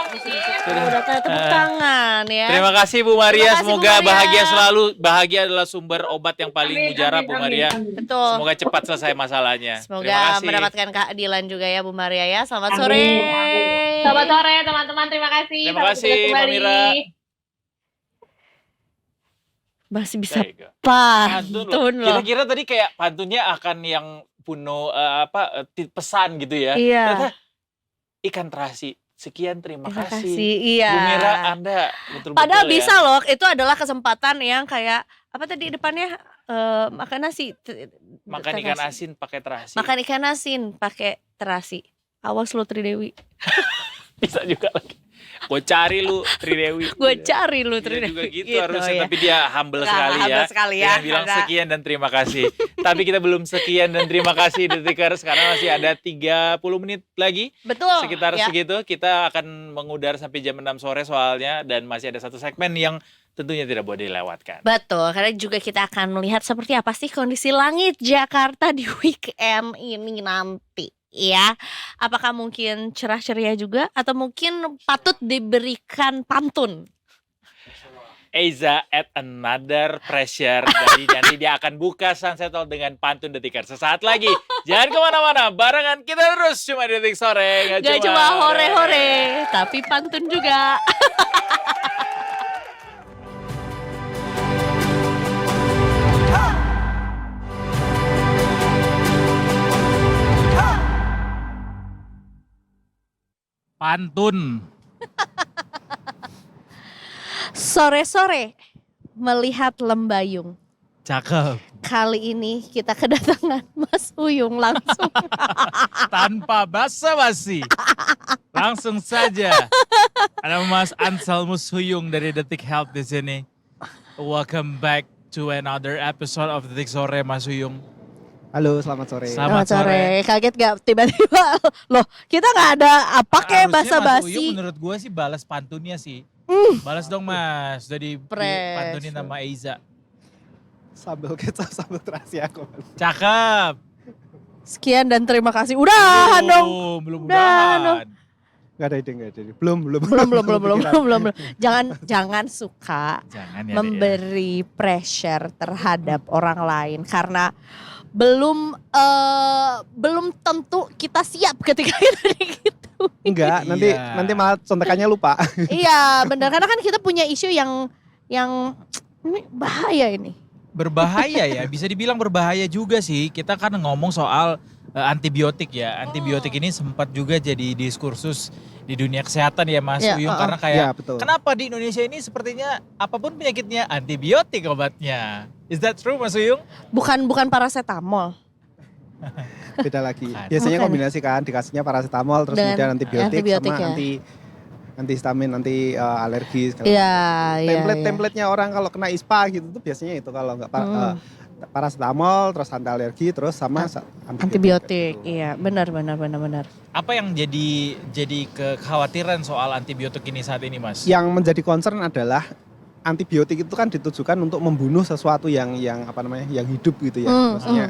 Udah kayak tepuk tangan ya. Terima kasih Bu Maria, Terima kasih, semoga Bu Maria. bahagia selalu. Bahagia adalah sumber obat yang paling mujarab Bu Maria. Betul. Semoga cepat selesai masalahnya. Terima Semoga kasih. mendapatkan keadilan juga ya Bu Maria ya. Selamat Amin, sore. amin. Selamat sore teman-teman, terima kasih. Terima Sampai kasih, bertemu Mbak kembali. Mira. Masih bisa Baik. pantun loh. Kira-kira tadi kayak pantunnya akan yang penuh pesan gitu ya. Iya. Ternyata ikan terasi. Sekian, terima Terima kasih. kasih. Iya. Bu Mira, Anda betul-betul Padahal ya. bisa loh, itu adalah kesempatan yang kayak apa tadi depannya makan nasi. Makan ikan asin pakai terasi. Makan ikan asin pakai terasi. Awas lo Tri Dewi. Bisa juga lagi. Gue cari lu Tridewi. Gue cari lu Dia Tridewi. juga gitu, Gitu, harusnya, ya. tapi dia humble Nggak, sekali ya. humble sekali ya, Dengan bilang karena- sekian dan terima kasih. Tapi kita belum sekian dan terima kasih Detikers karena masih ada 30 menit lagi. Betul. Sekitar ya. segitu kita akan mengudar sampai jam 6 sore soalnya, dan masih ada satu segmen yang tentunya tidak boleh dilewatkan. Betul, karena juga kita akan melihat seperti apa sih kondisi langit Jakarta di weekend ini nanti ya. Apakah mungkin cerah ceria juga atau mungkin patut diberikan pantun? Eiza at another pressure. Jadi nanti dia akan buka Sunset Talk dengan pantun Detikers sesaat lagi. Jangan kemana-mana, barengan kita terus cuma di Detik Sore. Gak cuma hore-hore, tapi pantun juga. Pantun. Sore-sore melihat Lembayung. Cakep. Kali ini kita kedatangan Mas Uyung langsung. Tanpa basa-basi. Langsung saja. Ada Mas Anselmus Huyung dari Detik Health di sini. Welcome back to another episode of Detik Sore, Mas Huyung. Halo, selamat sore. Selamat sore. Kaget gak tiba-tiba? Loh, kita gak ada apa kayak Harusnya Mas Uyung basa-basi. menurut gue sih balas pantunnya sih. Balas dong Mas. Jadi pantunin sama Eiza. Sambal kecap, sambal terasi aku. Cakep. Sekian dan terima kasih. Udahan dong. Belum Udahan dong. udahan. Gak ada ide, gak ada ide. Belum. Belum. Jangan suka Jangan ya. Dek, ya. memberi pressure terhadap orang lain karena belum tentu kita siap ketika kita gitu. Enggak, Iya. nanti malah contekannya lupa. Iya, benar karena kan kita punya isu yang ini bahaya ini. Berbahaya ya, bisa dibilang berbahaya juga sih. Kita kan ngomong soal antibiotik ya. Antibiotik ini sempat juga jadi diskursus di dunia kesehatan ya Mas Ya, Uyung. Karena kayak Ya, betul. kenapa di Indonesia ini sepertinya apapun penyakitnya antibiotik obatnya. Is that true Mas Uyung? Bukan paracetamol. Beda lagi. Bukan. Biasanya Bukan. kombinasi kan, dikasihnya paracetamol, terus Dengan kemudian antibiotik antibiotik sama ya. antihistamin, alergi. segala Iya, macam. Template-nya orang kalau kena ISPA gitu tuh biasanya itu, kalau enggak paracetamol, terus anti alergi, terus sama antibiotik. gitu. Iya, benar. Apa yang jadi kekhawatiran soal antibiotik ini saat ini Mas? Yang menjadi concern adalah antibiotik itu kan ditujukan untuk membunuh sesuatu yang hidup gitu ya. Maksudnya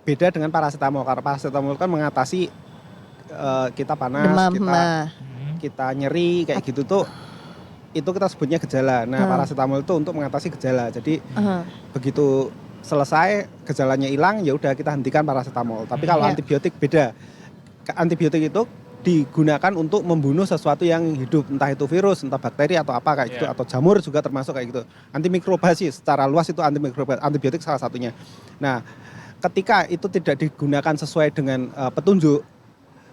beda dengan paracetamol. Karena paracetamol kan mengatasi kita panas, Demam. kita nyeri kayak gitu tuh, itu kita sebutnya gejala. Nah, paracetamol itu untuk mengatasi gejala. Jadi begitu selesai gejalanya hilang, ya udah kita hentikan paracetamol. Tapi kalau Ya. antibiotik beda. Antibiotik itu digunakan untuk membunuh sesuatu yang hidup, entah itu virus, entah bakteri atau apa kayak gitu, atau jamur juga termasuk kayak gitu. Antimikroba sih secara luas itu antimikroba, antibiotik salah satunya. Nah, ketika itu tidak digunakan sesuai dengan petunjuk,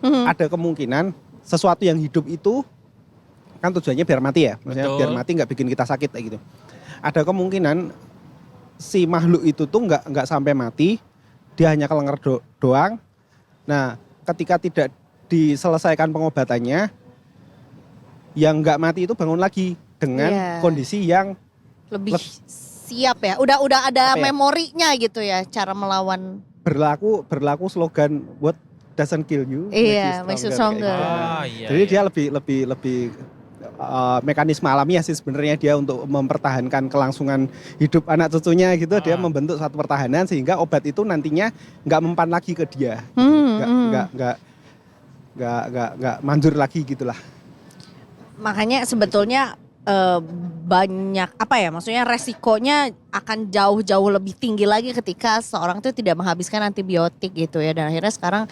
ada kemungkinan sesuatu yang hidup itu kan tujuannya biar mati ya, maksudnya Betul. biar mati nggak bikin kita sakit kayak gitu. Ada kemungkinan si makhluk itu tuh nggak sampai mati, dia hanya kelenger doang. Nah, ketika tidak diselesaikan pengobatannya, yang nggak mati itu bangun lagi dengan kondisi yang Lebih siap ya. Udah ada Apa ya? memorinya gitu ya cara melawan. berlaku slogan what doesn't kill you Iya, makes you stronger. kayak gitu. Oh, iya. Jadi dia lebih mekanisme alamiah sih sebenarnya dia untuk mempertahankan kelangsungan hidup anak cucunya gitu. Dia membentuk suatu pertahanan sehingga obat itu nantinya nggak mempan lagi ke dia, nggak manjur lagi gitulah. Makanya sebetulnya banyak maksudnya resikonya akan jauh-jauh lebih tinggi lagi ketika seorang itu tidak menghabiskan antibiotik gitu ya, dan akhirnya sekarang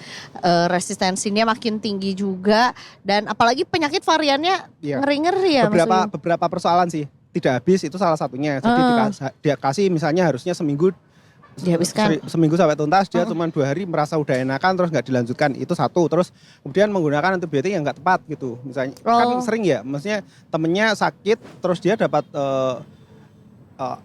resistensinya makin tinggi juga, dan apalagi penyakit variannya Iya. ngeri-ngeri ya. Beberapa persoalan sih tidak habis, itu salah satunya. Jadi dia kasih misalnya harusnya seminggu Dihabiskan. seminggu sampai tuntas, dia cuma 2 hari merasa udah enakan terus nggak dilanjutkan, itu satu. Terus kemudian menggunakan antibiotik yang nggak tepat gitu, misalnya kan sering ya, maksudnya temennya sakit terus dia dapat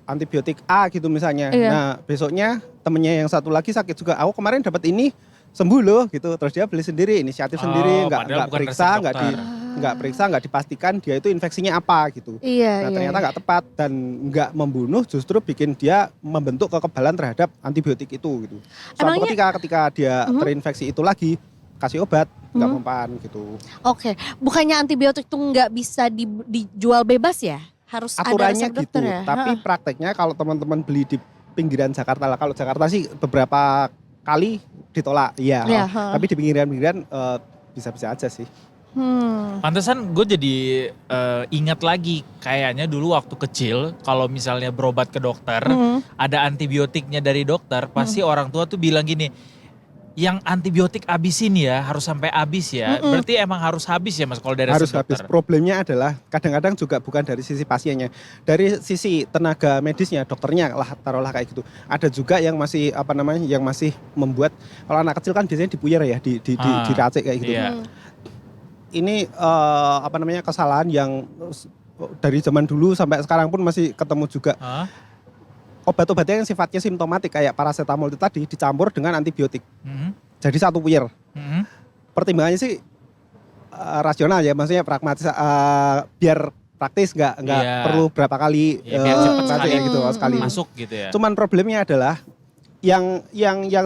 antibiotik A gitu misalnya. Iya. Nah besoknya temennya yang satu lagi sakit juga, aku kemarin dapat ini sembuh loh gitu, terus dia beli sendiri, inisiatif sendiri, padahal nggak bukan periksa, resep nggak di dokter. nggak periksa, nggak dipastikan dia itu infeksinya apa gitu. Iya, Nah iya, ternyata iya. nggak tepat dan nggak membunuh, justru bikin dia membentuk kekebalan terhadap antibiotik itu gitu. Suatu Emangnya- ketika dia terinfeksi itu lagi, kasih obat nggak mempan gitu. Oke, bukannya antibiotik tuh nggak bisa dijual bebas ya? Harus Aturannya ada resep gitu, dokter ya? tapi prakteknya kalau teman-teman beli di pinggiran Jakarta lah, kalau Jakarta sih beberapa kali ditolak, iya. Iya, Tapi di pinggiran-pinggiran bisa-bisa aja sih. Pantesan gue jadi ingat lagi kayaknya dulu waktu kecil kalau misalnya berobat ke dokter ada antibiotiknya dari dokter pasti orang tua tuh bilang gini, yang antibiotik abisin ya, harus sampai habis ya. Berarti emang harus habis ya Mas kalau dari Harus resep habis. dokter. Problemnya adalah kadang-kadang juga bukan dari sisi pasiennya, dari sisi tenaga medisnya, dokternya lah, taruhlah kayak gitu. Ada juga yang masih yang masih membuat, kalau anak kecil kan biasanya dipuyer ya, diracik kayak gitu. Iya. Ini kesalahan yang dari zaman dulu sampai sekarang pun masih ketemu juga. Obat-obatnya yang sifatnya simptomatik kayak paracetamol itu tadi dicampur dengan antibiotik. Jadi satu puyer. Pertimbangannya sih rasional ya, maksudnya pragmatis, biar praktis nggak Iya. perlu berapa kali biar cepet racik sekali kayak gitu sekali. masuk gitu ya. Cuman problemnya adalah yang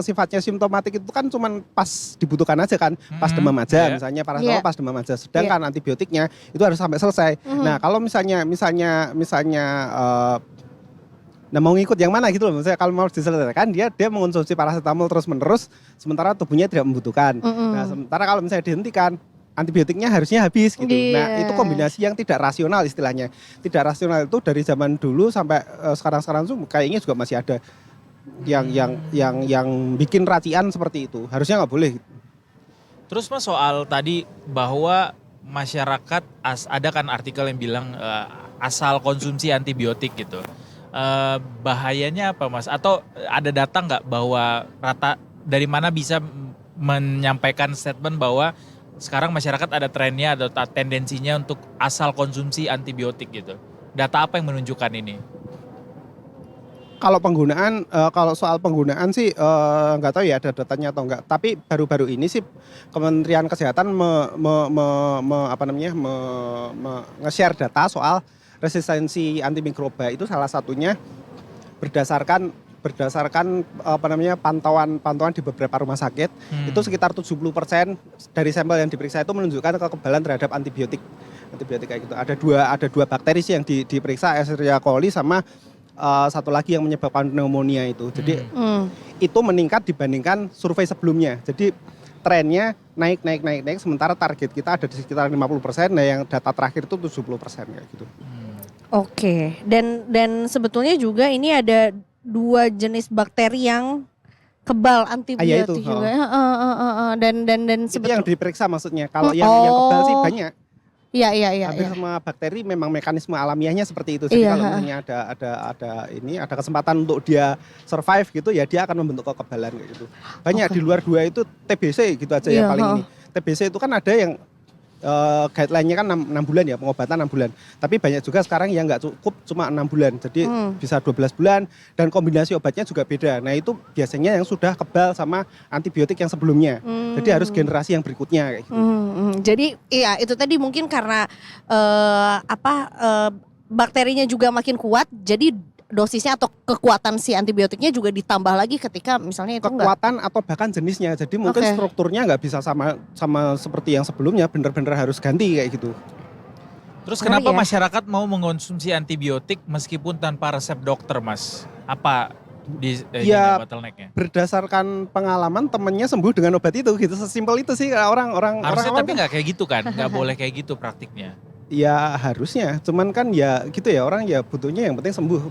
sifatnya simptomatik itu kan cuman pas dibutuhkan aja kan, pas demam aja, Iya. misalnya paracetamol pas demam aja. Sedangkan antibiotiknya itu harus sampai selesai. Nah, kalau misalnya nah mau ngikut yang mana gitu loh, misalnya kalau mau diselesaikan dia mengonsumsi paracetamol terus-menerus sementara tubuhnya tidak membutuhkan. Nah, sementara kalau misalnya dihentikan antibiotiknya harusnya habis gitu. Nah, itu kombinasi yang tidak rasional istilahnya. Tidak rasional itu dari zaman dulu sampai sekarang tuh kayaknya juga masih ada yang bikin racian seperti itu. Harusnya nggak boleh. Terus Mas soal tadi bahwa masyarakat ada kan artikel yang bilang asal konsumsi antibiotik gitu. Bahayanya apa Mas? Atau ada data nggak bahwa dari mana bisa menyampaikan statement bahwa sekarang masyarakat ada trennya atau tendensinya untuk asal konsumsi antibiotik gitu? Data apa yang menunjukkan ini? Kalau soal penggunaan sih nggak tahu ya ada datanya atau enggak. Tapi baru-baru ini sih Kementerian Kesehatan nge-share data soal resistensi antimikroba itu salah satunya berdasarkan pantauan di beberapa rumah sakit. Itu sekitar 70% dari sampel yang diperiksa itu menunjukkan kekebalan terhadap antibiotik kayak gitu. Ada dua bakteri sih yang diperiksa, Escherichia coli sama satu lagi yang menyebabkan pneumonia itu. Jadi itu meningkat dibandingkan survei sebelumnya. Jadi trennya naik sementara target kita ada di sekitar 50%, nah yang data terakhir itu 70% kayak gitu. Oke, dan sebetulnya juga ini ada 2 jenis bakteri yang kebal antibiotik itu, juga. Dan Itu yang diperiksa maksudnya. Kalau yang kebal sih banyak. Iya. Hampir semua bakteri memang mekanisme alamiahnya seperti itu. Jadi kalau misalnya ada kesempatan untuk dia survive gitu ya, dia akan membentuk kekebalan kayak gitu. Banyak di luar 2 itu TBC gitu aja yang paling ini. TBC itu kan ada yang guideline-nya kan 6 bulan ya, pengobatan 6 bulan. Tapi banyak juga sekarang yang nggak cukup cuma 6 bulan. Jadi bisa 12 bulan dan kombinasi obatnya juga beda. Nah itu biasanya yang sudah kebal sama antibiotik yang sebelumnya. Jadi harus generasi yang berikutnya kayak gitu. Jadi iya itu tadi mungkin karena bakterinya juga makin kuat, jadi dosisnya atau kekuatan si antibiotiknya juga ditambah lagi ketika misalnya itu kekuatan atau bahkan jenisnya. Jadi mungkin strukturnya nggak bisa sama seperti yang sebelumnya, bener-bener harus ganti kayak gitu. Terus kenapa masyarakat mau mengonsumsi antibiotik meskipun tanpa resep dokter Mas? Apa bottleneck-nya? Berdasarkan pengalaman temennya sembuh dengan obat itu gitu, sesimpel itu sih orang-orang. Harusnya tapi nggak kayak gitu kan, nggak boleh kayak gitu praktiknya. Ya harusnya, cuman kan ya gitu ya, orang ya butuhnya yang penting sembuh.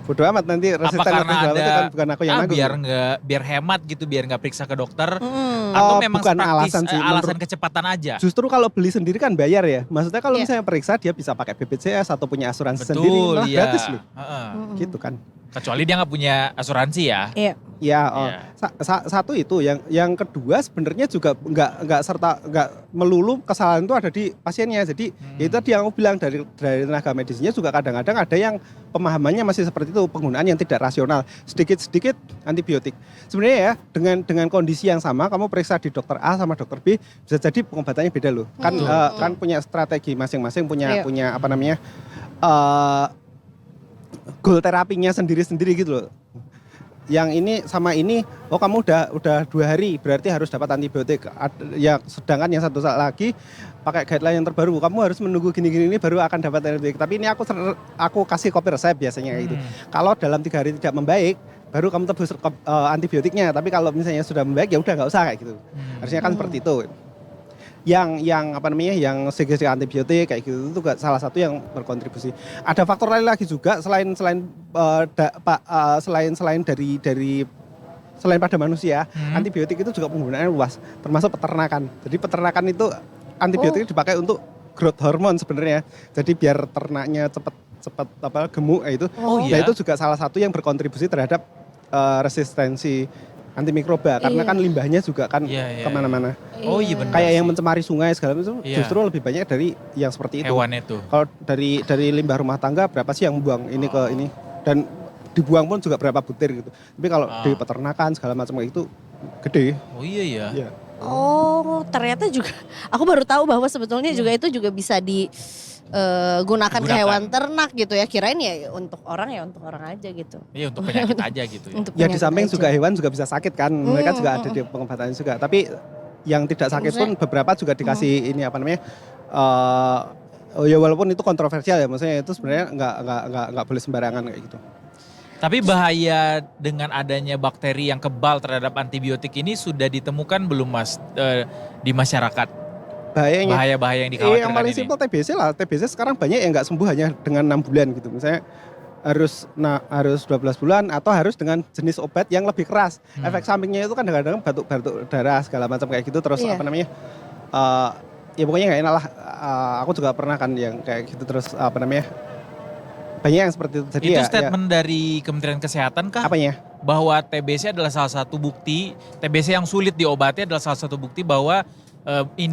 Bodo amat nanti resisten karena itu kan bukan aku yang nanggung. biar hemat gitu, biar nggak periksa ke dokter. Oh, Atau memang bukan praktis, alasan sih, alasan kecepatan aja. Justru kalau beli sendiri kan bayar ya. Maksudnya kalau misalnya periksa dia bisa pakai BPJS atau punya asuransi sendiri, malah gratis loh. Gitu kan. Kecuali dia nggak punya asuransi ya. Iya. Ya, Ya. satu itu, yang kedua sebenarnya juga nggak melulu kesalahan itu ada di pasiennya. Jadi itu tadi yang aku bilang dari tenaga medisnya juga kadang-kadang ada yang pemahamannya masih seperti itu, penggunaan yang tidak rasional, sedikit-sedikit antibiotik. Sebenarnya ya dengan kondisi yang sama kamu periksa di dokter A sama dokter B bisa jadi pengobatannya beda loh. Kan punya strategi masing-masing, punya apa namanya goal terapinya sendiri-sendiri gitu loh. Yang ini sama ini, oh kamu udah 2 hari berarti harus dapat antibiotik. Ya sedangkan yang satu lagi pakai guideline yang terbaru, kamu harus menunggu gini-gini ini baru akan dapat antibiotik. Tapi ini aku kasih kopi resep biasanya gitu. Kalau dalam 3 hari tidak membaik, baru kamu tebus antibiotiknya. Tapi kalau misalnya sudah membaik ya udah nggak usah kayak gitu. Harusnya kan seperti itu. Yang apa namanya, yang segregasi antibiotik kayak gitu itu juga salah satu yang berkontribusi. Ada faktor lain lagi juga selain pada manusia, antibiotik itu juga penggunaannya luas, termasuk peternakan. Jadi peternakan itu antibiotik dipakai untuk growth hormone sebenarnya. Jadi biar ternaknya cepat gemuk itu. Nah, itu juga salah satu yang berkontribusi terhadap resistensi antimikroba karena kan limbahnya juga kan kemana-mana. Oh iya benar. Kayak yang sih. mencemari sungai segala macam justru lebih banyak dari yang seperti itu. Hewan itu. Kalau dari limbah rumah tangga berapa sih yang buang ini ke ini, dan dibuang pun juga berapa butir gitu. Tapi kalau di peternakan segala macam kayak itu gede. Oh iya. Iya. Oh, ternyata juga aku baru tahu bahwa sebetulnya juga itu juga bisa digunakan ke hewan ternak gitu ya. Kirain ya untuk orang aja gitu. Iya, untuk penyakit aja gitu ya. Untuk Ya di penyakit samping aja. juga hewan juga bisa sakit kan. Mereka juga ada di pengobatannya juga. Tapi yang tidak sakit pun beberapa juga dikasih ini apa namanya? Ya walaupun itu kontroversial ya, maksudnya itu sebenarnya nggak boleh sembarangan kayak gitu. Tapi bahaya dengan adanya bakteri yang kebal terhadap antibiotik ini sudah ditemukan belum Mas di masyarakat? Bahayanya. Bahaya-bahaya yang dikhawatirkan Yang paling ini. simpel TBC lah. TBC sekarang banyak yang nggak sembuh hanya dengan 6 bulan gitu. Misalnya harus 12 bulan atau harus dengan jenis obat yang lebih keras. Efek sampingnya itu kan kadang-kadang batuk darah segala macam kayak gitu. Terus apa namanya? Ya pokoknya nggak enak lah. Aku juga pernah kan yang kayak gitu, terus apa namanya? Banyak yang seperti itu. Jadi Itu ya, statement dari Kementerian Kesehatan kah? apanya? Bahwa TBC adalah salah satu bukti, TBC yang sulit diobati adalah salah satu bukti bahwa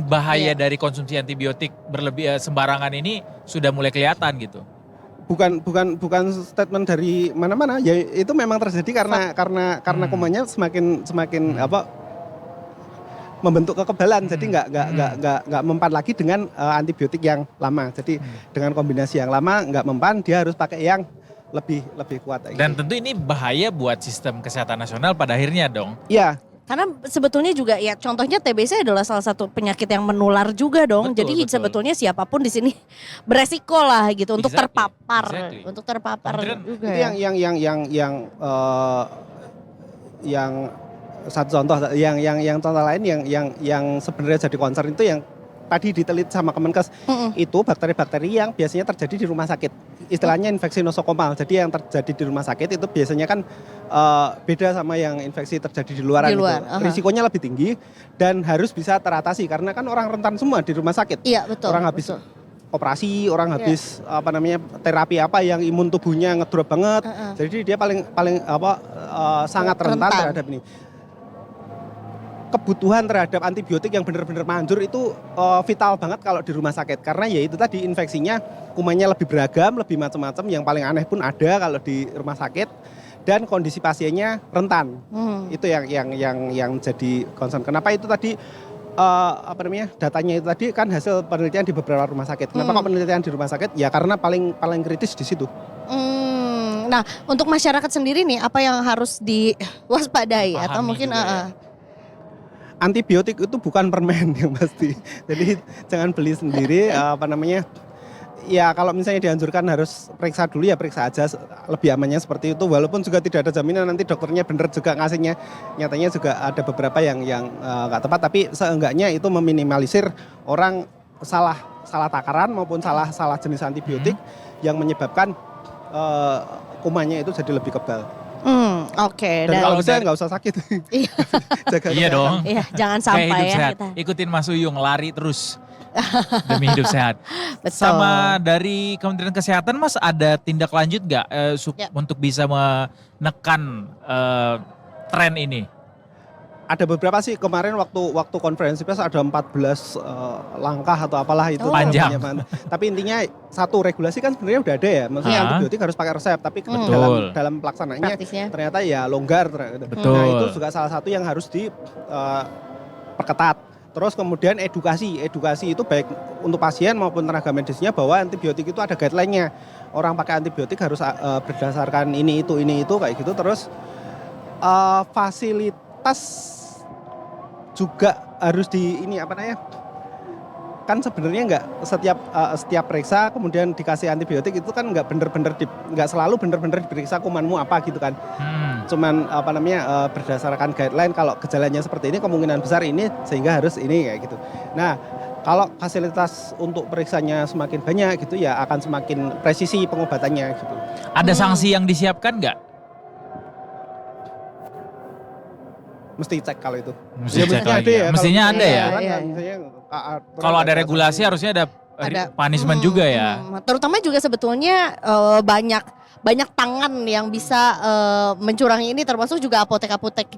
bahaya dari konsumsi antibiotik berlebih sembarangan ini sudah mulai kelihatan gitu. Bukan statement dari mana-mana. Ya itu memang terjadi karena kumannya semakin membentuk kekebalan. Jadi nggak mempan lagi dengan antibiotik yang lama. Jadi dengan kombinasi yang lama nggak mempan, dia harus pakai yang lebih kuat. Dan tentu ini bahaya buat sistem kesehatan nasional pada akhirnya dong. Iya. Karena sebetulnya juga ya contohnya TBC adalah salah satu penyakit yang menular juga dong. Betul, Jadi betul. sebetulnya siapapun di sini beresiko lah gitu untuk Exactly, terpapar, exactly. untuk terpapar Kementerian- juga. Itu ya. yang satu contoh, yang contoh lain yang sebenarnya jadi concern itu yang tadi diteliti sama Kemenkes, itu bakteri-bakteri yang biasanya terjadi di rumah sakit. Istilahnya infeksi nosokomal. Jadi yang terjadi di rumah sakit itu biasanya kan beda sama yang infeksi terjadi di luaran. Di luar, gitu. Risikonya lebih tinggi dan harus bisa teratasi karena kan orang rentan semua di rumah sakit. Iya betul. Orang habis betul. operasi, orang habis terapi apa yang imun tubuhnya ngedrop banget. Jadi dia paling sangat rentan terhadap ini. Kebutuhan terhadap antibiotik yang benar-benar manjur itu vital banget kalau di rumah sakit, karena ya itu tadi infeksinya kumannya lebih beragam, lebih macam-macam, yang paling aneh pun ada kalau di rumah sakit, dan kondisi pasiennya rentan. Itu yang jadi concern. Kenapa itu tadi datanya itu tadi kan hasil penelitian di beberapa rumah sakit. Kenapa kok penelitian di rumah sakit? Ya karena paling kritis di situ. Nah, untuk masyarakat sendiri nih apa yang harus diwaspadai Pahami atau mungkin juga ya. Antibiotik itu bukan permen yang pasti. Jadi jangan beli sendiri ya kalau misalnya dianjurkan harus periksa dulu ya periksa aja, lebih amannya seperti itu, walaupun juga tidak ada jaminan nanti dokternya benar juga ngasihnya. Nyatanya juga ada beberapa yang nggak tepat, tapi seenggaknya itu meminimalisir orang salah takaran maupun salah jenis antibiotik yang menyebabkan kumannya itu jadi lebih kebal. Oke. Dan kalau bisa nggak usah sakit. Iya. Jaga Iya dong. Iya, jangan Kayak sampai hidup ya sehat. kita. Ikutin Mas Uyung lari terus demi hidup sehat. Betul. Sama dari Kementerian Kesehatan Mas ada tindak lanjut nggak Ya. untuk bisa menekan tren ini? Ada beberapa sih kemarin waktu konferensi pers ada 14 langkah atau apalah itu. Panjang. Tapi intinya satu regulasi kan sebenarnya udah ada ya. Maksudnya antibiotik harus pakai resep, tapi dalam pelaksanaannya Praktisnya. ternyata ya longgar. Betul. Nah itu juga salah satu yang harus diperketat. Terus kemudian edukasi itu baik untuk pasien maupun tenaga medisnya bahwa antibiotik itu ada guideline-nya. Orang pakai antibiotik harus berdasarkan ini itu kayak gitu. Terus fasilitas juga harus kan sebenarnya nggak setiap periksa kemudian dikasih antibiotik itu kan nggak selalu bener-bener diperiksa kumanmu apa gitu kan. Cuman berdasarkan guideline kalau gejalanya seperti ini kemungkinan besar ini sehingga harus ini kayak gitu. Nah, kalau fasilitas untuk periksanya semakin banyak gitu ya akan semakin presisi pengobatannya gitu. Ada sanksi yang disiapkan nggak? Mesti cek kalau itu. Mestinya ada ya. Kalau ada regulasi harusnya ada punishment juga ya. Terutama juga sebetulnya banyak tangan yang bisa mencurangi ini, termasuk juga apotek-apotek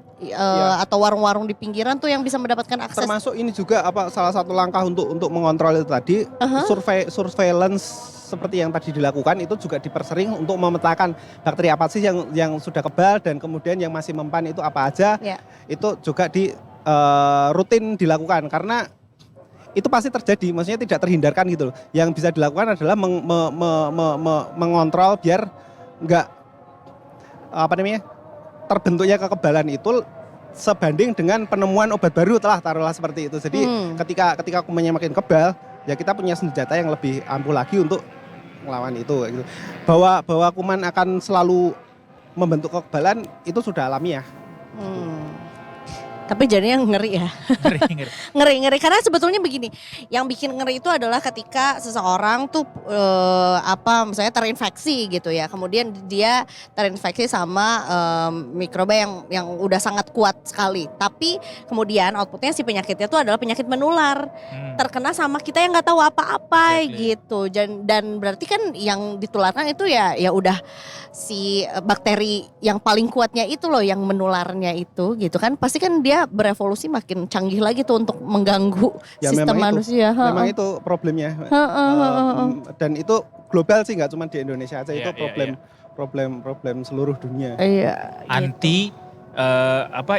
atau warung-warung di pinggiran tuh yang bisa mendapatkan akses. Termasuk ini juga salah satu langkah untuk mengontrol itu tadi, surveillance seperti yang tadi dilakukan itu juga dipersering untuk memetakan bakteri apa sih yang sudah kebal dan kemudian yang masih mempan itu apa aja. Itu juga rutin dilakukan karena itu pasti terjadi, maksudnya tidak terhindarkan gitu loh. Yang bisa dilakukan adalah mengontrol biar nggak terbentuknya kekebalan itu sebanding dengan penemuan obat baru taruhlah seperti itu. Jadi ketika kumannya makin kebal, ya kita punya senjata yang lebih ampuh lagi untuk melawan itu gitu. Bahwa kuman akan selalu membentuk kekebalan itu sudah alamiah. Tapi jadinya ngeri ya. Ngeri. Karena sebetulnya begini, yang bikin ngeri itu adalah ketika seseorang tuh misalnya terinfeksi gitu ya. Kemudian dia terinfeksi sama mikroba yang udah sangat kuat sekali. Tapi kemudian outputnya si penyakitnya itu adalah penyakit menular. Terkena sama kita yang nggak tahu apa-apa gitu. Dan berarti kan yang ditularkan itu ya udah si bakteri yang paling kuatnya itu loh yang menularnya itu gitu kan. Pasti kan dia berevolusi makin canggih lagi tuh untuk mengganggu sistem manusia. Memang itu problemnya. Dan itu global sih, nggak cuma di Indonesia aja, itu problem seluruh dunia. Anti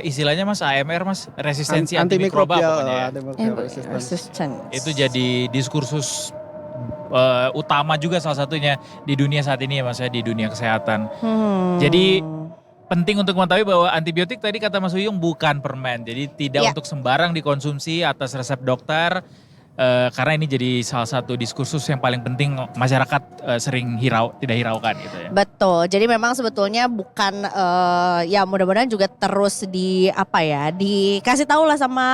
istilahnya Mas AMR Mas, resistensi antimikroba pokoknya. Itu jadi diskursus utama juga salah satunya di dunia saat ini ya Mas ya, di dunia kesehatan. Jadi penting untuk mengetahui bahwa antibiotik tadi kata Mas Uyung bukan permen. Jadi tidak untuk sembarang dikonsumsi atas resep dokter. Karena ini jadi salah satu diskursus yang paling penting masyarakat sering tidak hiraukan gitu ya. Betul. Jadi memang sebetulnya bukan ya mudah-mudahan juga terus dikasih tahu lah sama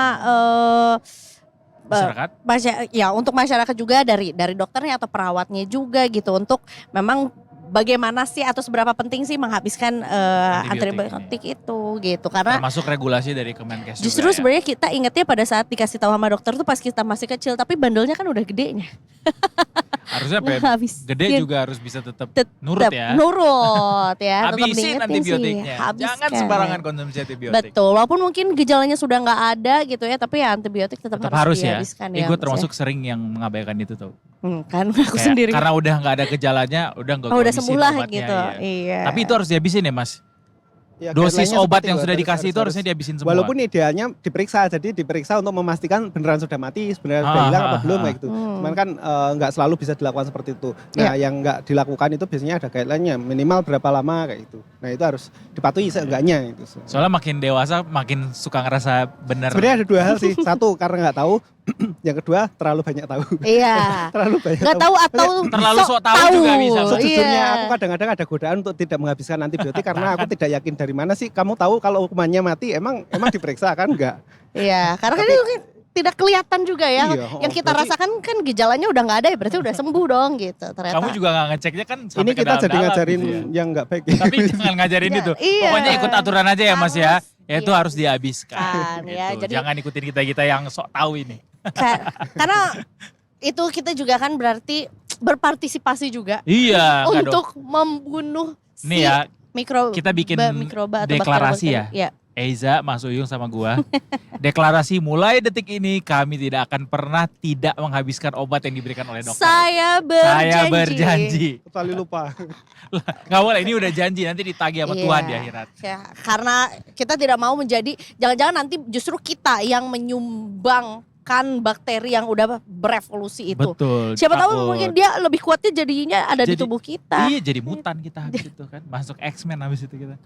masyarakat. Ya untuk masyarakat juga dari dokternya atau perawatnya juga gitu untuk memang bagaimana sih atau seberapa penting sih menghabiskan antibiotik itu gitu, karena termasuk regulasi dari Kemenkes juga. Justru sebenarnya kita ingatnya pada saat dikasih tahu sama dokter tuh pas kita masih kecil, tapi bandelnya kan udah gedenya. Harusnya gede juga harus bisa tetap nurut ya. Nurut ya. Habisin antibiotiknya. Jangan sembarangan konsumsi antibiotik. Betul. Walaupun mungkin gejalanya sudah nggak ada gitu ya, tapi ya antibiotik tetap harus dihabiskan ya. Gue termasuk sering yang mengabaikan itu tuh. Kan aku sendiri. Karena udah nggak ada gejalanya, udah nggak udah sembuh lah gitu. Iya. Tapi itu harus dihabisin ya Mas. Ya, dosis obat yang sudah dikasih itu harusnya dihabisin semua. Walaupun idealnya diperiksa, jadi diperiksa untuk memastikan beneran sudah mati, sebenarnya sudah hilang apa belum kayak gitu. Cuman kan nggak selalu bisa dilakukan seperti itu. Nah yang nggak dilakukan itu biasanya ada guideline-nya, minimal berapa lama kayak gitu. Nah itu harus dipatuhi seenggaknya itu. Soalnya makin dewasa makin suka ngerasa benar. Sebenarnya ada dua hal sih. Satu karena nggak tahu. Yang kedua terlalu banyak tahu. Iya. Terlalu banyak nggak tahu atau terlalu sok tahu juga bisa. Sejujurnya aku kadang-kadang ada godaan untuk tidak menghabiskan antibiotik karena aku tidak yakin dari mana sih kamu tahu kalau kumannya mati, emang diperiksa kan enggak? Iya, karena kan itu tidak kelihatan juga ya. Yang kita rasakan kan gejalanya udah nggak ada ya, berarti udah sembuh dong gitu. Ternyata. Kamu juga nggak ngeceknya kan sampai ini kita jadi ngajarin gitu ya. Yang nggak baik. Tapi jangan ngajarin itu. Pokoknya ikut aturan aja ya Mas ya. Ya itu harus dihabiskan. Gitu. Jadi, jangan ikutin kita yang sok tahu ini. Karena itu kita juga kan berarti berpartisipasi juga. Iya. Untuk membunuh nih ya, mikroba kita bikin atau deklarasi ya. Eiza, Mas Uyung sama gua. Deklarasi mulai detik ini kami tidak akan pernah tidak menghabiskan obat yang diberikan oleh dokter. Saya berjanji. Kecuali lupa. Gak boleh, ini udah janji nanti ditagih sama Tuhan di akhirat. Ya, karena kita tidak mau menjadi, jangan-jangan nanti justru kita yang menyumbangkan bakteri yang udah berevolusi itu. Betul. Siapa tahu takut. mungkin dia lebih kuatnya jadinya ada di Jadi- tubuh kita. Iya, jadi mutan kita habis itu kan. Masuk X-Men habis itu kita.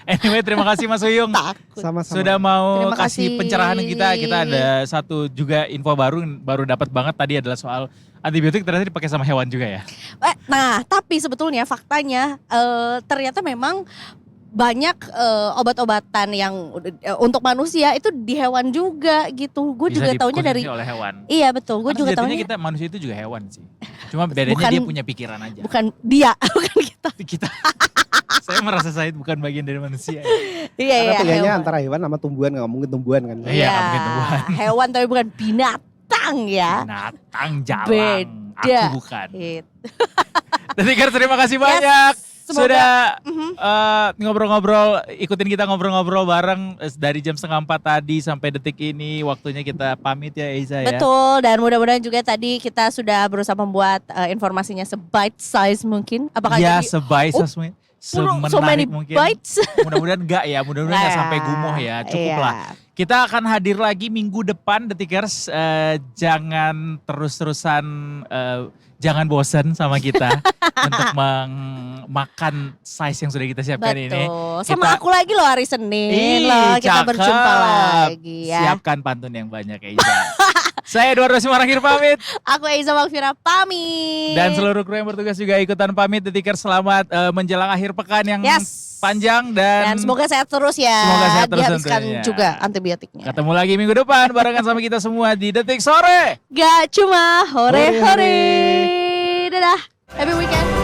Anyway, terima kasih Mas Uyung. Takut. Sama-sama. Sudah mau Terima kasih kasih. pencerahan kita. Kita ada satu juga info baru dapat banget tadi adalah soal antibiotik ternyata dipakai sama hewan juga ya. Nah, tapi sebetulnya faktanya ternyata memang banyak obat-obatan yang untuk manusia itu di hewan juga gitu. Gue Bisa juga taunya dari dikonsumsi oleh hewan. iya betul. Gue Karena juga sejatinya taunya kita manusia itu juga hewan sih. Cuma bedanya Bukan- dia punya pikiran aja. bukan dia, bukan kita. Kita saya merasa saya bukan bagian dari manusia. Iya Karena iya. pilihannya hewan. antara hewan sama tumbuhan, nggak mungkin tumbuhan kan. Iya, nggak mungkin tumbuhan. Hewan tapi bukan binatang ya. Binatang jalang. Beda. Aku bukan. Gitu. Detikers, terima kasih banyak. semoga- Sudah Mhm. ngobrol-ngobrol, ikutin kita ngobrol-ngobrol bareng dari jam 3:30 tadi sampai detik ini. Waktunya kita pamit ya Eiza ya. Betul, dan mudah-mudahan juga tadi kita sudah berusaha membuat informasinya se-bite size mungkin. Apakah Ya jadi sebaik Oh, so many semenarik mungkin. bites? Mudah-mudahan enggak ya, mudah-mudahan enggak sampai gumoh ya, cukup Iya. lah. Kita akan hadir lagi minggu depan Detikers. Jangan terus-terusan jangan bosan sama kita untuk makan size yang sudah kita siapkan ini. Betul. Sama Kita- aku lagi loh hari Senin Ih, loh. Kita cakep. berjumpa lagi ya. Siapkan pantun yang banyak Eiza. Saya Eduardo Simarangir pamit. Aku Eiza Malvira pamit. Dan seluruh kru yang bertugas juga ikutan pamit. Detikers, selamat menjelang akhir pekan yang Yes. panjang Dan dan semoga sehat terus ya. Semoga sehat terus Dihabiskan tentunya. juga antibiotiknya. ketemu lagi minggu depan barengan sama kita semua di Detik Sore. Gak cuma hore-hore. Hore-hore. Dadah. Happy weekend.